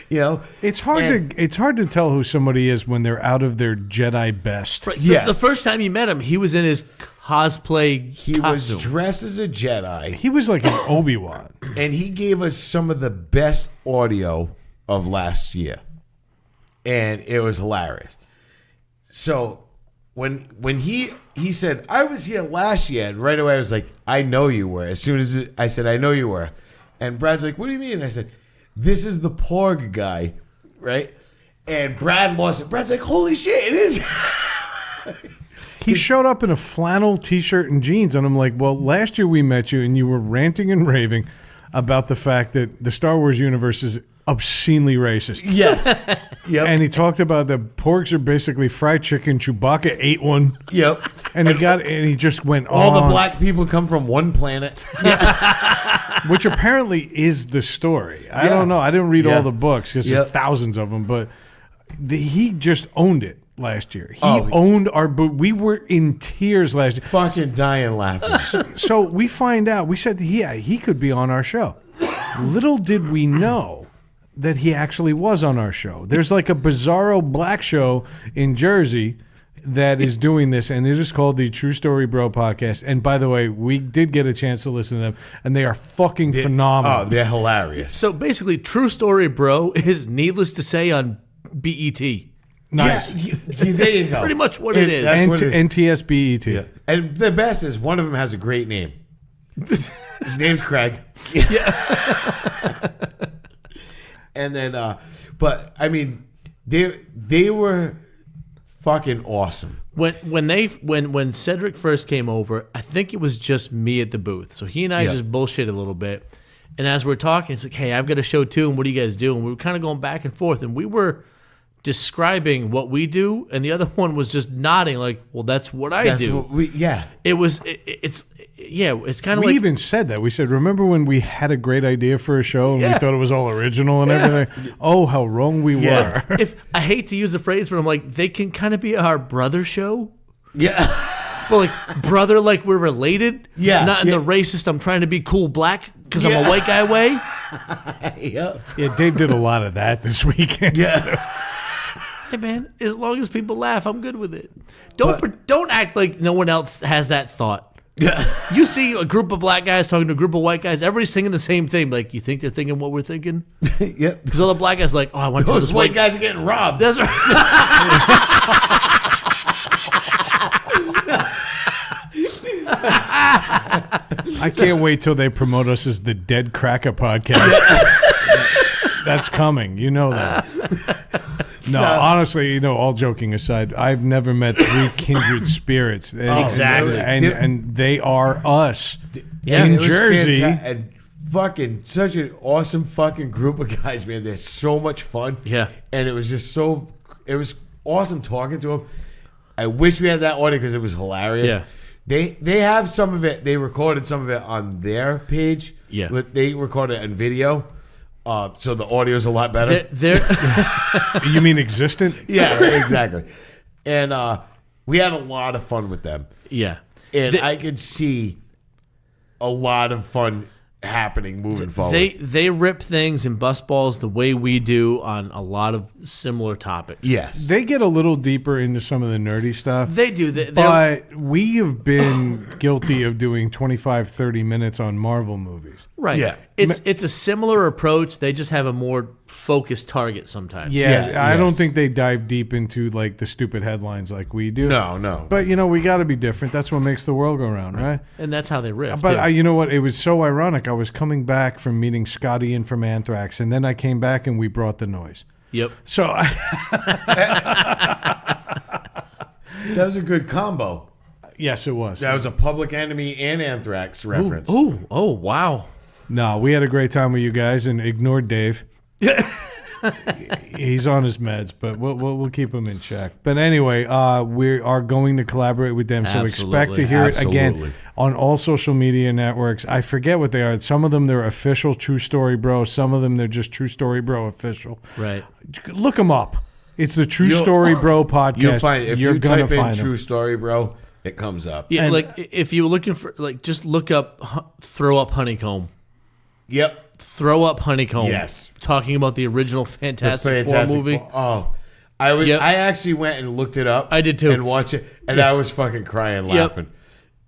You know, It's hard to tell who somebody is when they're out of their Jedi best. Right. Yes. The first time you met him, he was in his cosplay he costume. was dressed as a Jedi, He was like an Obi-Wan. and he gave us some of the best audio of last year, and it was hilarious. So when he said, I was here last year, and right away I was like, I know you were. As soon as I said, I know you were, and Brad's like, what do you mean? And I said, this is the Porg guy, right? And Brad lost it. Brad's like, holy shit, it is. He showed up in a flannel T-shirt and jeans, and I'm like, well, last year we met you, and you were ranting and raving about the fact that the Star Wars universe is obscenely racist. Yes. Yep. And he talked about the porgs are basically fried chicken. Chewbacca ate one. Yep. And he just went All on. the black people come from one planet. Which apparently is the story. I don't know. I didn't read all the books because there's thousands of them, but he just owned it last year. He owned our boot. We were in tears last year. Fucking dying laughing. So we find out. We said, he could be on our show. Little did we know that he actually was on our show. There's like a bizarro black show in Jersey that is doing this, and it is called the True Story Bro podcast. And by the way, we did get a chance to listen to them, and they are fucking phenomenal. Oh, they're hilarious. So basically, True Story Bro is needless to say on BET. Nice. Yeah, there you go. Pretty much what it is. That's what it is. NTSBET. Yeah. And the best is one of them has a great name. His name's Craig. And then, but I mean, they were fucking awesome. When Cedric first came over, I think it was just me at the booth. So he and I just bullshit a little bit. And as we're talking, it's like, hey, I've got a show too, and what do you guys do? And we were kind of going back and forth, and we were describing what we do, and the other one was just nodding like, well, that's what I do. It's kind of We like even said that. We said, remember when we had a great idea for a show and we thought it was all original and everything? Oh, how wrong we were. if I hate to use the phrase, but I'm like, they can kind of be our brother show. Yeah. But like brother, like we're related. Yeah. Not in the racist, I'm trying to be cool black because I'm a white guy way. Yeah. Yeah, Dave did a lot of that this weekend. Yeah. Hey man, as long as people laugh, I'm good with it. Don't act like no one else has that thought. Yeah. You see a group of black guys talking to a group of white guys, everybody's singing the same thing. Like, you think they're thinking what we're thinking? Yep. Because all the black guys are like, oh, I want to tell Those this white guys are getting robbed. That's right. I can't wait till they promote us as the Dead Cracker podcast. That's coming. You know that. No, honestly, all joking aside, I've never met three kindred spirits. Exactly. And they are us Yeah, in It was Jersey. and fucking such an awesome fucking group of guys, man. They're so much fun. Yeah. And it was just it was awesome talking to them. I wish we had that audio because it was hilarious. Yeah. They have some of it. They recorded some of it on their page. Yeah. But they recorded it in video. So the audio is a lot better. You mean existent? Yeah, exactly. And we had a lot of fun with them. Yeah. And I could see a lot of fun happening moving forward. They rip things and bust balls the way we do on a lot of similar topics. Yes. They get a little deeper into some of the nerdy stuff. They do. But we have been guilty of doing 25, 30 minutes on Marvel movies. Right. Yeah. It's a similar approach. They just have a more focused target sometimes. Yeah, I don't think they dive deep into like the stupid headlines like we do. No. But we got to be different. That's what makes the world go round, right? And that's how they rip. But you know what? It was so ironic. I was coming back from meeting Scott Ian from Anthrax, and then I came back and we brought the noise. Yep. So That was a good combo. yes, it was. That was a Public Enemy and Anthrax reference. Oh, wow. No, we had a great time with you guys and ignored Dave. He's on his meds, but we'll keep him in check. But anyway, we are going to collaborate with them, so expect to hear it again on all social media networks. I forget what they are. Some of them, they're official True Story Bro. Some of them, they're just True Story Bro official. Right. Look them up. It's the True Story Bro podcast. You'll find if You're you gonna type in find True them. Story Bro, it comes up. Yeah, like if you're looking for, like, just look up, throw up Honeycomb. Yep. Throw up Honeycomb. Yes. Talking about the original Fantastic Four movie. I actually went and looked it up. I did too. And watched it, and I was fucking crying laughing.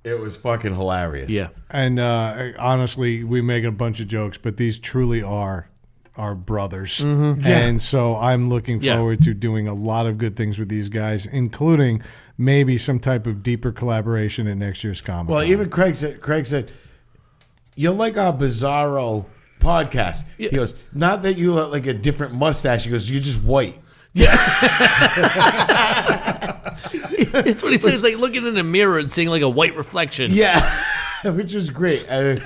It was fucking hilarious. Yeah. And honestly, we make a bunch of jokes, but these truly are our brothers. And so I'm looking forward to doing a lot of good things with these guys, including maybe some type of deeper collaboration at next year's Comic-Con. Well, even Craig said, you'll like our Bizarro podcast. Yeah. He goes, not that you look like a different mustache. He goes, you're just white. It's what he says. It's like looking in a mirror and seeing like a white reflection. Yeah. Which was great. I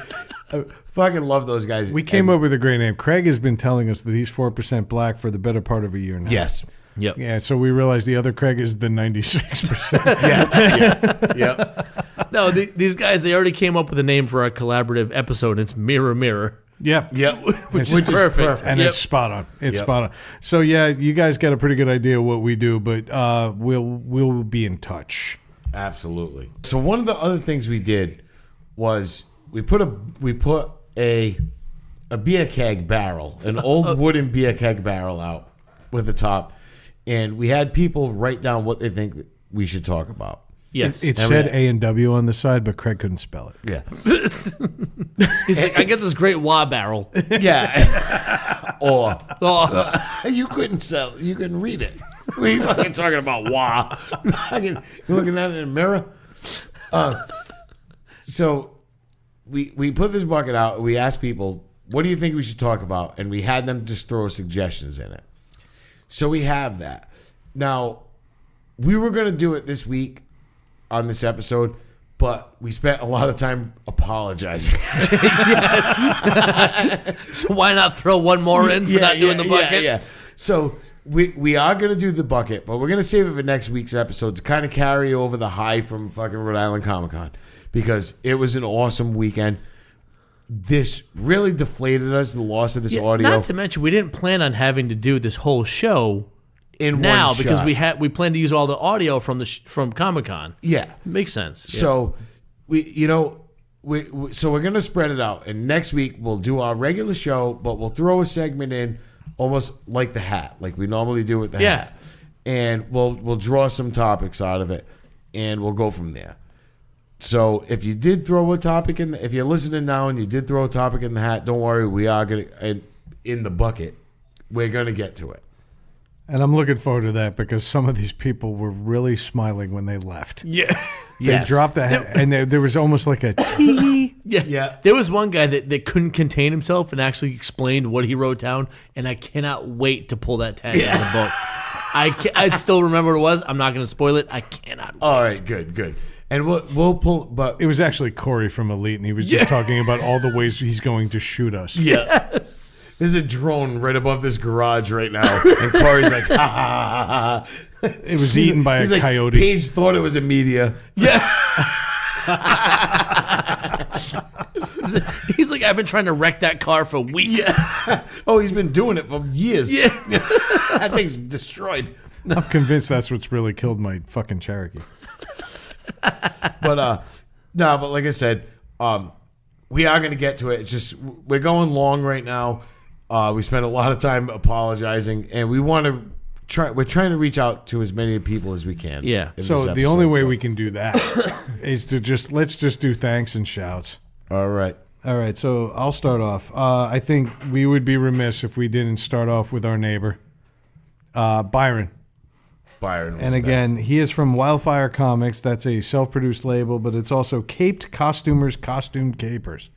fucking love those guys. we came up with a great name. Craig has been telling us that he's 4% black for the better part of a year now. Yes. Yep. Yeah, so we realized the other Craig is the 96%. Yeah. Yep. No, these guys, they already came up with a name for our collaborative episode. It's Mirror Mirror. Yep. Yep. Which is perfect. And it's spot on. It's spot on. So yeah, you guys got a pretty good idea of what we do, but we'll be in touch. Absolutely. So one of the other things we did was we put a beer keg barrel, an old wooden beer keg barrel out with the top, and we had people write down what they think that we should talk about. Yes. It said A&W on the side, but Craig couldn't spell it. Yeah. He's like, I get this great wah barrel. Yeah. Or Oh, you couldn't read it. What are you fucking talking about? Wah. You're looking at it in a mirror. So we put this bucket out and we asked people, what do you think we should talk about? And we had them just throw suggestions in it. So we have that. Now, we were going to do it this week on this episode, but we spent a lot of time apologizing. so why not throw one more in for not doing the bucket? Yeah. So we are going to do the bucket, but we're going to save it for next week's episode to kind of carry over the high from fucking Rhode Island Comic-Con because it was an awesome weekend. This really deflated us, the loss of this audio. Not to mention, we didn't plan on having to do this whole show in now one because shot. we plan to use all the audio from from Comic-Con. Yeah. Makes sense. So so we're going to spread it out, and next week we'll do our regular show, but we'll throw a segment in almost like the hat, like we normally do with the hat. And we'll draw some topics out of it, and we'll go from there. So if you did throw a topic if you're listening now and you did throw a topic in the hat, don't worry, we are going to, in the bucket, we're going to get to it. And I'm looking forward to that because some of these people were really smiling when they left. Yeah. They dropped a hat, and there was almost like a tee. Yeah. There was one guy that couldn't contain himself and actually explained what he wrote down, and I cannot wait to pull that tag out of the book. I still remember what it was. I'm not going to spoil it. I cannot wait. All right, good. And we'll pull, but It was actually Corey from Elite, and he was just talking about all the ways he's going to shoot us. yeah. There's a drone right above this garage right now, and Corey's like, ha ha ha ha. It was eaten by a He's like, coyote. Paige thought it was a media. Yeah. He's like, I've been trying to wreck that car for weeks. Yeah. Oh, he's been doing it for years. Yeah. That thing's destroyed. I'm convinced that's what's really killed my fucking Cherokee. But but like I said, we are going to get to it. It's just we're going long right now. We spent a lot of time apologizing, and we want to try. We're trying to reach out to as many people as we can. Yeah. in So this the only episode, way so- we can do that is to let's just do thanks and shouts. All right. All right, so I'll start off. I think we would be remiss if we didn't start off with our neighbor, Byron. Byron. Was And the again, best. he is from Wildfire Comics. That's a self-produced label, but it's also Caped Costumers, Costumed Capers,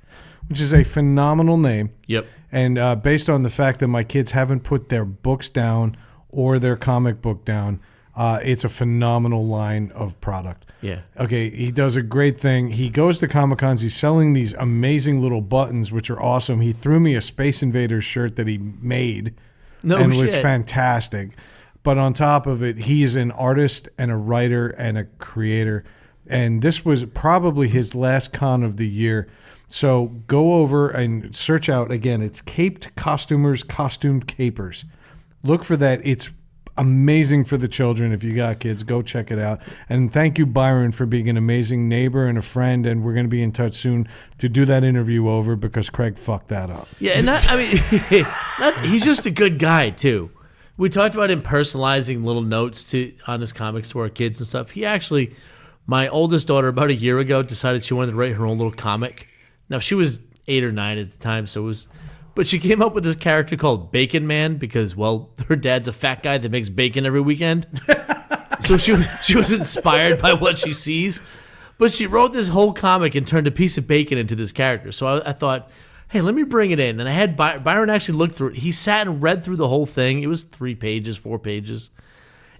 which is a phenomenal name. Yep. And based on the fact that my kids haven't put their books down or their comic book down, it's a phenomenal line of product. Yeah. Okay, he does a great thing. He goes to Comic-Cons. He's selling these amazing little buttons, which are awesome. He threw me a Space Invaders shirt that he made No and shit. was fantastic. But on top of it, he's an artist and a writer and a creator. And this was probably his last con of the year. So go over and search out, again, it's Caped Costumers, Costumed Capers. Look for that. It's amazing for the children. If you got kids, go check it out. And thank you, Byron, for being an amazing neighbor and a friend. And we're going to be in touch soon to do that interview over because Craig fucked that up. Yeah, and he's just a good guy too. We talked about him personalizing little notes on his comics to our kids and stuff. He actually, my oldest daughter, about a year ago, decided she wanted to write her own little comic. Now she was 8 or 9 at the time, but she came up with this character called Bacon Man because, well, her dad's a fat guy that makes bacon every weekend. So she was inspired by what she sees. But she wrote this whole comic and turned a piece of bacon into this character. So I thought, hey, let me bring it in. And I had Byron actually look through it. He sat and read through the whole thing. It was 3 pages, 4 pages.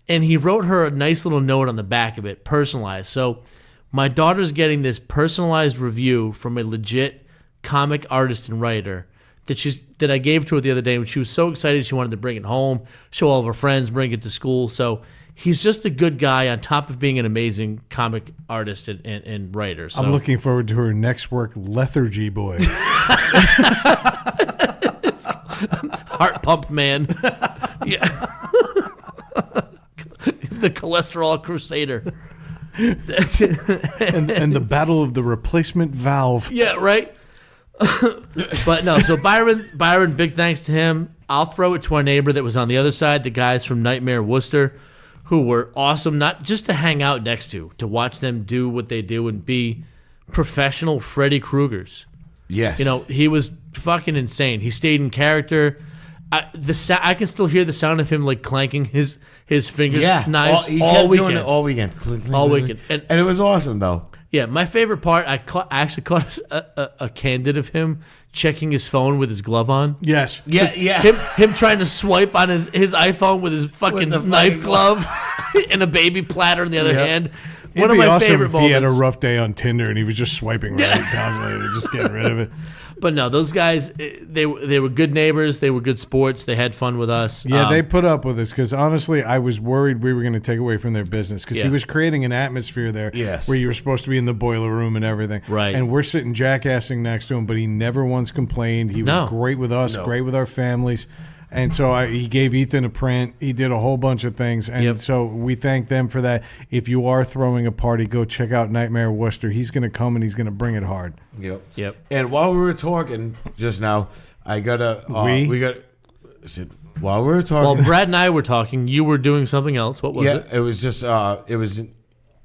And he wrote her a nice little note on the back of it, personalized. So my daughter's getting this personalized review from a legit comic artist and writer that I gave to her the other day when she was so excited she wanted to bring it home, show all of her friends, bring it to school. So he's just a good guy on top of being an amazing comic artist and writer. So I'm looking forward to her next work, Lethargy Boy. Heart Pump Man. Yeah. The Cholesterol Crusader. and the Battle of the Replacement Valve. Yeah, right? But no, so Byron, big thanks to him. I'll throw it to our neighbor that was on the other side, the guys from Nightmare Worcester, who were awesome, not just to hang out next to watch them do what they do and be professional Freddy Kruegers. Yes. You know, he was fucking insane. He stayed in character. I can still hear the sound of him like clanking his fingers, knives he all kept weekend. doing it all weekend. All weekend. And it was awesome, though. Yeah, my favorite part, I actually caught a candid of him checking his phone with his glove on. Yes. Yeah. Him trying to swipe on his iPhone with his fucking the knife fucking glove and a baby platter in the other hand. One It'd of be my awesome favorite if moments. he had a rough day on Tinder and he was just swiping right Yeah. constantly and just getting rid of it. But no, those guys, they were good neighbors. They were good sports. They had fun with us. Yeah, they put up with us because honestly, I was worried we were going to take away from their business because he Yeah. was creating an atmosphere there Yes. where you were supposed to be in the boiler room and everything. Right. And we're sitting jackassing next to him, but he never once complained. He was No. great with us, great with our families. And so he gave Ethan a print. He did a whole bunch of things. And Yep. so we thank them for that. If you are throwing a party, go check out Nightmare Worcester. He's going to come and he's going to bring it hard. Yep. And while we were talking just now, I gotta. While we were talking, While Brad and I were talking, you were doing something else. What was it? it was just it was an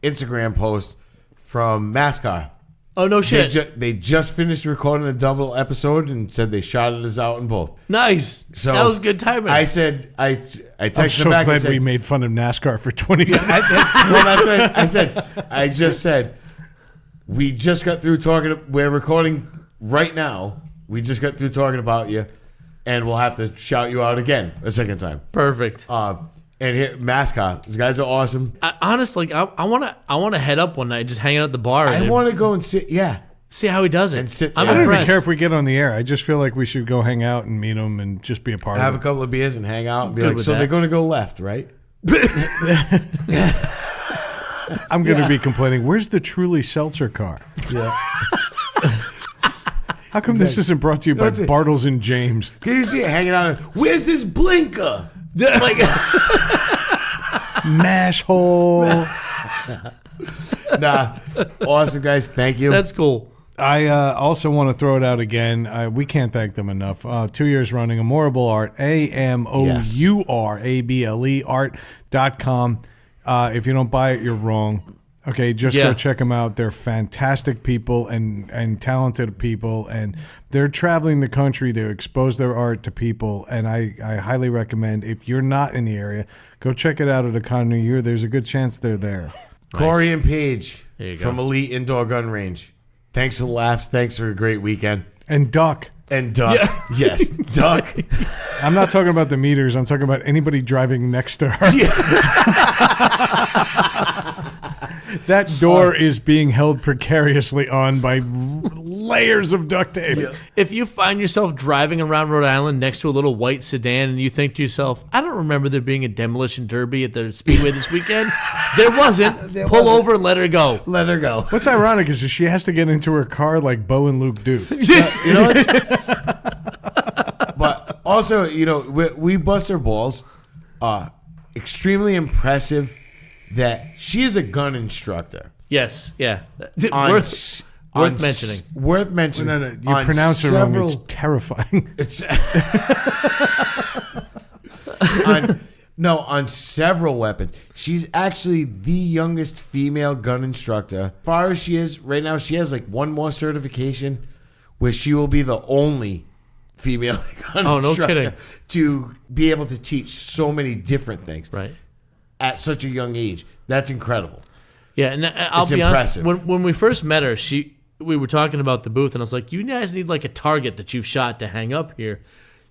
Instagram post from NASCAR. Oh, no shit. They just finished recording a double episode and said they shouted us out in both. Nice. So that was good timing. I said I I'm texted so back and glad said, we made fun of NASCAR for 20 years. that's what I said. I just said we just got through talking. We're recording right now. We just got through talking about you, and we'll have to shout you out again a second time. Perfect. And here, mascot. These guys are awesome. Honestly, I want to head up one night, just hang out at the bar. I want to go and sit. Yeah, See how he does it. And sit I'm there. I don't even impressed. care if we get on the air. I just feel like we should go hang out and meet them and just be a part Have of a it. couple of beers and hang out and be Good like, with so that. they're going to go left, right? I'm going to be complaining. Where's the Truly Seltzer car? Yeah. How come this isn't brought to you by That's it. Bartles and James? Can you see it hanging out? Where's this blinker? Like, Mash hole. nah. Awesome, guys. Thank you. That's cool. I also want to throw it out again. We can't thank them enough. 2 years running, Amourable Art, AMOURABLE art.com. If you don't buy it, you're wrong. Okay, just go check them out. They're fantastic people and talented people, and they're traveling the country to expose their art to people. And I highly recommend, if you're not in the area, go check it out at a con near you. There's a good chance they're there. Corey and Paige There you go. from Elite Indoor Gun Range. Thanks for the laughs. Thanks for a great weekend. And Duck. And Duck. Yes, Duck. I'm not talking about the meters. I'm talking about anybody driving next to her. That door is being held precariously on by layers of duct tape. If you find yourself driving around Rhode Island next to a little white sedan and you think to yourself, I don't remember there being a demolition derby at the Speedway this weekend. There wasn't. Pull over and let her go. Let her go. What's ironic is that she has to get into her car like Bo and Luke do. You know what? But also, you know, we bust her balls. Extremely impressive that she is a gun instructor. Yes, yeah. On Worth s- worth on mentioning. s- Worth mentioning. No, you On pronounce it wrong. several- It's terrifying. It's on several weapons. She's actually the youngest female gun instructor. As far as she is right now, she has like one more certification where she will be the only female gun Oh, no instructor kidding. to be able to teach so many different things Right. at such a young age. That's incredible. Yeah, and I'll It's be impressive. honest. When we first met her, we were talking about the booth, and I was like, "You guys need like a target that you've shot to hang up here."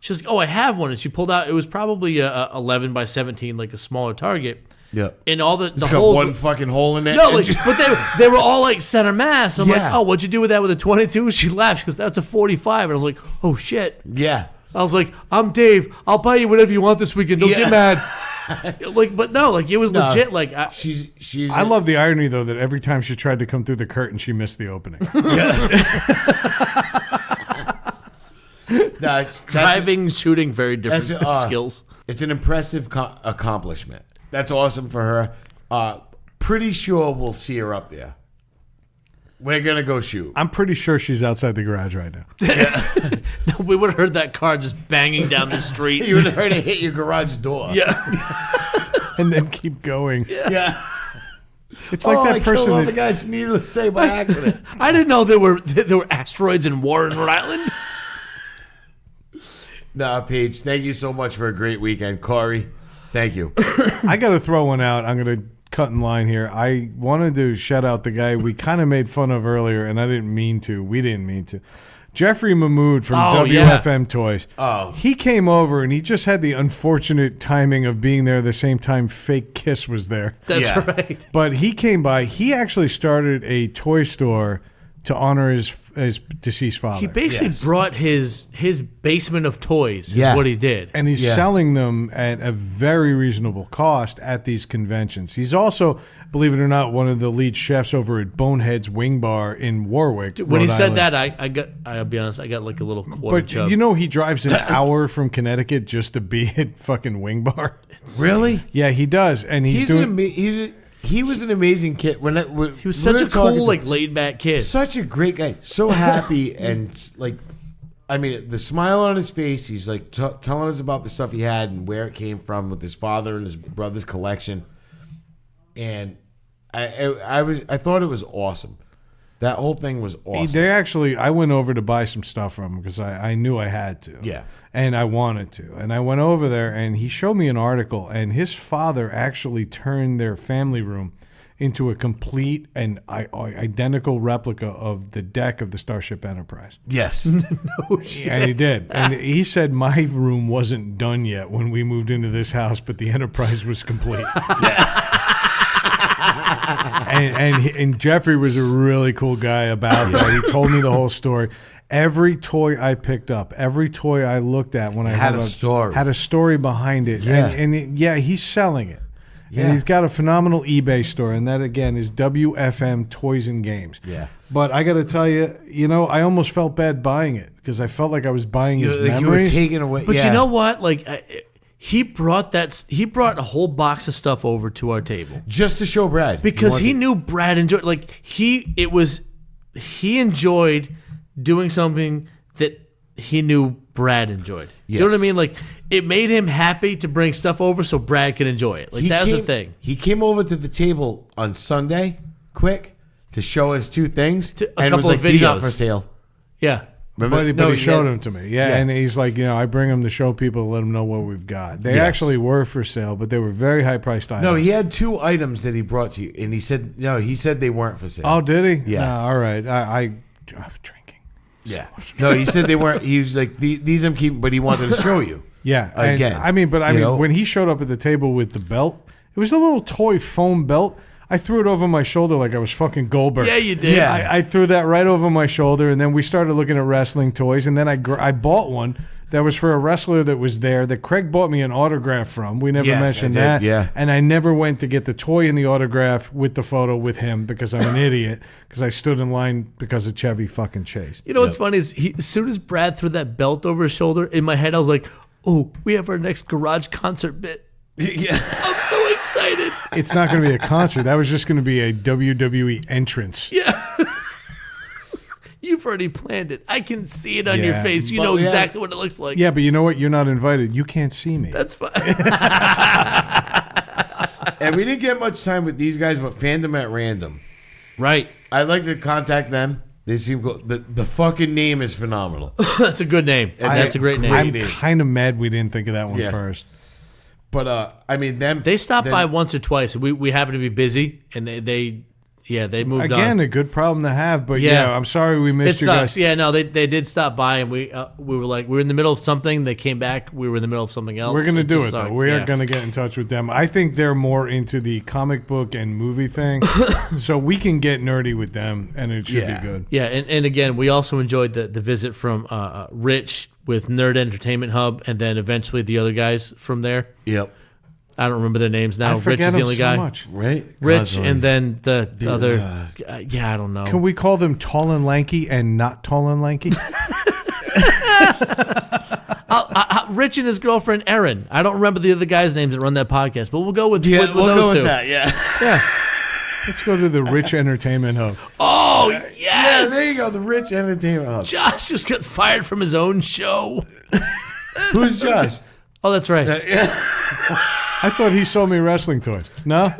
She's like, "Oh, I have one," and she pulled out. It was probably a 11 by 17, like a smaller target. Yeah. And all the It's got holes. one fucking hole in it. No, and like, just- but they were all like center mass. I'm like, Yeah. "Oh, what'd you do with that with a 22?" She laughed because that's a 45, and I was like, "Oh shit." yeah. I was like, "I'm Dave. I'll buy you whatever you want this weekend. Don't Yeah. get mad." Like, but no, like it was No. legit. Like, She's. I love the irony, though, that every time she tried to come through the curtain, she missed the opening. driving, shooting, very different that's, skills. It's an impressive accomplishment. That's awesome for her. Pretty sure we'll see her up there. We're gonna go shoot. I'm pretty sure she's outside the garage right now. We would have heard that car just banging down the street. You would have heard it hit your garage door. Yeah. And then keep going. Yeah. It's like I that killed person all the that... guys needless to say by accident. I didn't know there were asteroids in war in Rhode Island. Nah, Paige, thank you so much for a great weekend. Corey, thank you. I got to throw one out. I'm going to cut in line here. I wanted to shout out the guy we kind of made fun of earlier, and I didn't mean to. We didn't mean to. Jeffrey Mahmood from Oh, WFM Toys. Oh. He came over, and he just had the unfortunate timing of being there the same time Fake Kiss was there. That's Yeah. right. But he came by. He actually started a toy store to honor his deceased father. He basically Yes. brought his basement of toys. Is Yeah. what he did. And he's Yeah. selling them at a very reasonable cost at these conventions. He's also, believe it or not, one of the lead chefs over at Bonehead's Wing Bar in Warwick. When he Rhode said Island. that, I'll be honest, I got like a little quarter But chub. you know, he drives an hour from Connecticut just to be at fucking Wing Bar. Really? Yeah, he does, and he's doing. He was an amazing kid. When he was such a cool, like laid back kid. such a great guy, so happy and like, I mean, the smile on his face. He's like telling us about the stuff he had and where it came from with his father and his brother's collection, and I thought it was awesome. That whole thing was awesome. They actually, I went over to buy some stuff from him because I knew I had to. Yeah. And I wanted to. And I went over there and he showed me an article, and his father actually turned their family room into a complete and identical replica of the deck of the Starship Enterprise. Yes. And he did. And he said my room wasn't done yet when we moved into this house, but the Enterprise was complete. and Jeffrey was a really cool guy about that. He told me the whole story. Every toy I picked up, every toy I looked at when I had held a up, story. had a story behind it. Yeah. And he's selling it. Yeah. And he's got a phenomenal eBay store, and that again is WFM Toys and Games. Yeah. But I got to tell you, I almost felt bad buying it because I felt like I was buying his Like you were memories. taking away. But yeah. you know what? Like he brought a whole box of stuff over to our table just to show Brad because he knew Brad enjoyed. Like he enjoyed doing something that he knew Brad enjoyed. You know what I mean? Like it made him happy to bring stuff over so Brad could enjoy it. Like that was the thing. He came over to the table on Sunday, quick, to show us two things, and was couple like, of "These aren't videos. for sale." Yeah. But he showed them to me. Yeah, Yeah. and he's like, I bring them to show people to let them know what we've got. They Yes. actually were for sale, but they were very high-priced items. No, he had two items that he brought to you, and he said they weren't for sale. Oh, did he? Yeah. No, all right. I was drinking. Yeah. No, he said they weren't. He was like, these I'm keeping, but he wanted to show you. Yeah. Again. When he showed up at the table with the belt, it was a little toy foam belt. I threw it over my shoulder like I was fucking Goldberg. Yeah, you did. Yeah. I threw that right over my shoulder, and then we started looking at wrestling toys, and then I bought one that was for a wrestler that was there that Craig bought me an autograph from. We never Yes, mentioned I did, that. yeah. And I never went to get the toy and the autograph with the photo with him because I'm an idiot, because I stood in line because of Chevy fucking Chase. You know what's funny is as soon as Brad threw that belt over his shoulder, in my head I was like, "Oh, we have our next garage concert bit." Yeah. I'm so excited. It's not going to be a concert. That was just going to be a WWE entrance. Yeah. You've already planned it. I can see it on your Yeah. face. You But know yeah. exactly what it looks like. Yeah, but you know what? You're not invited. You can't see me. That's fine. And we didn't get much time with these guys, but Fandom at Random. Right. I'd like to contact them. They seem cool. The fucking name is phenomenal. That's a good name. That's a great name. I'm kind of mad we didn't think of that one Yeah. first. But them. They stopped then- by once or twice. We happened to be busy, and they moved Again, on. a good problem to have, but Yeah. I'm sorry we It missed you sucks. guys. Yeah, no, they did stop by, and we were in the middle of something. They came back. We were in the middle of something else. We're going to do just it, though. sucked. We are Yeah. going to get in touch with them. I think they're more into the comic book and movie thing, so we can get nerdy with them, and it should Yeah. be good. Yeah, and again, we also enjoyed the visit from Rich with Nerd Entertainment Hub, and then eventually the other guys from there. Yep. I don't remember their names now. I Rich forget is the them only so guy. much. Right. Rich, Constantly. and then the other. I don't know. Can we call them tall and lanky and not tall and lanky? Rich and his girlfriend Erin. I don't remember the other guys' names that run that podcast, but we'll go with Yeah, with we'll those go two. with that. Yeah. Yeah. Let's go to the Rich Entertainment Hub. Oh yes. Yeah. There you go. The Rich Entertainment Hub. Josh just got fired from his own show. Who's Josh? Oh, that's right. I thought he sold me wrestling toys. No?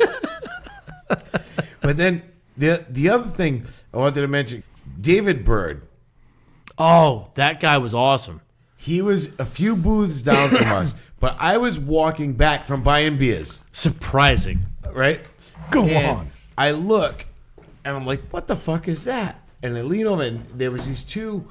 But then the other thing I wanted to mention, David Bird. Oh, that guy was awesome. He was a few booths down from us, but I was walking back from buying beers, Surprising. right? Go And on. I look, and I'm like, what the fuck is that? And I lean over, and there was these two,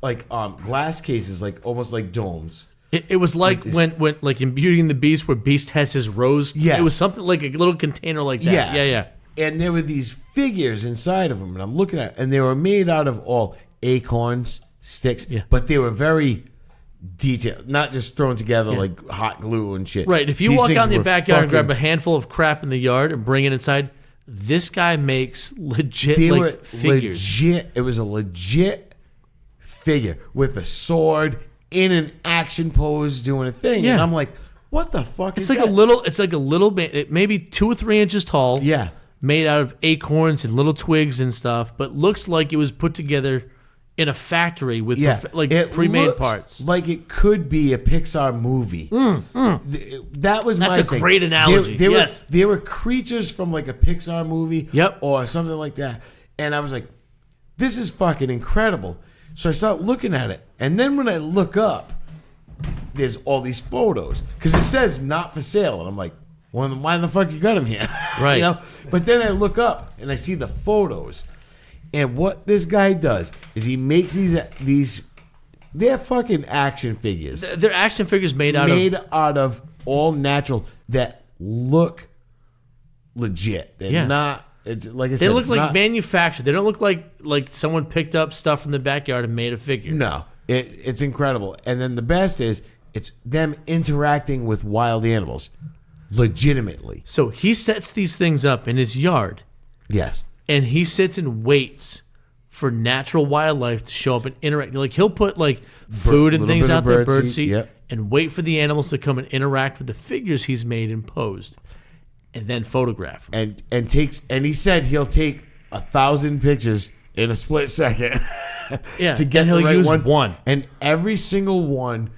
like, glass cases, like, almost like domes. It was like when like in Beauty and the Beast where Beast has his rose. Yes. It was something like a little container like that. Yeah. And there were these figures inside of them, and I'm looking at, and they were made out of all acorns, sticks, Yeah. but they were very detailed, not just thrown together like hot glue and shit. Right. If you These walk things out in your were backyard and grab a fucking- handful of crap in the yard and bring it inside, this guy makes legit they like were figures. legit. It was a legit figure with a sword in an action pose doing a thing, Yeah. and I'm like, what the fuck It's is like that? it's like a little bit, maybe 2 or 3 inches tall. Yeah. Made out of acorns and little twigs and stuff, but looks like it was put together in a factory with It pre-made looks parts. like it could be a Pixar movie. That was That's my a thing. great analogy. They Yes. they were creatures from like a Pixar movie, Yep. or something like that. And I was like, this is fucking incredible. So I start looking at it, and then when I look up, there's all these photos because it says not for sale, and I'm like, well, then why the fuck you got them here? Right. You know? But then I look up and I see the photos, and what this guy does is he makes these they're fucking action figures They're action figures made out out of all natural that look legit. They're Yeah. not It's like I They said, look it's like not, manufactured. They don't look like someone picked up stuff from the backyard and made a figure. No, it's incredible. And then the best is it's them interacting with wild animals, legitimately. So he sets these things up in his yard, Yes. and he sits and waits for natural wildlife to show up and interact. Like he'll put like food and little things bit of out there, bird bird seed, seed, yep. and wait for the animals to come and interact with the figures he's made and posed, and then photograph them. And he said he'll take 1,000 pictures in a split second. Yeah, to get and he'll the right use one. one. And every single one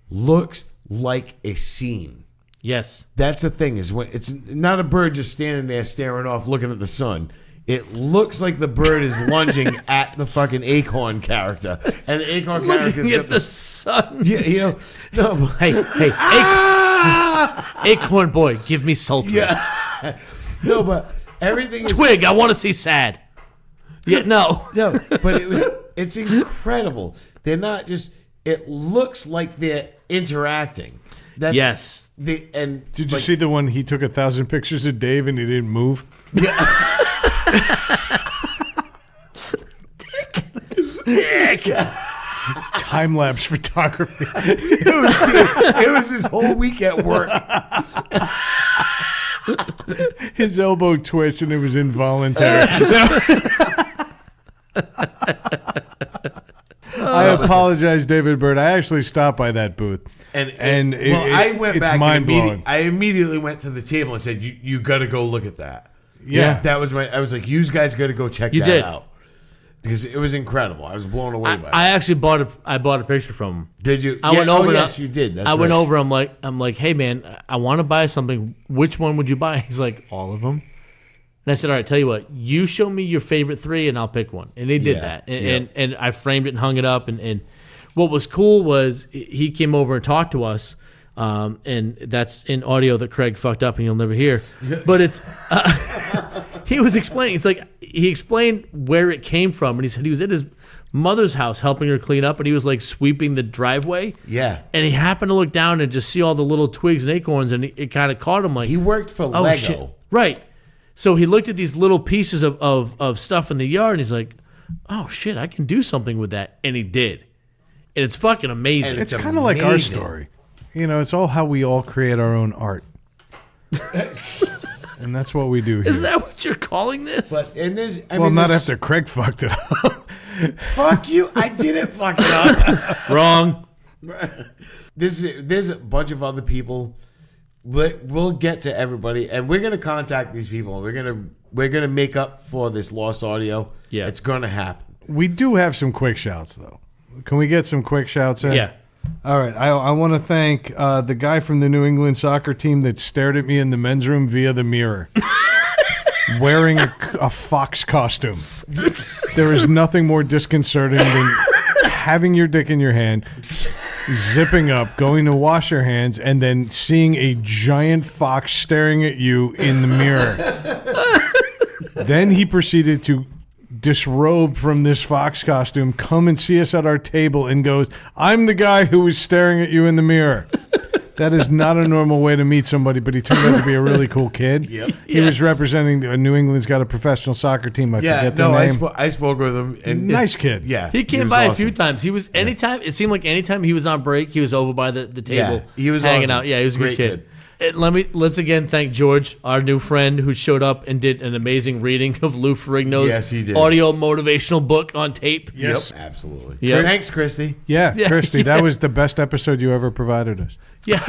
looks like a scene. Yes. That's the thing, is when it's not a bird just standing there staring off looking at the sun. It looks like the bird is lunging at the fucking acorn character. And the acorn character's Looking got at the sun. Yeah, you know. No, but- Hey, acorn boy, give me sultry. yeah. No, but everything is Twig, I want to see sad. Yeah, no. No, but it's incredible. They're not just. It looks like they're interacting. That's Yes. And Did you see the one he took 1,000 pictures of Dave and he didn't move? Dick. Time lapse photography. it was his whole week at work. His elbow twitched and it was involuntary. I apologize, David Bird. I actually stopped by that booth. And I went it's back. mind-blowing. I immediately went to the table and said, "You got to go look at that." Yeah. That was I was like, "You guys got to go check You that did. out," because it was incredible. I was blown away by it. I actually bought a picture from him. Did you? I went over. Yes, you did. That's I went right. over. I'm like, hey man, I want to buy something. Which one would you buy? He's like, all of them. And I said, all right, tell you what, you show me your favorite 3 and I'll pick one. And they did Yeah, that. yeah. And I framed it and hung it up. And what was cool was he came over and talked to us. And that's in audio that Craig fucked up and you'll never hear. But it's he was explaining. It's like he explained where it came from. And he said he was at his mother's house helping her clean up. And he was like sweeping the driveway. Yeah. And he happened to look down and just see all the little twigs and acorns. And it kind of caught him like, He worked for oh, Lego. shit. Right. So he looked at these little pieces of stuff in the yard and he's like, oh shit, I can do something with that. And he did. And it's fucking amazing. And It's kind of like our amazing. story. You know, it's all how we all create our own art. And that's what we do here. Is that what you're calling this? But and there's well, not after Craig fucked it up. Fuck you! I didn't fuck it up. Wrong. There's a bunch of other people. We'll get to everybody, and we're gonna contact these people. We're gonna make up for this lost audio. Yeah. It's gonna happen. We do have some quick shouts, though. Can we get some quick shouts in? Yeah. All right. I want to thank the guy from the New England soccer team that stared at me in the men's room via the mirror. Wearing a fox costume. There is nothing more disconcerting than having your dick in your hand, zipping up, going to wash your hands, and then seeing a giant fox staring at you in the mirror. Then he proceeded to disrobe from this fox costume, come and see us at our table, and goes, I'm the guy who was staring at you in the mirror. That is not a normal way to meet somebody, but he turned out to be a really cool kid. Yep. He was Yes. representing New England's got a professional soccer team. I forget the name. I spoke with him. And Nice kid. Yeah, He came was by a awesome. few times. He was anytime. It seemed like anytime he was on break, he was over by the table. Yeah, he was hanging awesome. out. Yeah, he was a Great good kid. And let's again thank George, our new friend, who showed up and did an amazing reading of Lou Ferrigno's Yes, he did. audio motivational book on tape. Yes. Yep, absolutely. Yeah. Thanks, Christy. Yeah, Yeah, Christy, yeah. that was the best episode you ever provided us. Yeah.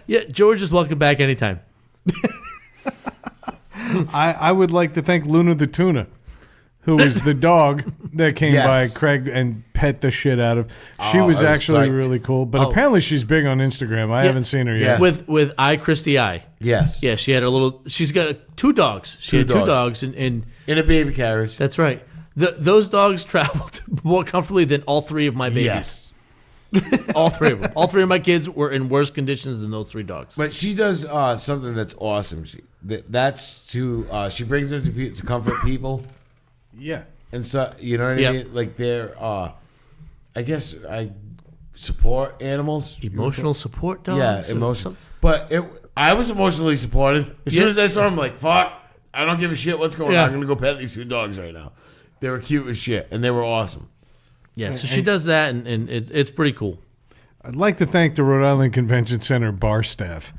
yeah. George is welcome back anytime. I would like to thank Luna the Tuna, who was the dog that came Yes. by Craig and pet the shit out of. She Oh, was I was actually psyched. really cool, but Oh. apparently she's big on Instagram. I haven't seen her yet. Yeah. With I Christy I. Yes. Yeah, she had a little. She's got 2 dogs. She Two had 2 dogs. dogs, and In a baby carriage. that's right. Those dogs traveled more comfortably than all 3 of my babies. Yes. All 3 of them. All 3 of my kids were in worse conditions than those 3 dogs. But she does something that's awesome. She brings them to comfort people, Yeah. and so you know what I Yep. mean. Like they're I guess I support animals. Emotional support dogs. Yeah, emotional. But I was emotionally supported. As soon as I saw them, like, fuck, I don't give a shit what's going on. I'm going to go pet these 2 dogs right now. They were cute as shit, and they were awesome. Yeah, so she does that, and it's pretty cool. I'd like to thank the Rhode Island Convention Center bar staff.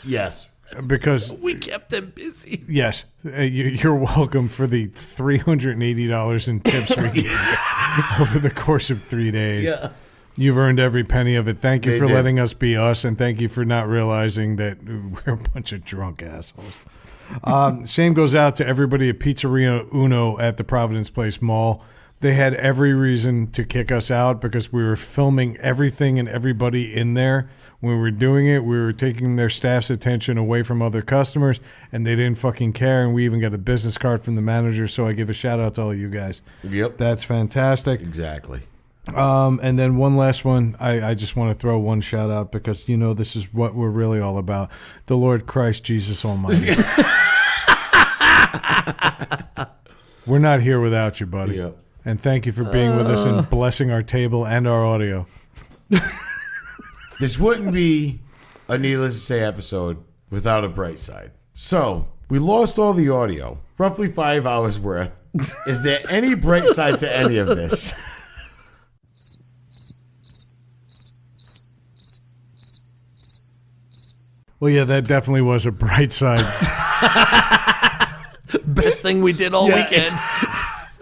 Yes. Because we kept them busy. Yes, you're welcome for the $380 in tips we gave you over the course of 3 days. Yeah. You've earned every penny of it. Thank you for did. letting us be us, and thank you for not realizing that we're a bunch of drunk assholes. Same goes out to everybody at Pizzeria Uno at the Providence Place Mall. They had every reason to kick us out because we were filming everything and everybody in there. When we were doing it, we were taking their staff's attention away from other customers, and they didn't fucking care, and we even got a business card from the manager, so I give a shout-out to all you guys. Yep. That's fantastic. Exactly. And then one last one. I just want to throw one shout-out because, you know, this is what we're really all about. The Lord Christ Jesus Almighty. We're not here without you, buddy. Yep. And thank you for being with us and blessing our table and our audio. This wouldn't be a Needless to Say episode without a bright side. So, we lost all the audio, roughly 5 hours worth. Is there any bright side to any of this? Well, yeah, that definitely was a bright side. Best thing we did all weekend.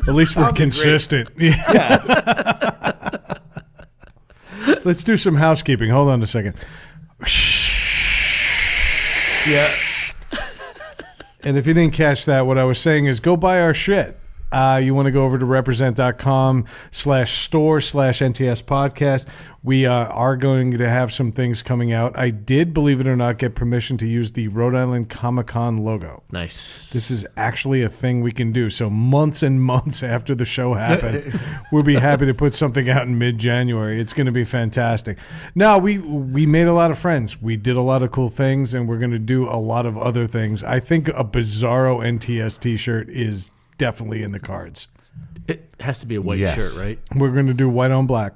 At least we're consistent. Yeah. Let's do some housekeeping. Hold on a second. Yeah. And if you didn't catch that, what I was saying is go buy our shit. You want to go over to represent.com/store/NTS podcast. We are going to have some things coming out. I did, believe it or not, get permission to use the Rhode Island Comic-Con logo. Nice. This is actually a thing we can do. So months and months after the show happened, we'll be happy to put something out in mid-January. It's going to be fantastic. Now, we made a lot of friends. We did a lot of cool things, and we're going to do a lot of other things. I think a Bizarro NTS t-shirt is definitely in the cards. It has to be a white shirt, right? We're going to do white on black.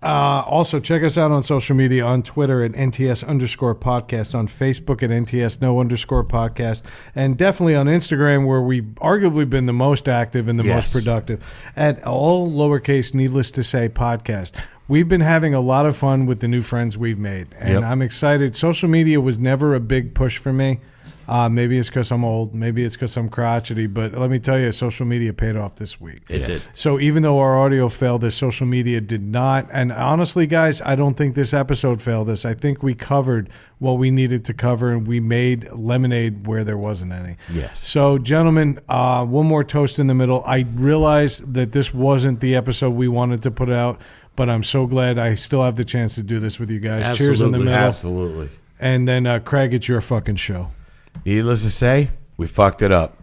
Also, check us out on social media, on Twitter at NTS_podcast, on Facebook at NTS_podcast, and definitely on Instagram, where we've arguably been the most active and the most productive, at all lowercase needless to say podcast. We've been having a lot of fun with the new friends we've made, and I'm excited. Social media was never a big push for me. Maybe it's because I'm old. Maybe it's because I'm crotchety. But let me tell you, social media paid off this week. It did. So even though our audio failed, the social media did not. And honestly, guys, I don't think this episode failed us. I think we covered what we needed to cover, and we made lemonade where there wasn't any. Yes. So, gentlemen, one more toast in the middle. I realized that this wasn't the episode we wanted to put out, but I'm so glad I still have the chance to do this with you guys. Absolutely. Cheers in the middle. Absolutely. And then, Craig, it's your fucking show. Needless to say, we fucked it up.